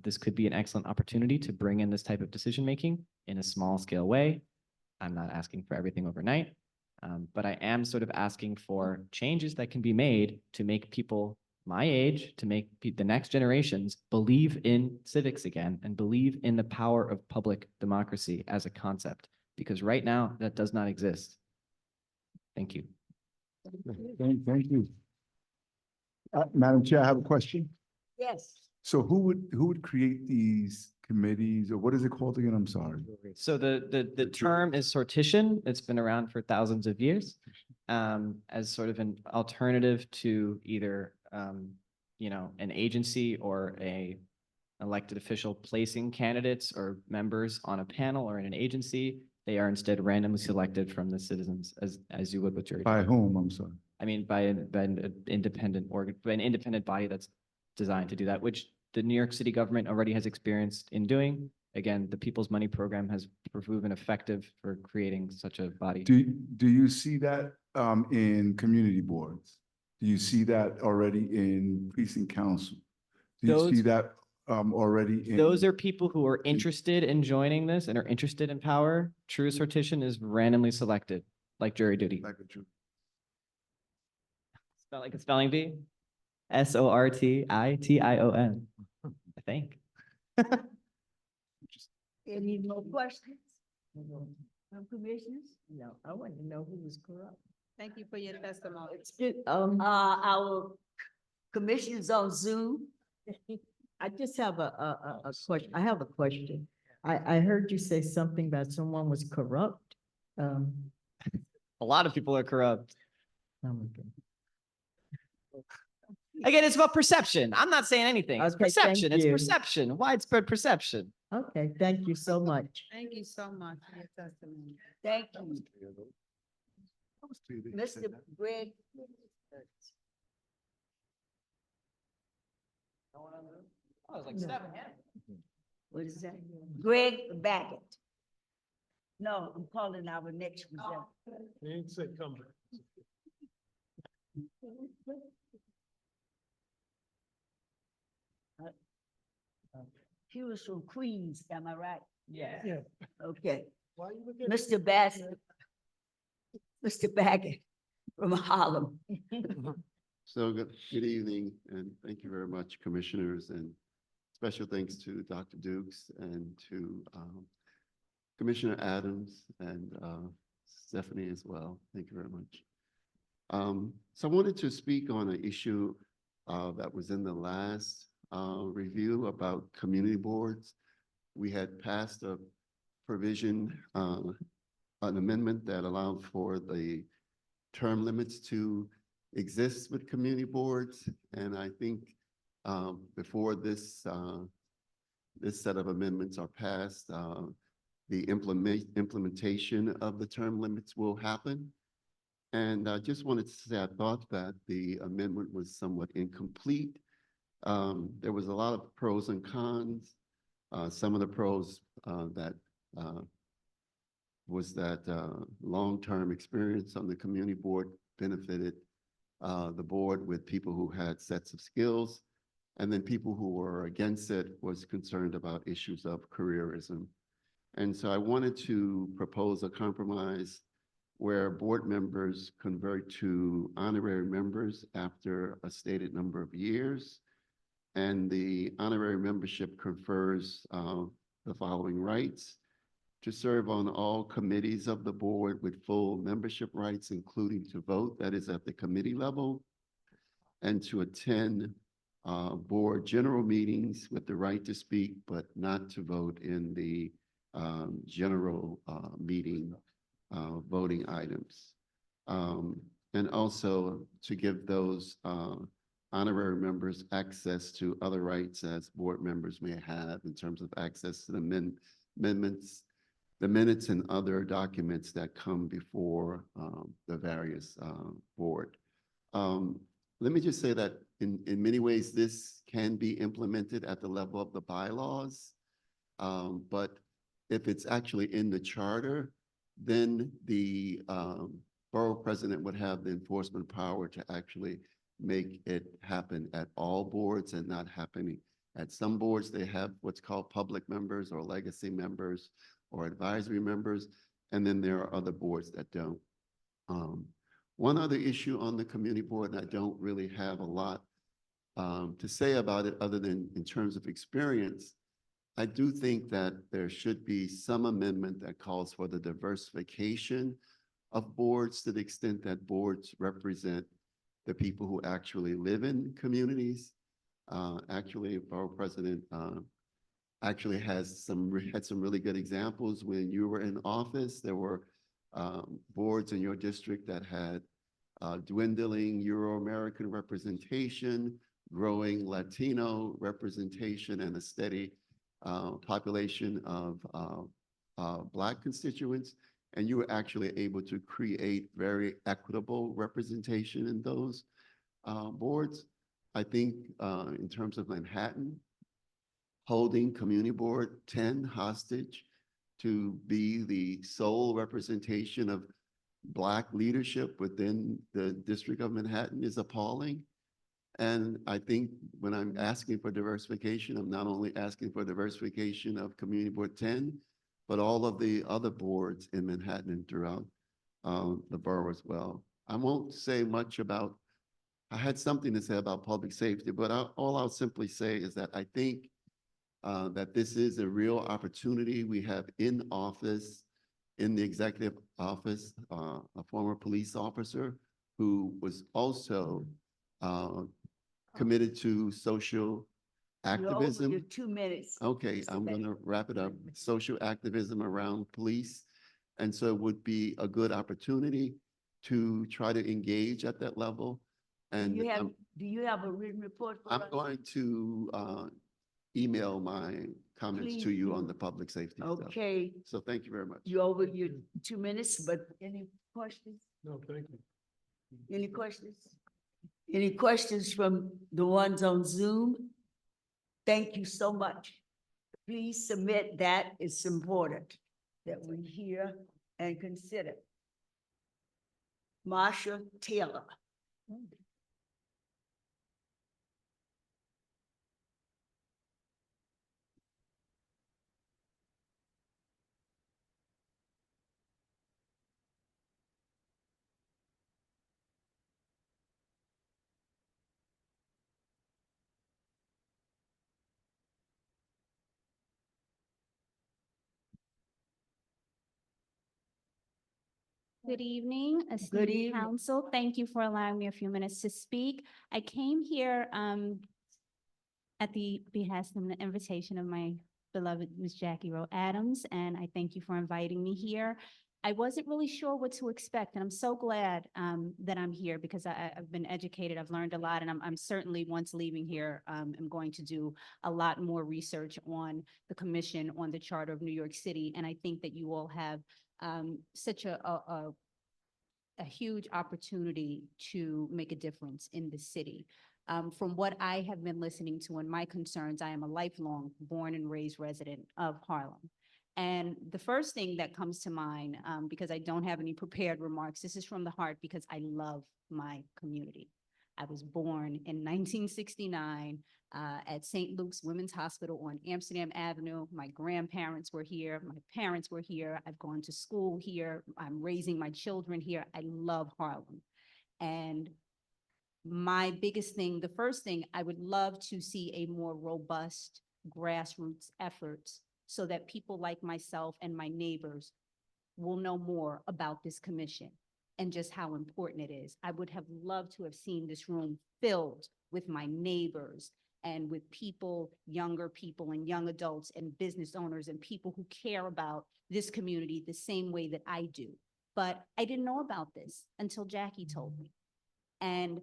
this could be an excellent opportunity to bring in this type of decision-making in a small scale way. I'm not asking for everything overnight, but I am sort of asking for changes that can be made to make people my age, to make the next generations believe in civics again and believe in the power of public democracy as a concept, because right now that does not exist. Thank you. Thank you. Madam Chair, I have a question. Yes. So who would create these committees, or what is it called again? I'm sorry. So the term is sortition. It's been around for thousands of years as sort of an alternative to either an agency or a elected official placing candidates or members on a panel or in an agency. They are instead randomly selected from the citizens as you would with jury. By whom? I'm sorry. I mean, by an independent body that's designed to do that, which the New York City government already has experience in doing. Again, the People's Money Program has proven effective for creating such a body. Do you see that in community boards? Do you see that already in precinct council? Do you see Those- that already in? Those are people who are interested in joining this and are interested in power. True sortition is randomly selected, like jury duty. Like a jury. Spell like a spelling bee. SORTITION, I think. Any more questions? From commissioners? No, I want to know who was corrupt. Thank you for your testimony. Our commissioners on Zoom. I just have a question. I have a question. I heard you say something about someone was corrupt. A lot of people are corrupt. Okay. Again, it's about perception. I'm not saying anything. It's Okay, thank perception. It's you. perception, widespread perception. Okay, thank you so much. Thank you so much for your testimony. Thank you. Mr. Greg. I was like 7 What is that? Greg Baggett. No, I'm calling our next presenter. They ain't say come back. He was from Queens, am I right? Yeah. Yeah. Okay. Why you looking? Mr. Bassett. Mr. Baggett from Harlem. So good evening, and thank you very much, commissioners, and special thanks to Dr. Dukes and to Commissioner Adams and Stephanie as well. Thank you very much. So I wanted to speak on an issue that was in the last review about community boards. We had passed a provision, an amendment that allowed for the term limits to exist with community boards. And I think before this set of amendments are passed, the implementation of the term limits will happen. And I just wanted to say I thought that the amendment was somewhat incomplete. There was a lot of pros and cons. Some of the pros was that long-term experience on the community board benefited the board with people who had sets of skills, and then people who were against it was concerned about issues of careerism. And so I wanted to propose a compromise where board members convert to honorary members after a stated number of years. And the honorary membership confers the following rights: to serve on all committees of the board with full membership rights, including to vote, that is at the committee level, and to attend board general meetings with the right to speak, but not to vote in the general meeting voting items. And also to give those honorary members access to other rights as board members may have in terms of access to the amendments, the minutes and other documents that come before the various board. Let me just say that in many ways, this can be implemented at the level of the bylaws. But if it's actually in the charter, then the borough president would have the enforcement power to actually make it happen at all boards and not happening at some boards. They have what's called public members or legacy members or advisory members, and then there are other boards that don't. One other issue on the community board, and I don't really have a lot to say about it other than in terms of experience, I do think that there should be some amendment that calls for the diversification of boards to the extent that boards represent the people who actually live in communities. Actually, borough president actually had some really good examples. When you were in office, there were boards in your district that had dwindling Euro-American representation, growing Latino representation, and a steady population of Black constituents. And you were actually able to create very equitable representation in those boards. I think in terms of Manhattan, holding Community Board 10 hostage to be the sole representation of Black leadership within the District of Manhattan is appalling. And I think when I'm asking for diversification, I'm not only asking for diversification of Community Board 10, but all of the other boards in Manhattan and throughout the borough as well. I won't say much about, I had something to say about public safety, but all I'll simply say is that I think that this is a real opportunity. We have in office, in the executive office, a former police officer who was also committed to social You're over activism. your 2 minutes. Okay, I'm going to wrap it up. Social activism around police. And so it would be a good opportunity to try to engage at that level. And Do you have a written report for us? I'm going to email my comments to Please you do. on the public safety stuff. Okay, So thank you very much. you're over your 2 minutes, but any questions? No, thank you. Any questions? Any questions from the ones on Zoom? Thank you so much. Please submit that. It's important that we hear and consider. Marsha Taylor. Good evening, Good esteemed evening. council. Thank you for allowing me a few minutes to speak. I came here at the behest and the invitation of my beloved Ms. Jackie Rowe Adams, and I thank you for inviting me here. I wasn't really sure what to expect, and I'm so glad that I'm here because I've been educated, I've learned a lot, and I'm certainly, once leaving here, am going to do a lot more research on the commission, on the Charter of New York City, and I think that you all have such a huge opportunity to make a difference in the city. From what I have been listening to and my concerns, I am a lifelong born and raised resident of Harlem. And the first thing that comes to mind, because I don't have any prepared remarks, this is from the heart because I love my community. I was born in 1969 at St. Luke's Women's Hospital on Amsterdam Avenue. My grandparents were here. My parents were here. I've gone to school here. I'm raising my children here. I love Harlem. And my biggest thing, the first thing, I would love to see a more robust grassroots efforts so that people like myself and my neighbors will know more about this commission and just how important it is. I would have loved to have seen this room filled with my neighbors and with people, younger people and young adults and business owners and people who care about this community the same way that I do. But I didn't know about this until Jackie told me. And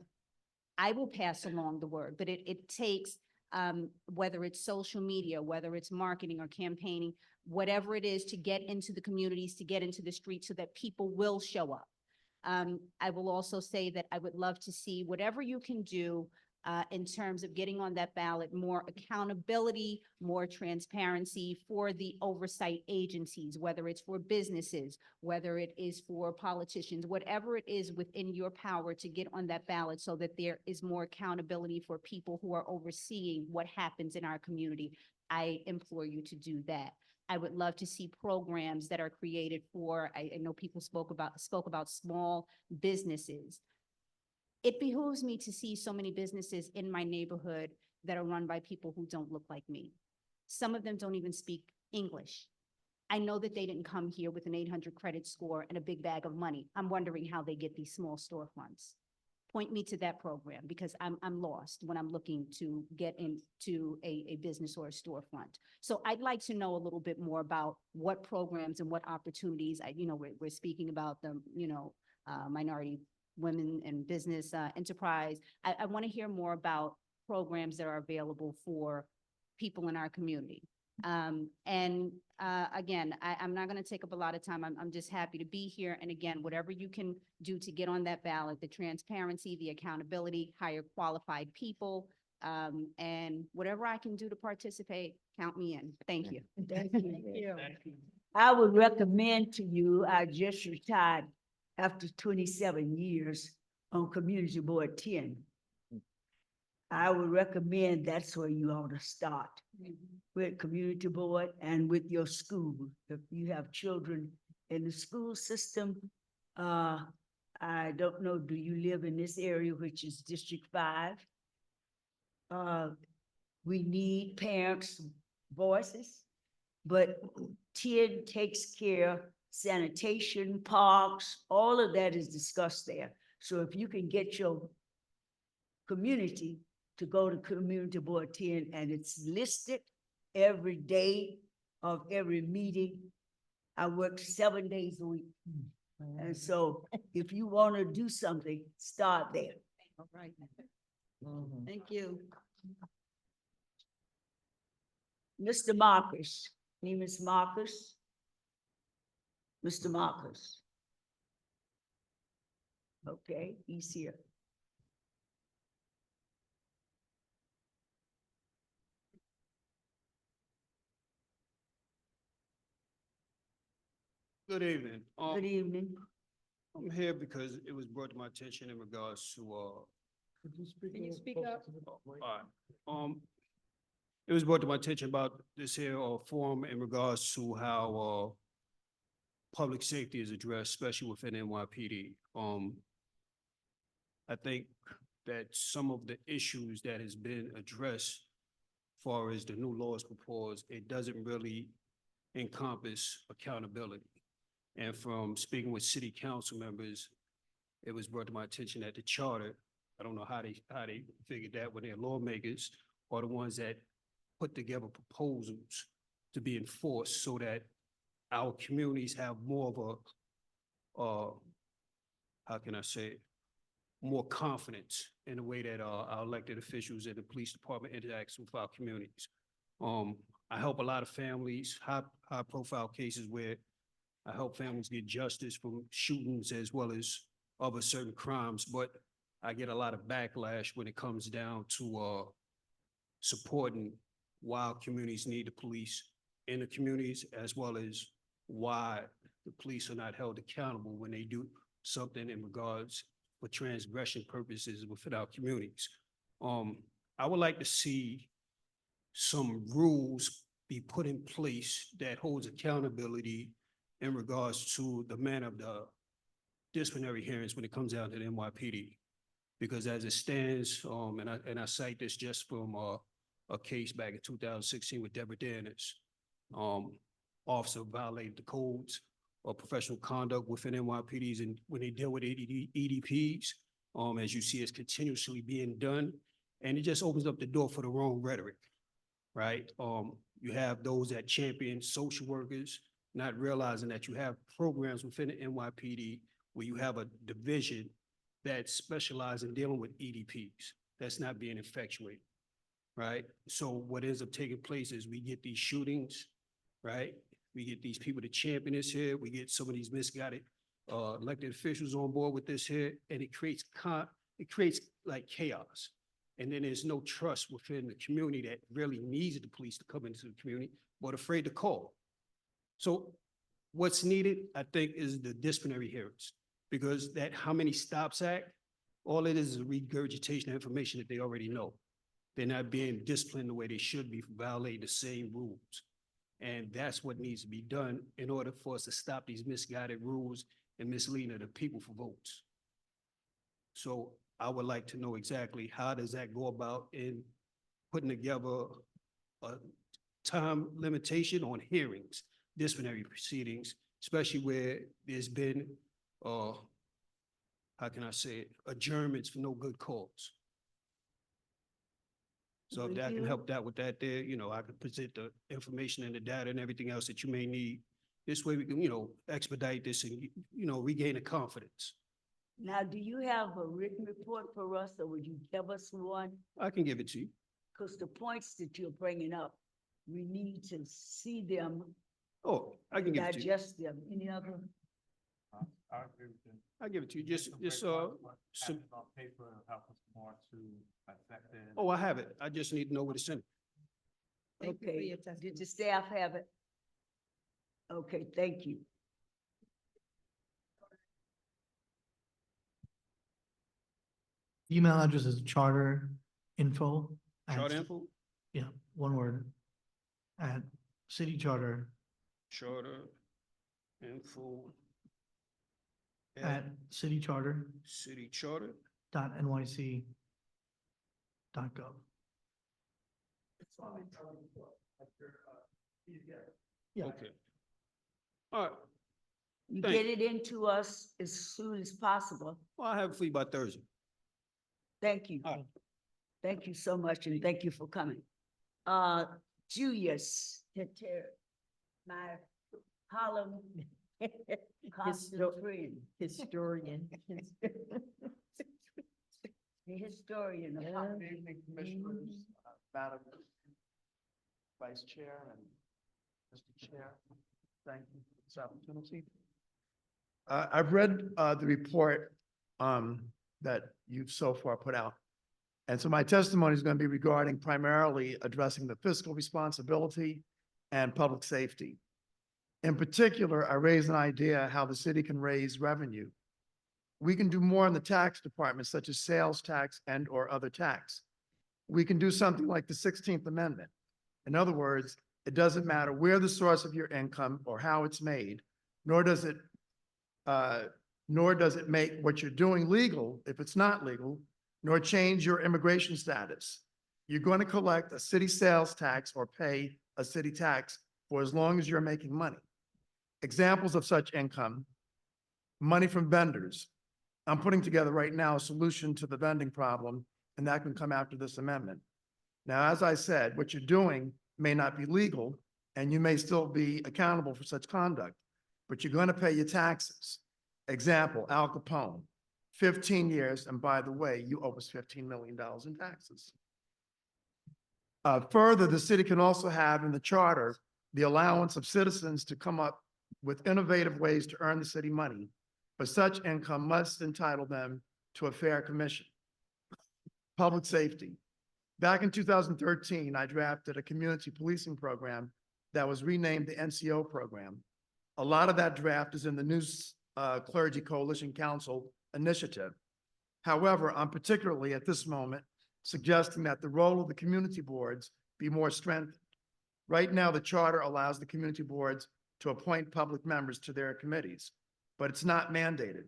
I will pass along the word, but it takes, whether it's social media, whether it's marketing or campaigning, whatever it is to get into the communities, to get into the streets so that people will show up. I will also say that I would love to see whatever you can do in terms of getting on that ballot, more accountability, more transparency for the oversight agencies, whether it's for businesses, whether it is for politicians, whatever it is within your power to get on that ballot so that there is more accountability for people who are overseeing what happens in our community. I implore you to do that. I would love to see programs that are created for, I know people spoke about small businesses. It behooves me to see so many businesses in my neighborhood that are run by people who don't look like me. Some of them don't even speak English. I know that they didn't come here with an 800 credit score and a big bag of money. I'm wondering how they get these small storefronts. Point me to that program because I'm lost when I'm looking to get into a business or a storefront. So I'd like to know a little bit more about what programs and what opportunities, we're speaking about the, minority women and business enterprise. I want to hear more about programs that are available for people in our community. Again, I'm not going to take up a lot of time. I'm just happy to be here. And again, whatever you can do to get on that ballot, the transparency, the accountability, hire qualified people, and whatever I can do to participate, count me in. Thank you. Thank you. I would recommend to you, I just retired after 27 years on Community Board 10. I would recommend that's where you ought to start, with Community Board and with your school. If you have children in the school system, I don't know, do you live in this area, which is District 5? We need parents' voices, but 10 takes care sanitation, parks, all of that is discussed there. So if you can get your community to go to Community Board 10 and it's listed every day of every meeting. I work 7 days a week. And so if you want to do something, start there. All right. Thank you. Mr. Marcus, name is Marcus. Mr. Marcus. Okay, he's here. Good evening. Good evening. I'm here because it was brought to my attention in regards to, Can you speak up? all right. It was brought to my attention about this here, forum in regards to how, public safety is addressed, especially within NYPD. I think that some of the issues that has been addressed far as the new laws proposed, it doesn't really encompass accountability. And from speaking with city council members, it was brought to my attention that the charter, I don't know how they figured that when they're lawmakers, are the ones that put together proposals to be enforced so that our communities have more of a, how can I say it, more confidence in the way that our elected officials and the police department interacts with our communities. I help a lot of families, high profile cases where I help families get justice from shootings as well as other certain crimes, but I get a lot of backlash when it comes down to supporting why our communities need the police in the communities, as well as why the police are not held accountable when they do something in regards for transgression purposes within our communities. I would like to see some rules be put in place that holds accountability in regards to the manner of the disciplinary hearings when it comes down to the NYPD. Because as it stands, and I cite this just from a case back in 2016 with Deborah Dennis, officer violated the codes of professional conduct within NYPDs, and when they deal with EDPs, as you see, it's continuously being done, and it just opens up the door for the wrong rhetoric, right? You have those that champion social workers, not realizing that you have programs within the NYPD where you have a division that specializes in dealing with EDPs. That's not being effectuated, right? So what ends up taking place is we get these shootings, right? We get these people to champion this here. We get some of these misguided elected officials on board with this here, and it creates like chaos. And then there's no trust within the community that really needs the police to come into the community, but afraid to call. So what's needed, I think, is the disciplinary hearings, because that How Many Stops Act, all it is a regurgitation of information that they already know. They're not being disciplined the way they should be for violating the same rules. And that's what needs to be done in order for us to stop these misguided rules and misleading of the people for votes. So I would like to know exactly how does that go about in putting together a time limitation on hearings, disciplinary proceedings, especially where there's been, how can I say it, adjournments for no good cause. So if that can help out with that there, I can present the information and the data and everything else that you may need. This way we can, expedite this and, regain the confidence. Now, do you have a written report for us, or would you give us one? I can give it to you. Because the points that you're bringing up We need to see them, Oh, I can give it to you. digest them. Any other? I'll give it to you. Just, some, Paper, help us more to affect it. oh, I have it. I just need to know where to send it. Thank you for Okay, your did testimony. the staff have it? Okay, thank you. Email address is charterinfo. Chart info, Yeah, one word. At citycharter charter info at citycharter city charter. dot NYC dot gov. Yeah. Okay. All right. You Thank get it into us as soon as possible. Well, I have it for you by Thursday. Thank you. All right. Thank you so much, and thank you for coming. Julius, my Harlem constant friend. Historian. The historian of Harlem. Good evening, Commissioners, Madam Vice Chair and Mr. Chair. Thank you for this opportunity. I've read the report that you've so far put out. And so my testimony is going to be regarding primarily addressing the fiscal responsibility and public safety. In particular, I raise an idea how the city can raise revenue. We can do more in the tax department, such as sales tax and or other tax. We can do something like the 16th Amendment. In other words, it doesn't matter where the source of your income or how it's made, nor does it make what you're doing legal if it's not legal, nor change your immigration status. You're going to collect a city sales tax or pay a city tax for as long as you're making money. Examples of such income: money from vendors. I'm putting together right now a solution to the vending problem, and that can come after this amendment. Now, as I said, what you're doing may not be legal, and you may still be accountable for such conduct, but you're going to pay your taxes. Example, Al Capone, 15 years, and by the way, you owe us $15 million in taxes. Further, the city can also have in the charter the allowance of citizens to come up with innovative ways to earn the city money, but such income must entitle them to a fair commission. Public safety. Back in 2013, I drafted a community policing program that was renamed the NCO program. A lot of that draft is in the new Clergy Coalition Council initiative. However, I'm particularly at this moment suggesting that the role of the community boards be more strengthened. Right now, the charter allows the community boards to appoint public members to their committees, but it's not mandated.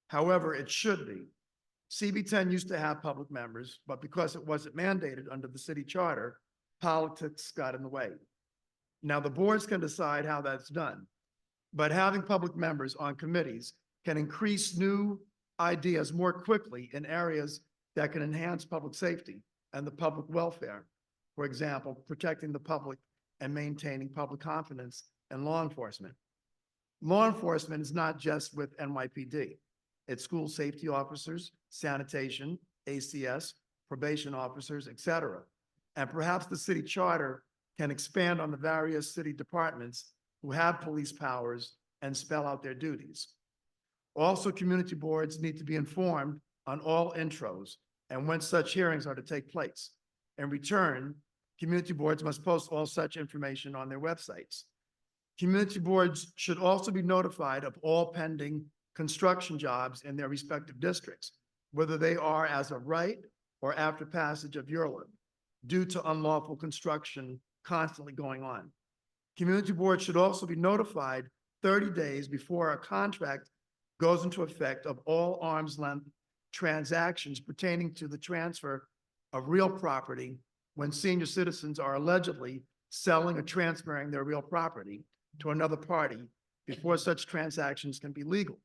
However, it should be. CB10 used to have public members, but because it wasn't mandated under the city charter, politics got in the way. Now, the boards can decide how that's done, but having public members on committees can increase new ideas more quickly in areas that can enhance public safety and the public welfare. For example, protecting the public and maintaining public confidence in law enforcement. Law enforcement is not just with NYPD. It's school safety officers, sanitation, ACS, probation officers, etc. And perhaps the city charter can expand on the various city departments who have police powers and spell out their duties. Also, community boards need to be informed on all intros and when such hearings are to take place. In return, community boards must post all such information on their websites. Community boards should also be notified of all pending construction jobs in their respective districts, whether they are as of right or after passage of URLA, due to unlawful construction constantly going on. Community boards should also be notified 30 days before a contract goes into effect of all arm's length transactions pertaining to the transfer of real property when senior citizens are allegedly selling or transferring their real property to another party before such transactions can be legal.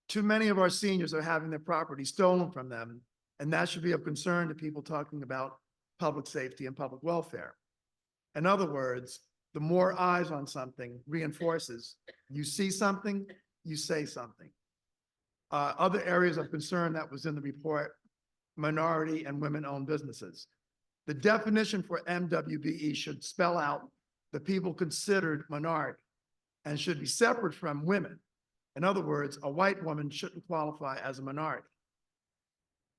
Too many of our seniors are having their property stolen from them, and that should be of concern to people talking about public safety and public welfare. In other words, the more eyes on something reinforces, you see something, you say something. Other areas of concern that was in the report: minority and women-owned businesses. The definition for MWBE should spell out the people considered minority and should be separate from women. In other words, a white woman shouldn't qualify as a minority.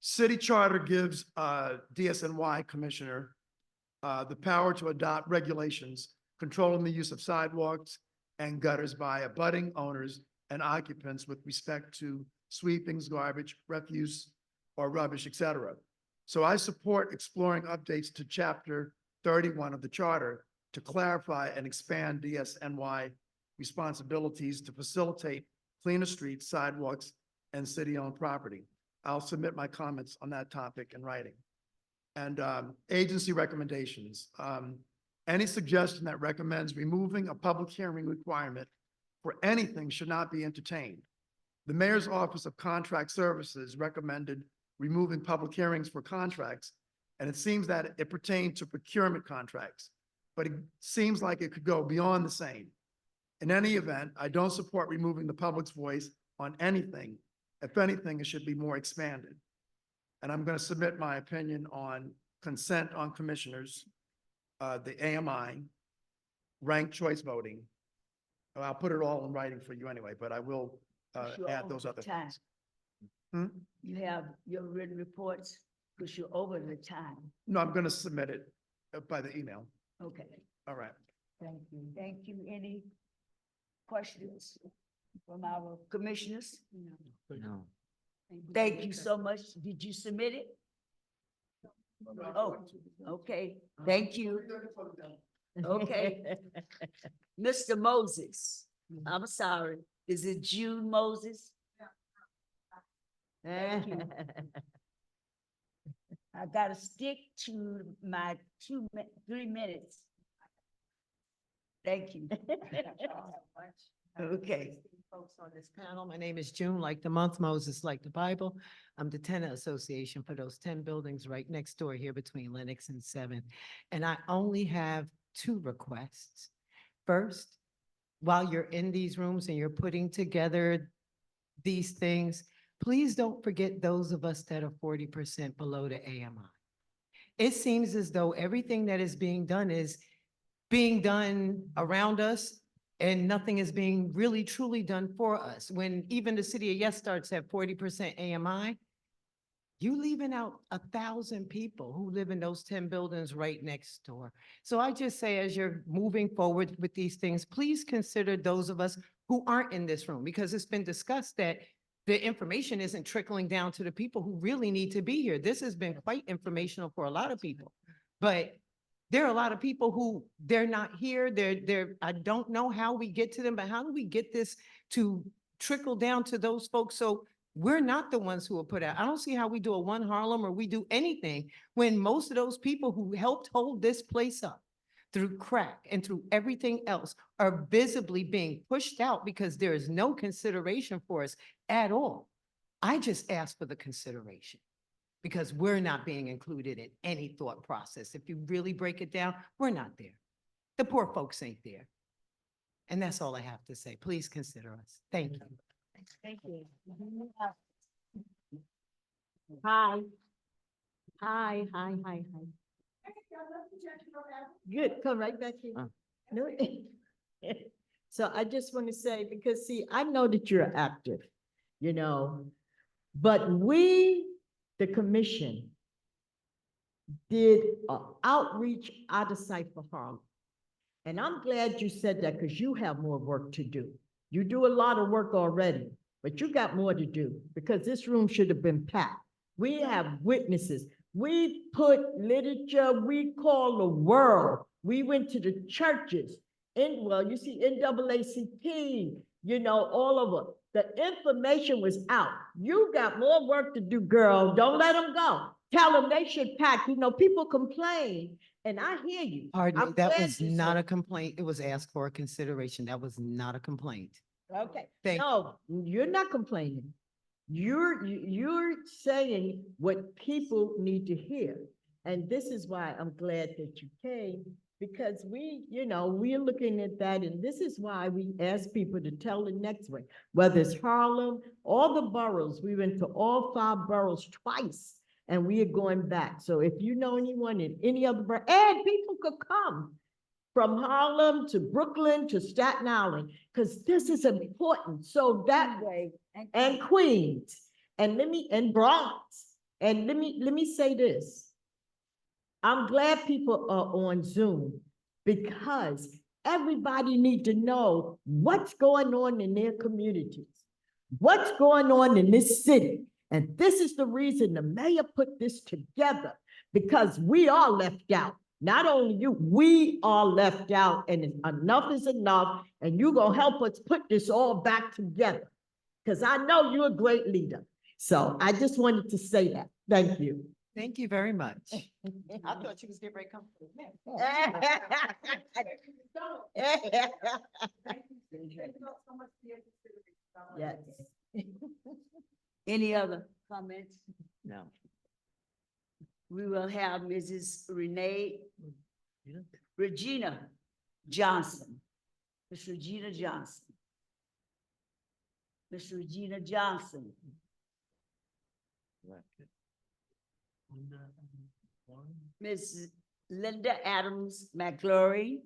City charter gives DSNY commissioner the power to adopt regulations controlling the use of sidewalks and gutters by abutting owners and occupants with respect to sweepings, garbage, refuse, or rubbish, etc. So I support exploring updates to Chapter 31 of the Charter to clarify and expand DSNY responsibilities to facilitate cleaner streets, sidewalks, and city-owned property. I'll submit my comments on that topic in writing. And agency recommendations. Any suggestion that recommends removing a public hearing requirement for anything should not be entertained. The Mayor's Office of Contract Services recommended removing public hearings for contracts, and it seems that it pertained to procurement contracts, but it seems like it could go beyond the same. In any event, I don't support removing the public's voice on anything. If anything, it should be more expanded. And I'm going to submit my opinion on consent on commissioners, the AMI, ranked choice voting. I'll put it all in writing for you anyway, but I will You're add over those the other time. things. Hmm? You have your written reports because you're over the time. No, I'm going to submit it by the email. Okay, All right. thank you. Thank you. Any questions from our commissioners? No. Thank you so much. Did you submit it? Oh, okay. Thank you. Okay. Mr. Moses, I'm sorry. Is it June Moses? Thank you. I gotta stick to my 3 minutes. Thank you. Okay. Folks on this panel, my name is June, like the month, Moses, like the Bible. I'm the tenant association for those 10 buildings right next door here between Lenox and 7th. And I only have 2 requests. First, while you're in these rooms and you're putting together these things, please don't forget those of us that are 40% below the AMI. It seems as though everything that is being done around us, and nothing is being really truly done for us. When even the city of Yes starts at 40% AMI, you leaving out 1,000 people who live in those 10 buildings right next door. So I just say, as you're moving forward with these things, please consider those of us who aren't in this room, because it's been discussed that the information isn't trickling down to the people who really need to be here. This has been quite informational for a lot of people, but there are a lot of people who they're not here. I don't know how we get to them, but how do we get this to trickle down to those folks? So we're not the ones who are put out. I don't see how we do a One Harlem or we do anything when most of those people who helped hold this place up through crack and through everything else are visibly being pushed out because there is no consideration for us at all. I just ask for the consideration, because we're not being included in any thought process. If you really break it down, we're not there. The poor folks ain't there. And that's all I have to say. Please consider us. Thank you. Thank you. Hi. Hi. Good, come right back here. No. So I just want to say, because see, I know that you're active, but we, the commission, did an outreach out of sight for Harlem. And I'm glad you said that, because you have more work to do. You do a lot of work already, but you got more to do, because this room should have been packed. We have witnesses. We put literature, we call the world. We went to the churches, you see NAACP, all of it. The information was out. You got more work to do, girl. Don't let them go. Tell them they should pack. People complain, and I hear you. Pardon me, I'm that glad was you not said a complaint. It was asked for a consideration. That was not a complaint. Okay, Thank no, you're not complaining. You're saying what people need to hear. And this is why I'm glad that you came, because we're looking at that, and this is why we ask people to tell the next one, whether it's Harlem, all the boroughs. We went to all 5 boroughs twice, and we are going back. So if you know anyone in any other, and people could come from Harlem to Brooklyn to Staten Island, because this is important. So that way, and Queens, and Bronx, and let me say this. I'm glad people are on Zoom because everybody need to know what's going on in their communities, what's going on in this city. And this is the reason the mayor put this together, because we are left out. Not only you, we are left out, and enough is enough, and you're gonna help us put this all back together. Because I know you're a great leader. So I just wanted to say that. Thank you. Thank you very much. I thought you was getting ready to come for Yes. Any other comments? No. We will have Mrs. Regina Johnson. Miss Regina Johnson. Miss Regina Johnson. Ms. Linda Adams McGlory.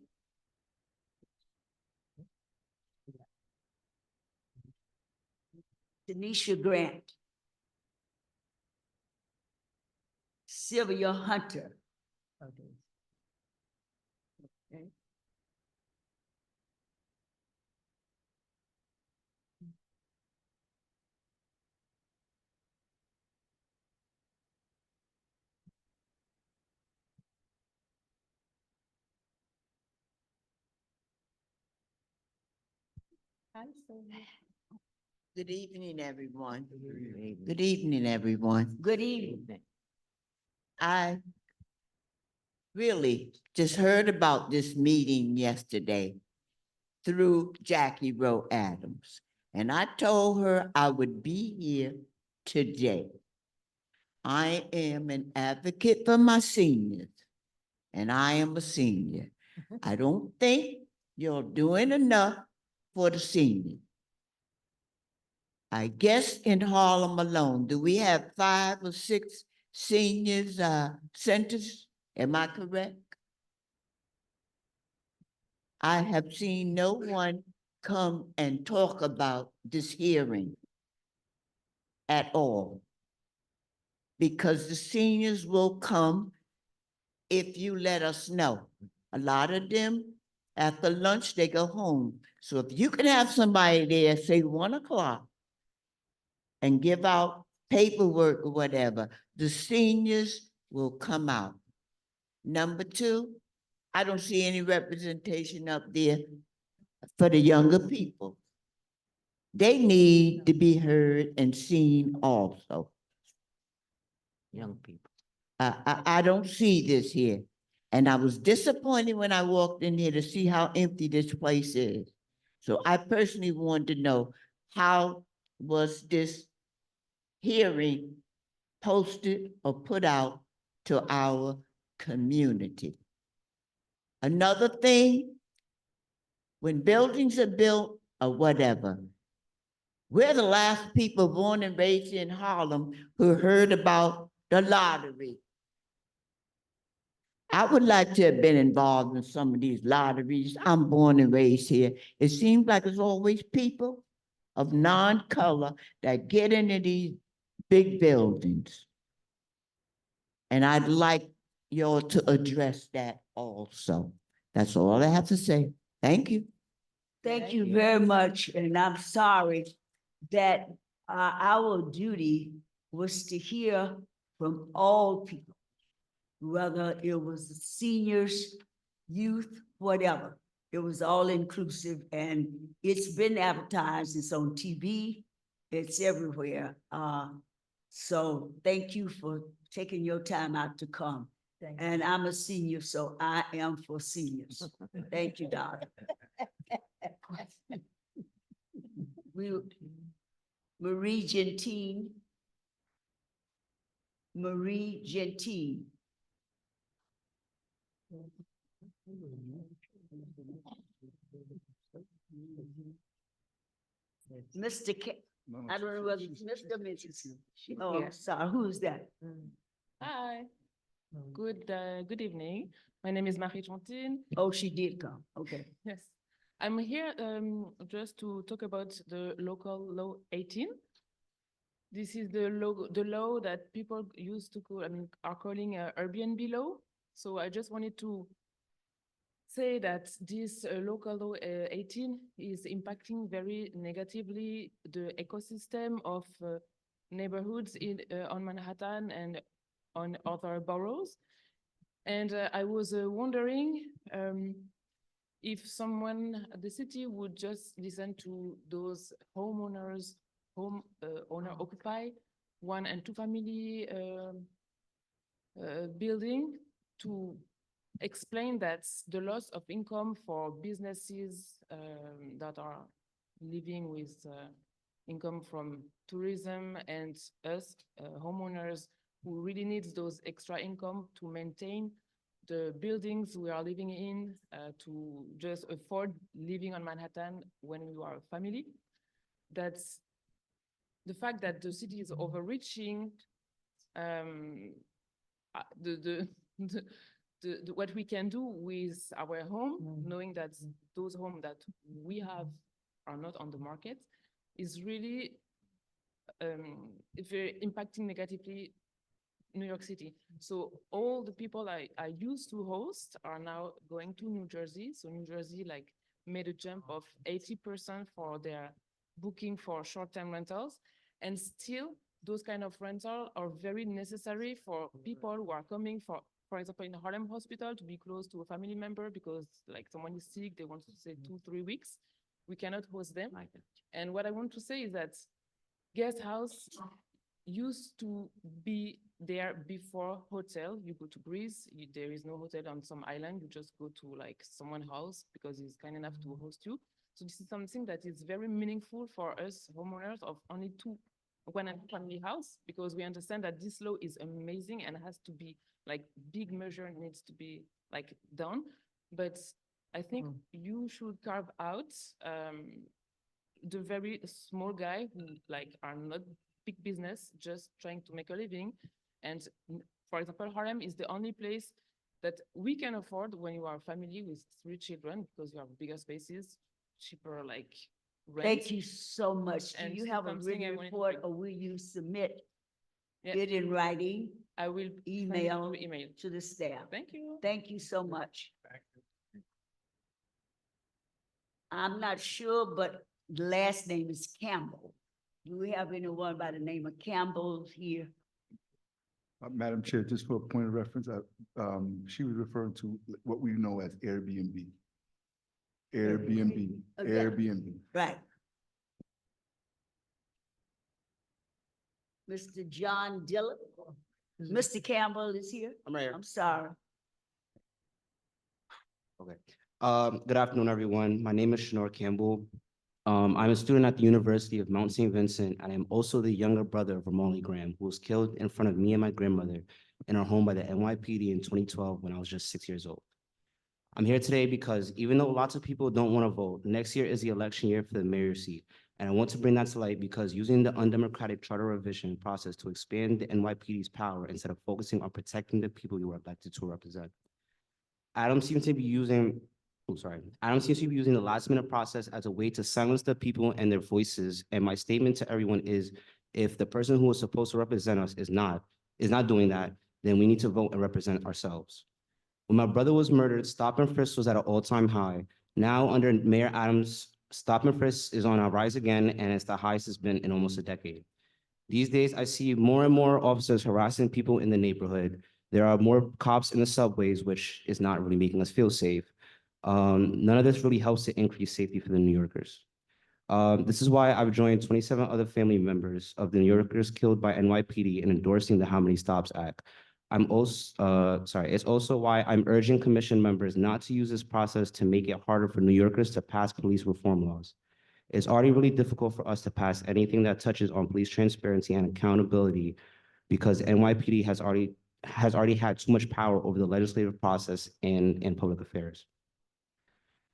Denisha Grant. Sylvia Hunter. Okay. Good evening, everyone. Good evening, everyone. Good evening. I really just heard about this meeting yesterday through Jackie Rowe Adams. And I told her I would be here today. I am an advocate for my seniors, and I am a senior. I don't think you're doing enough for the seniors. I guess in Harlem alone, do we have 5 or 6 seniors centers? Am I correct? I have seen no one come and talk about this hearing at all, because the seniors will come if you let us know. A lot of them, after lunch, they go home. So if you can have somebody there, say 1 o'clock, and give out paperwork or whatever, the seniors will come out. Number 2, I don't see any representation up there for the younger people. They need to be heard and seen also. Young people. I don't see this here. And I was disappointed when I walked in here to see how empty this place is. So I personally wanted to know, how was this hearing posted or put out to our community? Another thing, when buildings are built or whatever, we're the last people born and raised in Harlem who heard about the lottery. I would like to have been involved in some of these lotteries. I'm born and raised here. It seems like it's always people of non-color that get into these big buildings. And I'd like y'all to address that also. That's all I have to say. Thank you. Thank you very much, and I'm sorry that our duty was to hear from all people, whether it was seniors, youth, whatever. It was all inclusive, and it's been advertised, it's on TV, it's everywhere. So thank you for taking your time out to come. And I'm a senior, so I am for seniors. Thank you, Doctor. Marie Gentine. Marie Gentine. Mr. K, I don't know whether it's Mr. or Mrs. Oh, I'm sorry, who's that? Hi, good evening. My name is Marie-Chantine. Oh, she did come. Okay. Yes. I'm here just to talk about the local law 18. This is the law that people used to call, are calling Airbnb law. So I just wanted to say that this local law 18 is impacting very negatively the ecosystem of neighborhoods on Manhattan and on other boroughs. And I was wondering if someone at the city would just listen to those homeowners, owner occupy 1 and 2 family building to explain that the loss of income for businesses that are living with income from tourism and us homeowners who really needs those extra income to maintain the buildings we are living in, to just afford living on Manhattan when you are a family. That's the fact that the city is overreaching what we can do with our home, knowing that those homes that we have are not on the market, is really very impacting negatively New York City. So all the people I used to host are now going to New Jersey. So New Jersey made a jump of 80% for their booking for short-term rentals. And still those kind of rentals are very necessary for people who are coming for example, in Harlem Hospital to be close to a family member because someone is sick, they want to stay 2-3 weeks. We cannot host them. And what I want to say is that guest house used to be there before hotel. You go to Greece, there is no hotel on some island. You just go to someone's house because he's kind enough to host you. So this is something that is very meaningful for us homeowners of only 1 and 2 family house, because we understand that this law is amazing and has to be big measure needs to be done. But I think you should carve out the very small guy who are not big business, just trying to make a living. And for example, Harlem is the only place that we can afford when you are a family with 3 children, because you have bigger spaces, cheaper rent. Thank you so much. Do And you have a something I written wanted to report bring. or will you submit Yeah. it in writing? I will send it Email through email. to the staff. Thank you. Thank you so much. I'm not sure, but the last name is Campbell. Do we have anyone by the name of Campbell here? Madam Chair, just for a point of reference, she was referring to what we know as Airbnb. Airbnb, Okay. Airbnb. Right. Mr. John Dillon. Mr. Campbell is here. I'm right here. I'm sorry. Okay. Good afternoon, everyone. My name is Shanor Campbell. I'm a student at the University of Mount St. Vincent, and I'm also the younger brother of Ramali Graham, who was killed in front of me and my grandmother in our home by the NYPD in 2012 when I was just 6 years old. I'm here today because even though lots of people don't want to vote, next year is the election year for the mayor's seat. And I want to bring that to light because using the undemocratic charter revision process to expand the NYPD's power instead of focusing on protecting the people you are elected to represent. Adam seems to be using the last minute process as a way to silence the people and their voices. And my statement to everyone is, if the person who is supposed to represent us is not doing that, then we need to vote and represent ourselves. When my brother was murdered, stop and frisk was at an all-time high. Now under Mayor Adams, stop and frisk is on a rise again, and it's the highest it's been in almost a decade. These days, I see more and more officers harassing people in the neighborhood. There are more cops in the subways, which is not really making us feel safe. None of this really helps to increase safety for the New Yorkers. This is why I've joined 27 other family members of the New Yorkers killed by NYPD in endorsing the How Many Stops Act. It's also why I'm urging commission members not to use this process to make it harder for New Yorkers to pass police reform laws. It's already really difficult for us to pass anything that touches on police transparency and accountability because NYPD has already had too much power over the legislative process and public affairs.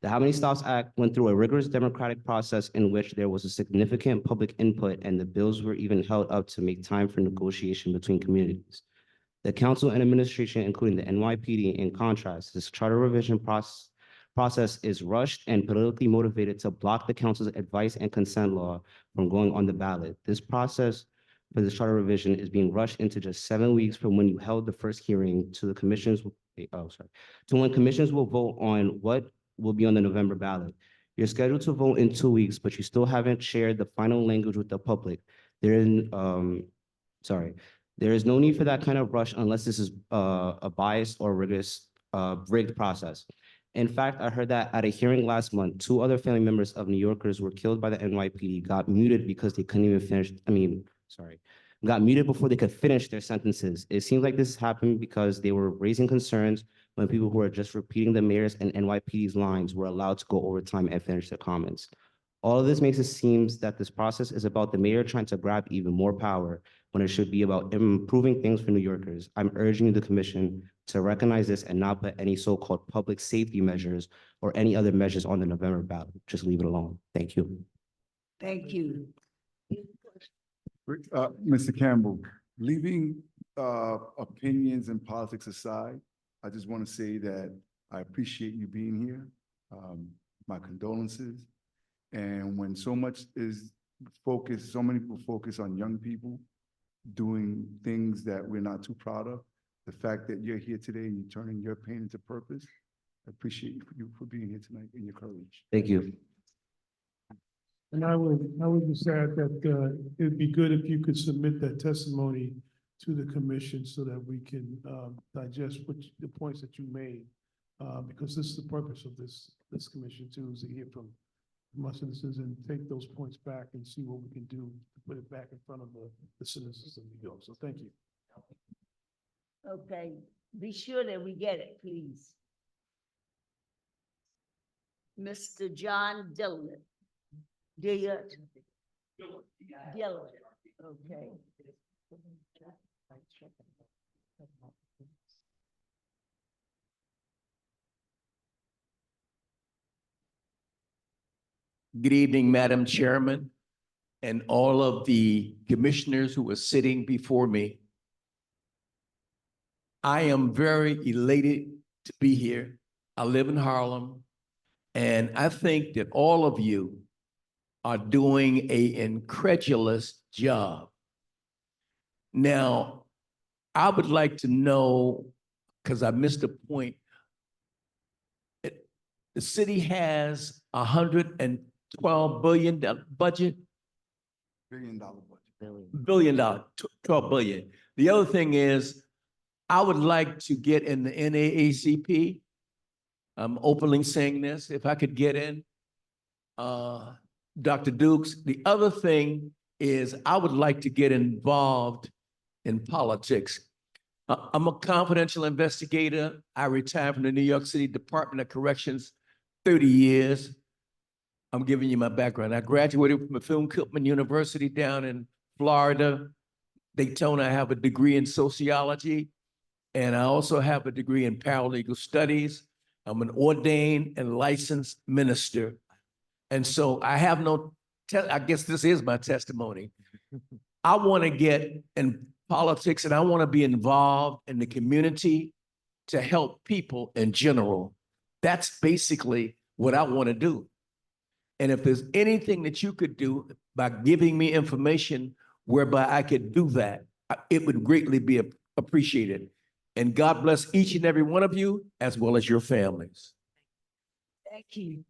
The How Many Stops Act went through a rigorous democratic process in which there was a significant public input and the bills were even held up to make time for negotiation between communities. The council and administration, including the NYPD, in contrast, this charter revision process is rushed and politically motivated to block the council's advice and consent law from going on the ballot. This process for this charter revision is being rushed into just 7 weeks from when you held the first hearing to the commissions, to when commissions will vote on what will be on the November ballot. You're scheduled to vote in 2 weeks, but you still haven't shared the final language with the public. There is no need for that kind of rush unless this is a biased or rigged process. In fact, I heard that at a hearing last month, 2 other family members of New Yorkers were killed by the NYPD, got muted because they couldn't even finish, got muted before they could finish their sentences. It seems like this happened because they were raising concerns when people who are just repeating the mayor's and NYPD's lines were allowed to go over time and finish their comments. All of this makes it seem that this process is about the mayor trying to grab even more power when it should be about improving things for New Yorkers. I'm urging the commission to recognize this and not put any so-called public safety measures or any other measures on the November ballot. Just leave it alone. Thank you. Thank you. Mr. Campbell, leaving opinions and politics aside, I just want to say that I appreciate you being here. My condolences. And when so much is focused, so many people focus on young people doing things that we're not too proud of, the fact that you're here today and you're turning your pain into purpose, I appreciate you for being here tonight and your courage. Thank you. And I would just add that it'd be good if you could submit that testimony to the commission so that we can digest the points that you made. Because this is the purpose of this commission too, is to hear from our citizens and take those points back and see what we can do to put it back in front of the citizens of New York. So thank you. Okay, be sure that we get it, please. Mr. John Dillard. Dillard. Okay. Good evening, Madam Chairman, and all of the commissioners who are sitting before me. I am very elated to be here. I live in Harlem, and I think that all of you are doing an incredulous job. Now, I would like to know, because I missed a point, the city has $112 billion budget. $1 billion budget. Billion dollar, 12 billion. The other thing is, I would like to get in the NAACP. I'm openly saying this, if I could get in. Dr. Dukes, the other thing is I would like to get involved in politics. I'm a confidential investigator. I retired from the New York City Department of Corrections 30 years. I'm giving you my background. I graduated from Bethune-Cookman University down in Florida, Daytona. I have a degree in sociology, and I also have a degree in paralegal studies. I'm an ordained and licensed minister. And so I have I guess this is my testimony. I want to get in politics and I want to be involved in the community to help people in general. That's basically what I want to do. And if there's anything that you could do by giving me information whereby I could do that, it would greatly be appreciated. And God bless each and every one of you, as well as your families. Thank you.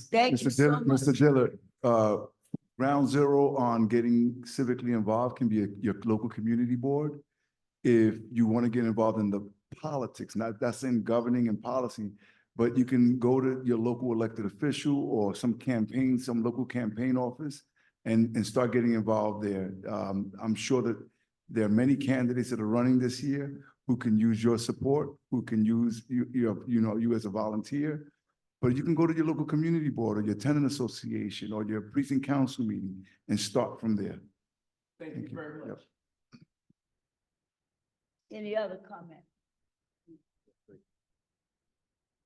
Thank you so much. Mr. Dillard, ground zero on getting civically involved can be your local community board. If you want to get involved in the politics, not that's in governing and policy, but you can go to your local elected official or some local campaign office and start getting involved there. I'm sure that there are many candidates that are running this year who can use your support, who can use you as a volunteer. But you can go to your local community board or your tenant association or your precinct council meeting and start from there. Thank you very much. Yep. Any other comment?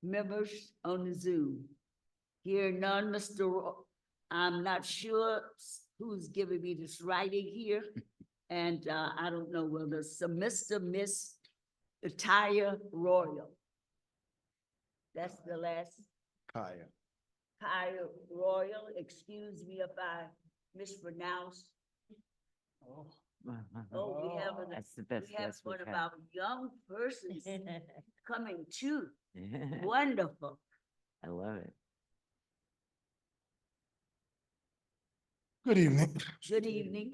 Members on the Zoom? Here none, I'm not sure who's giving me this writing here. And I don't know whether it's a Mr., Miss the Tire Royal. That's the last, Kaya. Tire Royal, excuse me if I mispronounce. Oh, we have, That's the best we have guess one we've of had. our young persons coming too. Wonderful. I love it. Good evening. Good evening.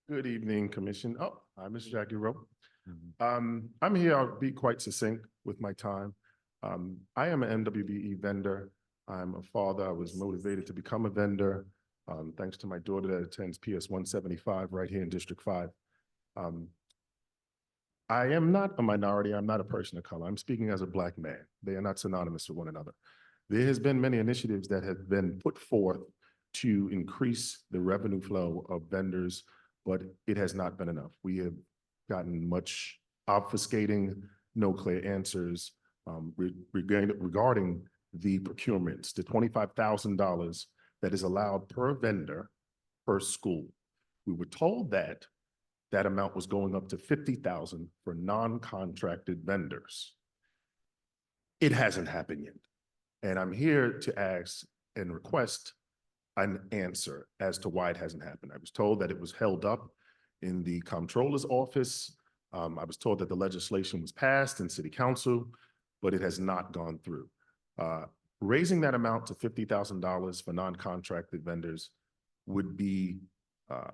Good evening, Commission. Oh, hi, Ms. Jackie Rowe. Mhm. I'm here, I'll be quite succinct with my time. I am an MWBE vendor. I'm a father. I was motivated to become a vendor, thanks to my daughter that attends PS 175 right here in District 5. I am not a minority. I'm not a person of color. I'm speaking as a Black man. They are not synonymous with one another. There has been many initiatives that have been put forth to increase the revenue flow of vendors, but it has not been enough. We have gotten much obfuscating, no clear answers regarding the procurements, the $25,000 that is allowed per vendor per school. We were told that that amount was going up to $50,000 for non-contracted vendors. It hasn't happened yet. And I'm here to ask and request an answer as to why it hasn't happened. I was told that it was held up in the comptroller's office. I was told that the legislation was passed in city council, but it has not gone through. Raising that amount to $50,000 for non-contracted vendors would be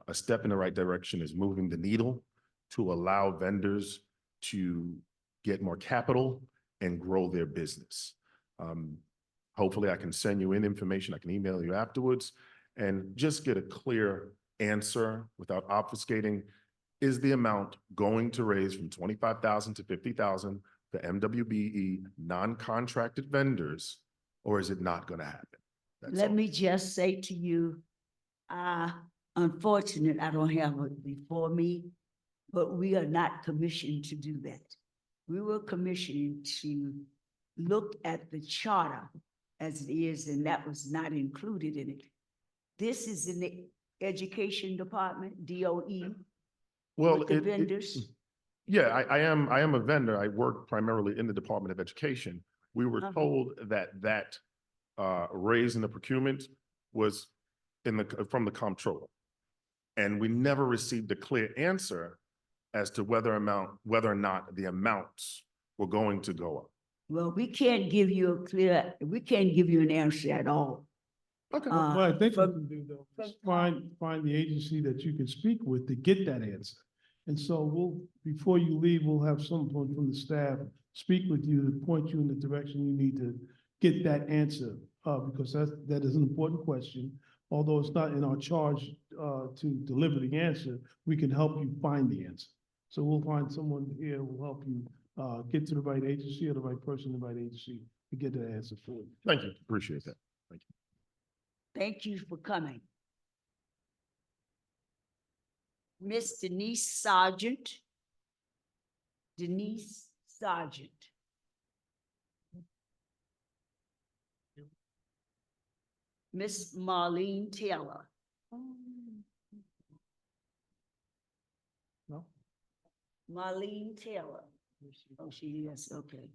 a step in the right direction, is moving the needle to allow vendors to get more capital and grow their business. Hopefully I can send you in information. I can email you afterwards and just get a clear answer without obfuscating. Is the amount going to raise from 25,000 to 50,000 for MWBE non-contracted vendors, or is it not going to happen? That's Let all. me just say to you, unfortunate, I don't have it before me, but we are not commissioned to do that. We were commissioned to look at the charter as it is, and that was not included in it. This is in the education department, DOE, Well, with the vendors. Yeah, I am a vendor. I work primarily in the Department of Education. We were Uh-huh. told that raise in the procurement was from the comptroller. And we never received a clear answer as to whether or not the amounts were going to go up. Well, we can't give you we can't give you an answer at all. Okay. What I think we from- can do though, is find the agency that you can speak with to get that answer. And so before you leave, we'll have someone from the staff speak with you to point you in the direction you need to get that answer. Because that is an important question. Although it's not in our charge to deliver the answer, we can help you find the answer. So we'll find someone here who will help you get to the right agency or the right person in the right agency to get that answer for you. Thank you. Appreciate that. Thank you. Thank you for coming. Miss Denise Sargent. Denise Sargent. Miss Marlene Taylor. No? Marlene Taylor. Oh, she is, okay.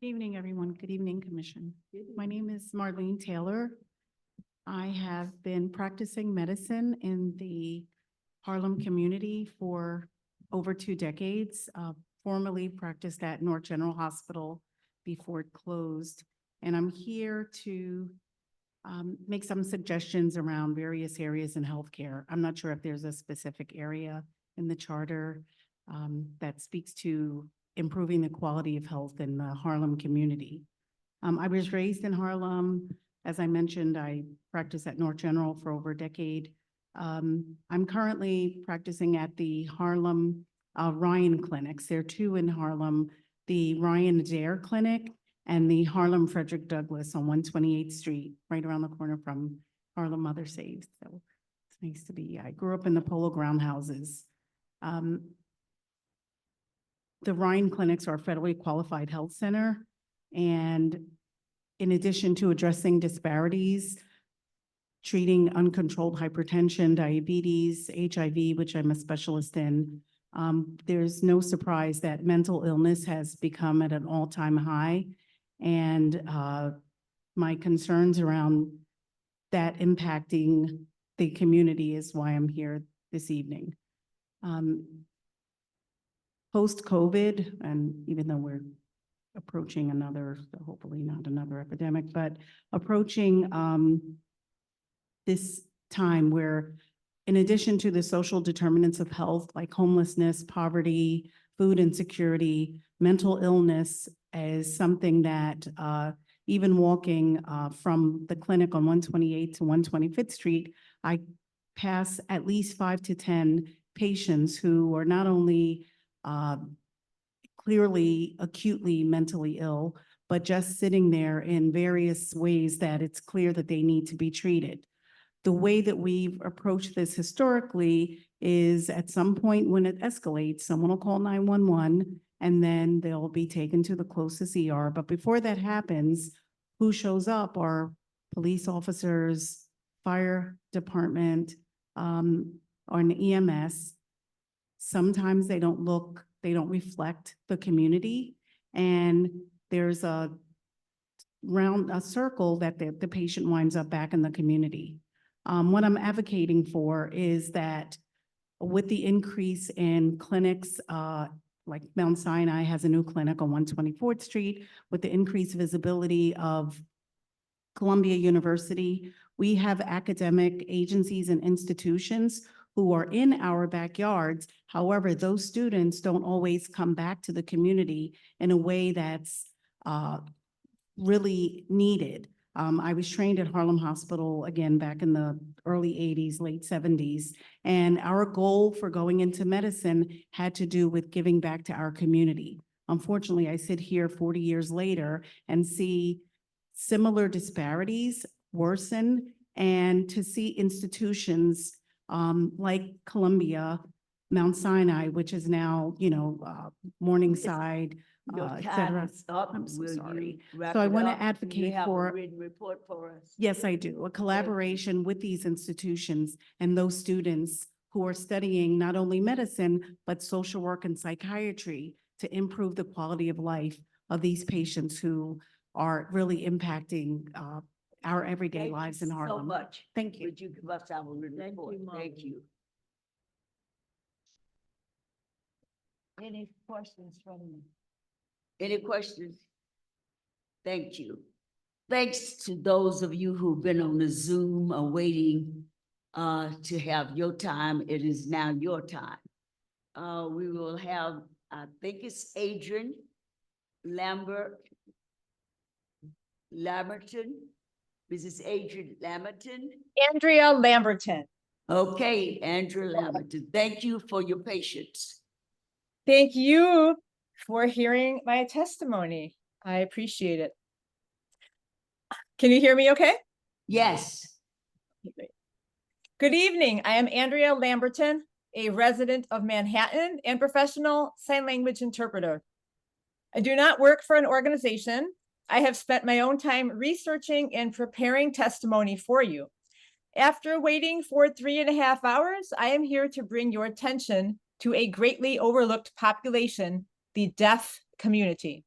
Good evening, everyone. Good evening, Commission. My name is Marlene Taylor. I have been practicing medicine in the Harlem community for over 2 decades. Formerly practiced at North General Hospital before it closed. And I'm here to make some suggestions around various areas in healthcare. I'm not sure if there's a specific area in the charter that speaks to improving the quality of health in the Harlem community. I was raised in Harlem. As I mentioned, I practiced at North General for over a decade. I'm currently practicing at the Harlem Ryan clinics. There are 2 in Harlem, the Ryan Adair Clinic and the Harlem Frederick Douglass on 128th Street, right around the corner from Harlem Mother Saves. So it's nice to be, I grew up in the Polo Ground houses. the Rhine clinics are a federally qualified health center. And in addition to addressing disparities, treating uncontrolled hypertension, diabetes, HIV, which I'm a specialist in, there's no surprise that mental illness has become at an all-time high. And my concerns around that impacting the community is why I'm here this evening. Post-COVID, and even though we're approaching another, hopefully not another epidemic, but approaching this time where, in addition to the social determinants of health, like homelessness, poverty, food insecurity, mental illness is something that even walking from the clinic on 128 to 125th Street, I pass at least 5 to 10 patients who are not only clearly acutely mentally ill, but just sitting there in various ways that it's clear that they need to be treated. The way that we've approached this historically is at some point when it escalates, someone will call 911 and then they'll be taken to the closest ER. But before that happens, who shows up are police officers, fire department, or an EMS. Sometimes they don't reflect the community. And there's a circle that the patient winds up back in the community. What I'm advocating for is that with the increase in clinics, like Mount Sinai has a new clinic on 124th Street, with the increased visibility of Columbia University, we have academic agencies and institutions who are in our backyards. However, those students don't always come back to the community in a way that's really needed. I was trained at Harlem Hospital, again, back in the early 80s, late 70s. And our goal for going into medicine had to do with giving back to our community. Unfortunately, I sit here 40 years later and see similar disparities worsen, and to see institutions like Columbia, Mount Sinai, which is now, Morningside, Your et time cetera. is up. I'm so Will you sorry. wrap So I it want to up? Do you advocate have a for, written report for us? yes, I do, a collaboration with these institutions and those students who are studying not only medicine, but social work and psychiatry to improve the quality of life of these patients who are really impacting our everyday Thank lives you in Harlem. so much. Thank you. Would you give us our written report? Thank you. Any questions from you? Any questions? Thank you. Thanks to those of you who've been on the Zoom waiting to have your time. It is now your time. We will have, I think it's Adrian Lamberton, Mrs. Adrian Lamberton. Andrea Lamberton. Okay, Andrea Lamberton, thank you for your patience. Thank you for hearing my testimony. I appreciate it. Can you hear me okay? Yes. Good evening. I am Andrea Lamberton, a resident of Manhattan and professional sign language interpreter. I do not work for an organization. I have spent my own time researching and preparing testimony for you. After waiting for 3.5 hours, I am here to bring your attention to a greatly overlooked population, the deaf community.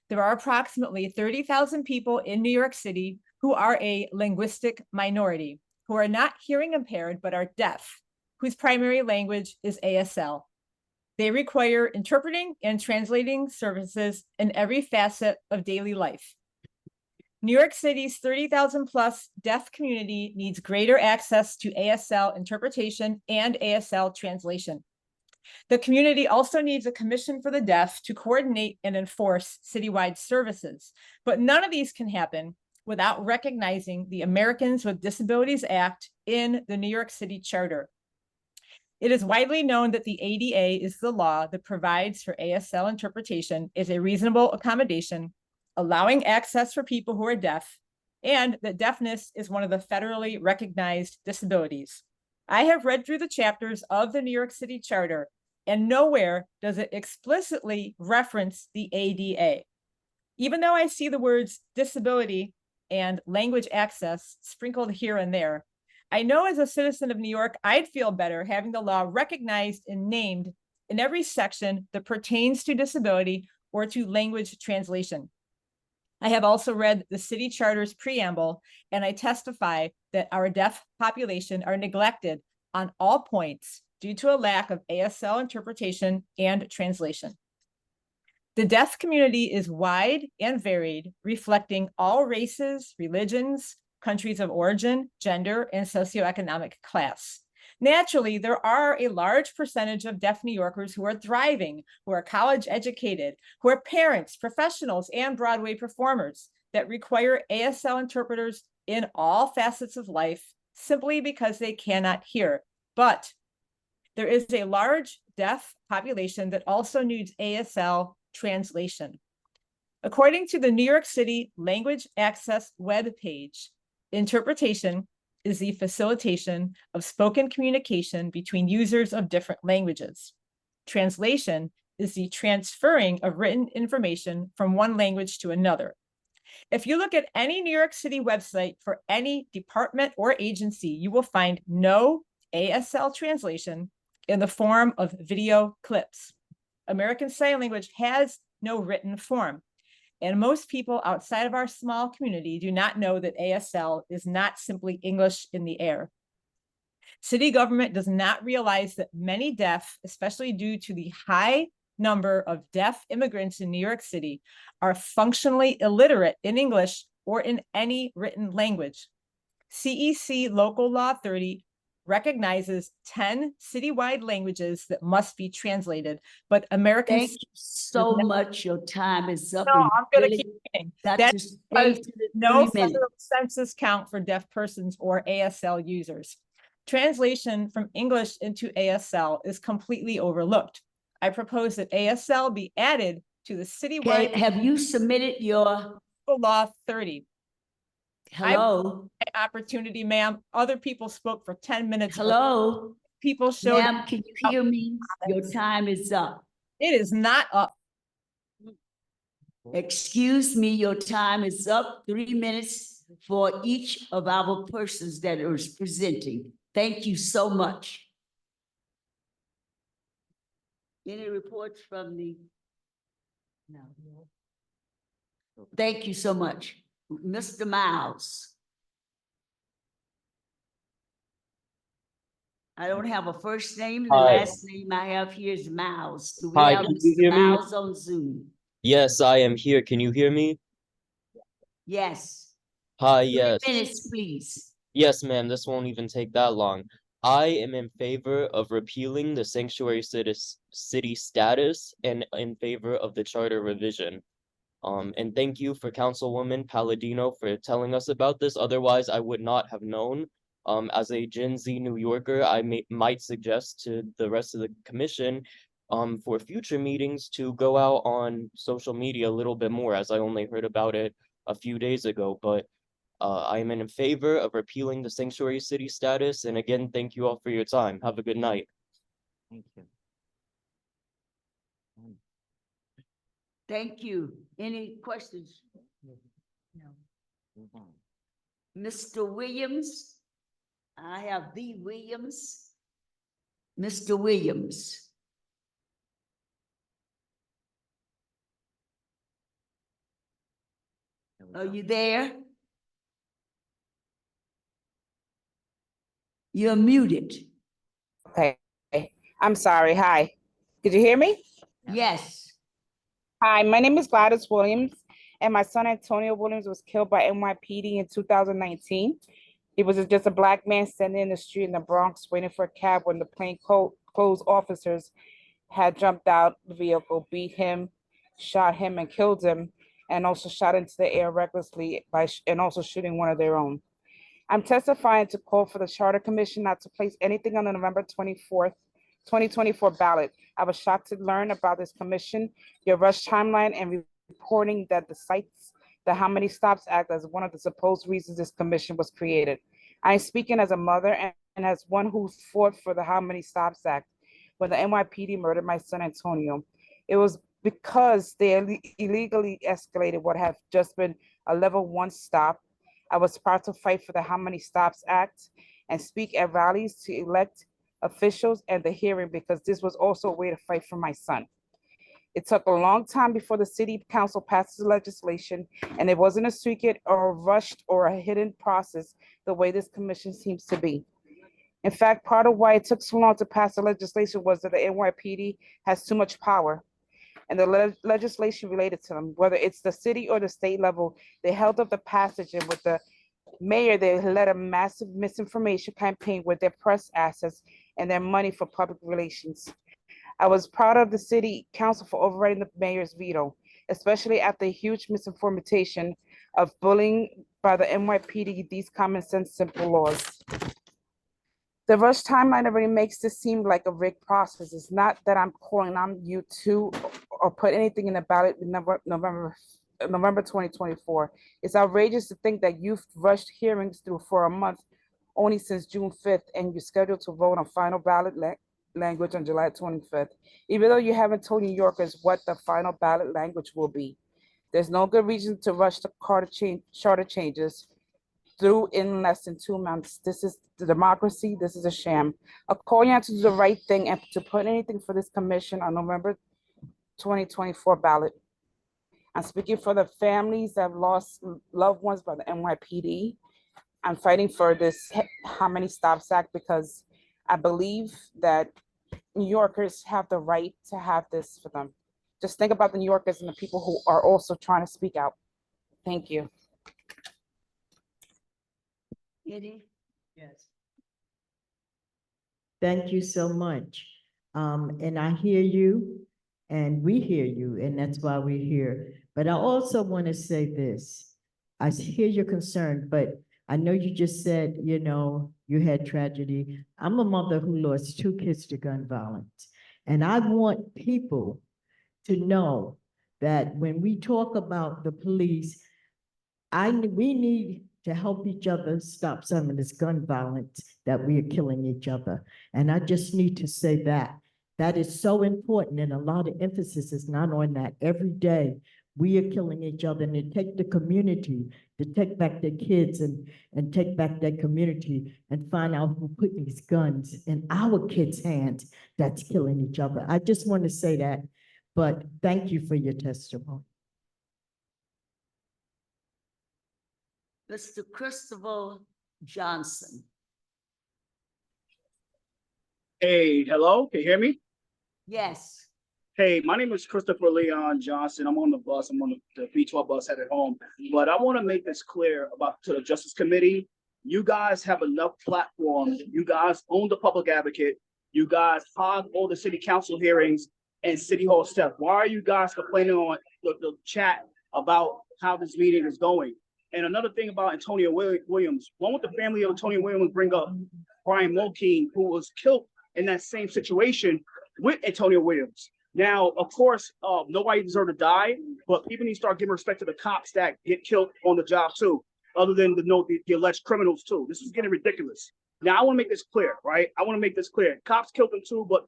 There are approximately 30,000 people in New York City who are a linguistic minority, who are not hearing impaired but are deaf, whose primary language is ASL. They require interpreting and translating services in every facet of daily life. New York City's 30,000 plus deaf community needs greater access to ASL interpretation and ASL translation. The community also needs a commission for the deaf to coordinate and enforce citywide services, but none of these can happen without recognizing the Americans with Disabilities Act in the New York City Charter. It is widely known that the ADA is the law that provides for ASL interpretation as a reasonable accommodation, allowing access for people who are deaf, and that deafness is one of the federally recognized disabilities. I have read through the chapters of the New York City Charter, and nowhere does it explicitly reference the ADA. Even though I see the words disability and language access sprinkled here and there, I know as a citizen of New York, I'd feel better having the law recognized and named in every section that pertains to disability or to language translation. I have also read the city charter's preamble, and I testify that our deaf population are neglected on all points due to a lack of ASL interpretation and translation. The deaf community is wide and varied, reflecting all races, religions, countries of origin, gender, and socioeconomic class. Naturally, there are a large percentage of deaf New Yorkers who are thriving, who are college educated, who are parents, professionals, and Broadway performers that require ASL interpreters in all facets of life simply because they cannot hear. But there is a large deaf population that also needs ASL translation. According to the New York City Language Access webpage, interpretation is the facilitation of spoken communication between users of different languages. Translation is the transferring of written information from one language to another. If you look at any New York City website for any department or agency, you will find no ASL translation in the form of video clips. American Sign Language has no written form. And most people outside of our small community do not know that ASL is not simply English in the air. City government does not realize that many deaf, especially due to the high number of deaf immigrants in New York City, are functionally illiterate in English or in any written language. CEC Local Law 30 recognizes 10 citywide languages that must be translated, but Americans— Thank you so much. Your time is up. No, and I'm gonna really keep reading. got That to is stay because to the no 3 minutes. federal census count for deaf persons or ASL users. Translation from English into ASL is completely overlooked. I propose that ASL be added to the citywide— Okay, have you submitted your— Law 30. Hello? Opportunity, ma'am. Other people spoke for 10 minutes. Hello? People showed— Ma'am, can you hear me? Your time is up. It is not up. Excuse me, your time is up. 3 minutes for each of our persons that is presenting. Thank you so much. Any reports from the— No. Thank you so much. Mr. Miles. I don't have a first name. The Hi. last name I have here is Miles. Do we Hi, have can you Mr. hear me? Miles on Zoom? Yes, I am here. Can you hear me? Yes. Hi, 3 yes. minutes, please. Yes, ma'am, this won't even take that long. I am in favor of repealing the sanctuary city status and in favor of the charter revision. And thank you for Councilwoman Palladino for telling us about this. Otherwise, I would not have known. As a Gen Z New Yorker, I might suggest to the rest of the commission for future meetings to go out on social media a little bit more, as I only heard about it a few days ago. But I am in favor of repealing the sanctuary city status. And again, thank you all for your time. Have a good night. Thank you. Thank you. Any questions? No. Move on. Mr. Williams? I have the Williams. Mr. Williams. Are you there? You're muted. Okay, I'm sorry. Hi, could you hear me? Yes. Hi, my name is Gladys Williams, and my son Antonio Williams was killed by NYPD in 2019. He was just a Black man standing in the street in the Bronx waiting for a cab when the plainclothes officers had jumped out the vehicle, beat him, shot him, and killed him, and also shot into the air recklessly and also shooting one of their own. I'm testifying to call for the Charter Commission not to place anything on the November 24th, 2024 ballot. I was shocked to learn about this commission, your rush timeline, and reporting that cites the How Many Stops Act as one of the supposed reasons this commission was created. I am speaking as a mother and as one who fought for the How Many Stops Act. when the NYPD murdered my son Antonio. It was because they illegally escalated what have just been a level 1 stop. I was proud to fight for the How Many Stops Act and speak at rallies to elect officials and the hearing because this was also a way to fight for my son. It took a long time before the city council passed the legislation, and it wasn't a secret or rushed or a hidden process the way this commission seems to be. In fact, part of why it took so long to pass the legislation was that the NYPD has too much power, and the legislation related to them, whether it's the city or the state level, they held up the passage, and with the mayor, they led a massive misinformation campaign with their press assets and their money for public relations. I was proud of the city council for overriding the mayor's veto, especially after a huge misinformation of bullying by the NYPD, these common sense, simple laws. The rush timeline already makes this seem like a rigged process. It's not that I'm calling on you to or put anything in the ballot in November 2024. It's outrageous to think that you've rushed hearings through for a month only since June 5th, and you're scheduled to vote on final ballot language on July 25th, even though you haven't told New Yorkers what the final ballot language will be. There's no good reason to rush the charter changes through in less than 2 months. This is the democracy. This is a sham. I'm calling out to do the right thing and to put anything for this commission on November 2024 ballot. I'm speaking for the families that have lost loved ones by the NYPD. I'm fighting for this How Many Stops Act because I believe that New Yorkers have the right to have this for them. Just think about the New Yorkers and the people who are also trying to speak out. Thank you. Eddie? Yes. Thank you so much. And I hear you and we hear you, and that's why we're here. But I also want to say this. I hear your concern, but I know you just said, you had tragedy. I'm a mother who lost 2 kids to gun violence. And I want people to know that when we talk about the police, we need to help each other stop some of this gun violence that we are killing each other. And I just need to say that. That is so important, and a lot of emphasis is not on that. Every day, we are killing each other, and it takes the community to take back their kids and take back their community and find out who put these guns in our kids' hands that's killing each other. I just want to say that, but thank you for your testimony. Mr. Christopher Johnson. Hey, hello, can you hear me? Yes. Hey, my name is Christopher Leon Johnson. I'm on the bus. I'm on the B12 bus headed home. But I want to make this clear to the Justice Committee. You guys have enough platform. You guys own the public advocate. You guys hog all the city council hearings and city hall stuff. Why are you guys complaining on the chat about how this meeting is going? And another thing about Antonio Williams, why won't the family of Antonio Williams bring up Brian Mulkeen, who was killed in that same situation with Antonio Williams? Now, of course, nobody deserved to die, but people need to start giving respect to the cops that get killed on the job too, other than the alleged criminals too. This is getting ridiculous. Now, I want to make this clear, right? I want to make this clear. Cops killed them too, but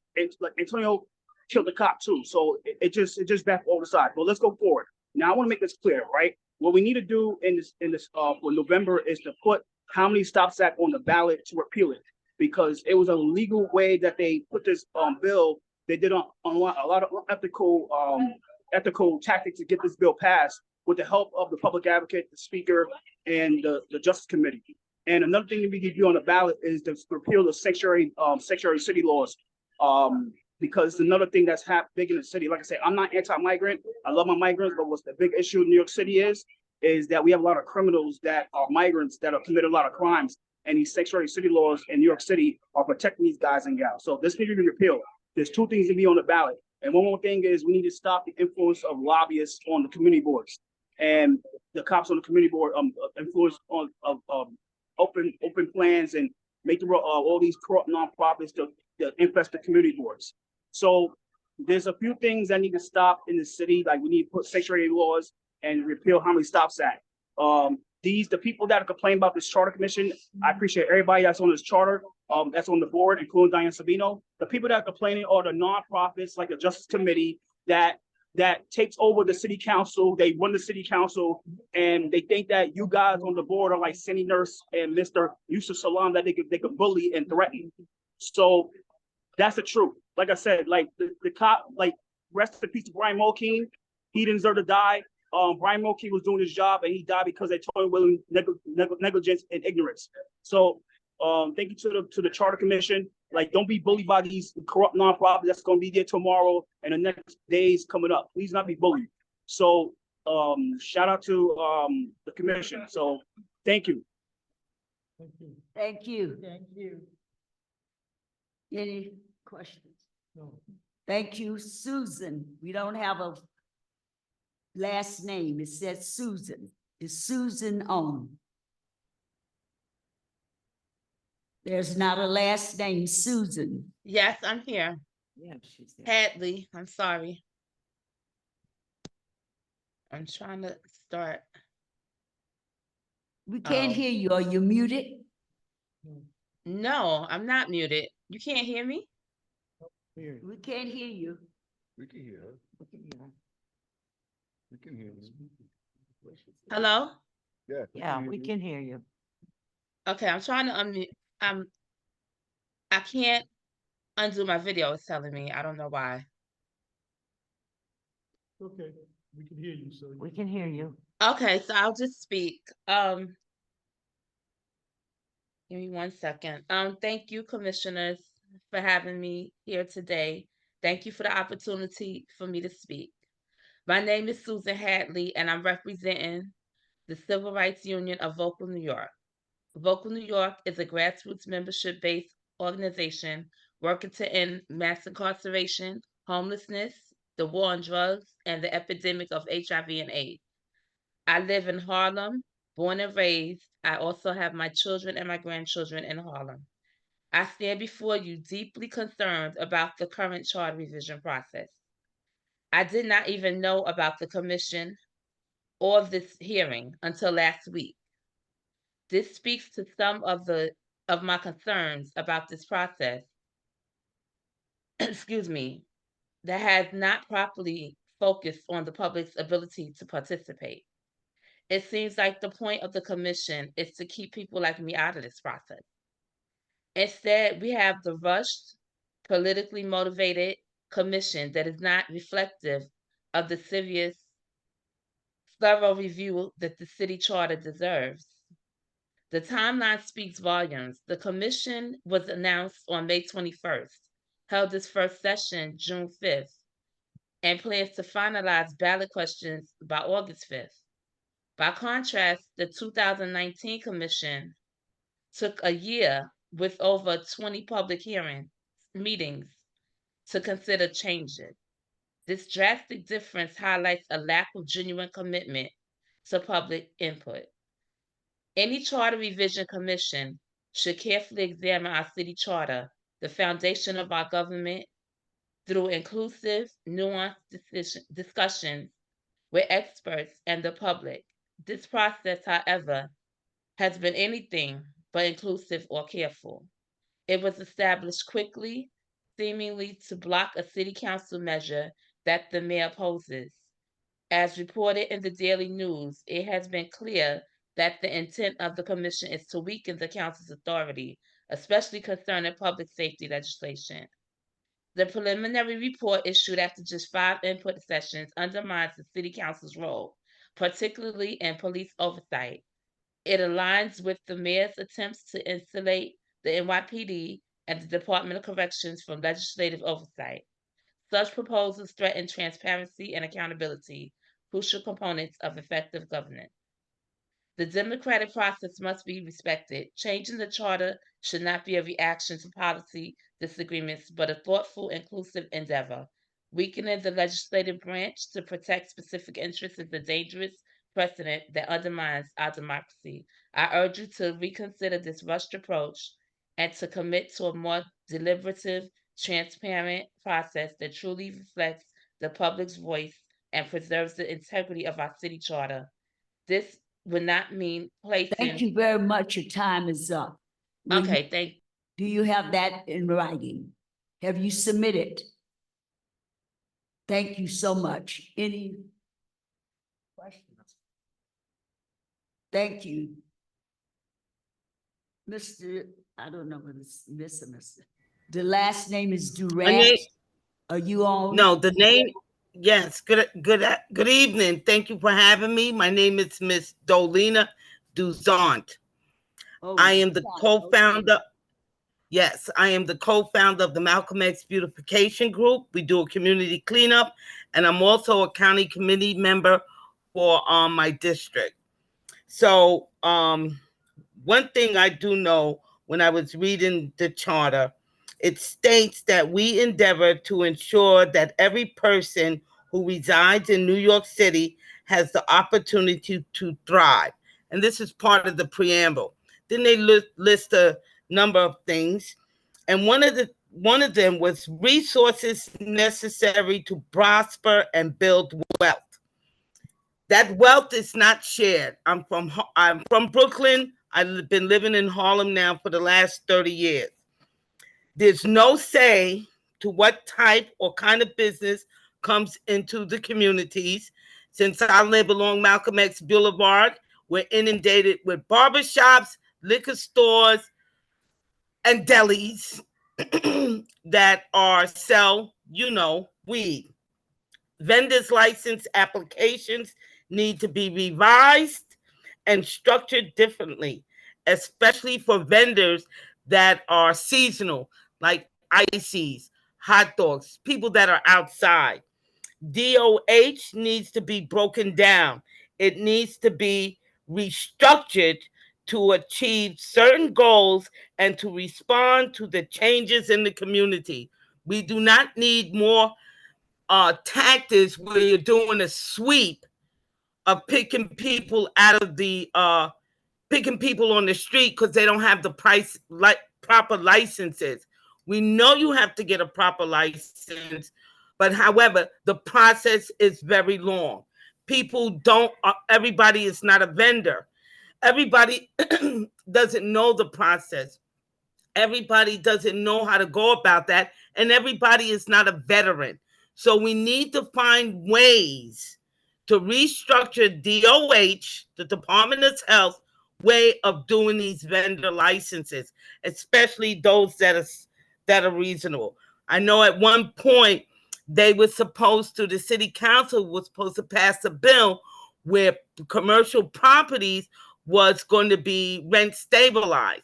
Antonio killed the cop too. So it just back over the side. But let's go forward. Now, I want to make this clear, right? What we need to do in this for November is to put How Many Stops Act on the ballot to repeal it, because it was a legal way that they put this bill. They did a lot of ethical tactics to get this bill passed with the help of the public advocate, the speaker, and the Justice Committee. And another thing that we can do on the ballot is to repeal the sanctuary city laws, because another thing that's big in the city. Like I say, I'm not anti-migrant. I love my migrants, but what's the big issue in New York City is that we have a lot of criminals that are migrants that have committed a lot of crimes, and these sanctuary city laws in New York City are protecting these guys and gals. So this needs to be repealed. There's 2 things to be on the ballot. And one more thing is we need to stop the influence of lobbyists on the community boards and the cops on the community board influence on open plans and make all these corrupt nonprofits to infest the community boards. So there's a few things that need to stop in the city. Like we need to put sanctuary laws and repeal How Many Stops Act. The people that are complaining about this charter commission, I appreciate everybody that's on this charter, that's on the board, including Diane Sabino. The people that are complaining are the nonprofits like the Justice Committee that takes over the city council. They run the city council, and they think that you guys on the board are like Cindy Nurse and Mr. Yusuf Salam that they could bully and threaten. So that's the truth. Like I said, like the cop, like rest in peace to Brian Mulkeen. He didn't deserve to die. Brian Mulkey was doing his job and he died because they told him willing negligence and ignorance. So thank you to the Charter Commission. Like, don't be bullied by these corrupt nonprofits that's going to be there tomorrow and the next days coming up. Please not be bullied. So shout out to the commission. So thank you. Thank you. Thank you. Any questions? No. Thank you, Susan. We don't have a last name. It says Susan. Is Susan on? There's not a last name, Susan. Yes, I'm here. Yeah, she's there. Hadley, I'm sorry. I'm trying to start. We can't Oh. hear you. Are you muted? No, I'm not muted. You can't hear me? Here. We can't hear you. We can hear her. We can hear her. We can hear her. Hello? Yeah. Yeah, we can hear you. Okay, I'm trying to unmute. I can't undo my video, it's telling me. I don't know why. Okay, we can hear you, so. We can hear you. Okay, so I'll just speak. Give me 1 second. Thank you, commissioners, for having me here today. Thank you for the opportunity for me to speak. My name is Susan Hadley, and I'm representing the Civil Rights Union of Vocal New York. Vocal New York is a grassroots membership-based organization working to end mass incarceration, homelessness, the war on drugs, and the epidemic of HIV and AIDS. I live in Harlem, born and raised. I also have my children and my grandchildren in Harlem. I stand before you deeply concerned about the current charter revision process. I did not even know about the commission or this hearing until last week. This speaks to some of my concerns about this process, excuse me, that has not properly focused on the public's ability to participate. It seems like the point of the commission is to keep people like me out of this process. Instead, we have the rushed, politically motivated commission that is not reflective of the serious, thorough review that the city charter deserves. The timeline speaks volumes. The commission was announced on May 21st, held its first session June 5th, and plans to finalize ballot questions by August 5th. By contrast, the 2019 commission took a year with over 20 public meetings to consider changes. This drastic difference highlights a lack of genuine commitment to public input. Any charter revision commission should carefully examine our city charter, the foundation of our government, through inclusive, nuanced discussions with experts and the public. This process, however, has been anything but inclusive or careful. It was established quickly, seemingly to block a city council measure that the mayor opposes. As reported in the Daily News, it has been clear that the intent of the commission is to weaken the council's authority, especially concerning public safety legislation. The preliminary report issued after just 5 input sessions undermines the city council's role, particularly in police oversight. It aligns with the mayor's attempts to insulate the NYPD and the Department of Corrections from legislative oversight. Such proposals threaten transparency and accountability, crucial components of effective governance. The democratic process must be respected. Changing the charter should not be a reaction to policy disagreements, but a thoughtful, inclusive endeavor. Weakening the legislative branch to protect specific interests is a dangerous precedent that undermines our democracy. I urge you to reconsider this rushed approach and to commit to a more deliberative, transparent process that truly reflects the public's voice and preserves the integrity of our city charter. This would not mean placing. Thank you very much. Your time is up. Okay, thank you. Do you have that in writing? Have you submitted? Thank you so much. Any questions? Thank you. Mr., I don't know whether it's Miss or Mr. The last name is Durant. Are you on? No, the name, yes, good evening. Thank you for having me. My name is Miss Dolina Duzant. Oh, I am the Duzant, co-founder. Yes, I am the co-founder of the Malcolm X Beautification Group. We do a community cleanup, and I'm also a county committee member for my district. So one thing I do know, when I was reading the charter, it states that we endeavor to ensure that every person who resides in New York City has the opportunity to thrive. And this is part of the preamble. Then they list a number of things. And one of them was resources necessary to prosper and build wealth. That wealth is not shared. I'm from Brooklyn. I've been living in Harlem now for the last 30 years. There's no say to what type or kind of business comes into the communities. Since I live along Malcolm X Boulevard, we're inundated with barbershops, liquor stores, and delis that sell, weed. Vendors' license applications need to be revised and structured differently, especially for vendors that are seasonal, like ices, hot dogs, people that are outside. DOH needs to be broken down. It needs to be restructured to achieve certain goals and to respond to the changes in the community. We do not need more tactics where you're doing a sweep of picking people on the street because they don't have the proper licenses. We know you have to get a proper license, but however, the process is very long. Everybody is not a vendor. Everybody doesn't know the process. Everybody doesn't know how to go about that, and everybody is not a veteran. So we need to find ways to restructure DOH, the Department of Health, way of doing these vendor licenses, especially those that are reasonable. I know at one point the city council was supposed to pass a bill where commercial properties was going to be rent stabilized.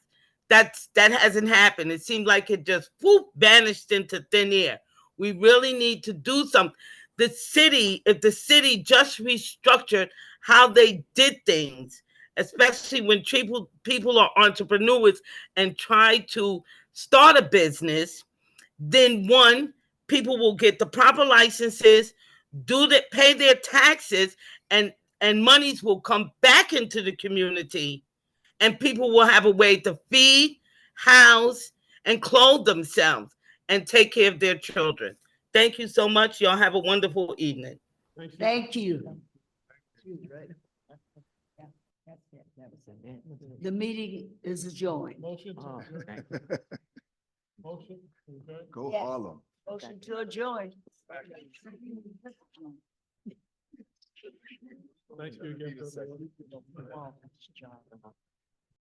That hasn't happened. It seemed like it just vanished into thin air. We really need to do something. If the city just restructured how they did things, especially when people are entrepreneurs and try to start a business, then one, people will get the proper licenses, pay their taxes, and monies will come back into the community, and people will have a way to feed, house, and clothe themselves and take care of their children. Thank you so much. Y'all have a wonderful evening. Thank you. The meeting is adjourned. Motion Oh, okay. Motion. Okay. Go Yes. Harlem. Motion to adjourn. Thank you again.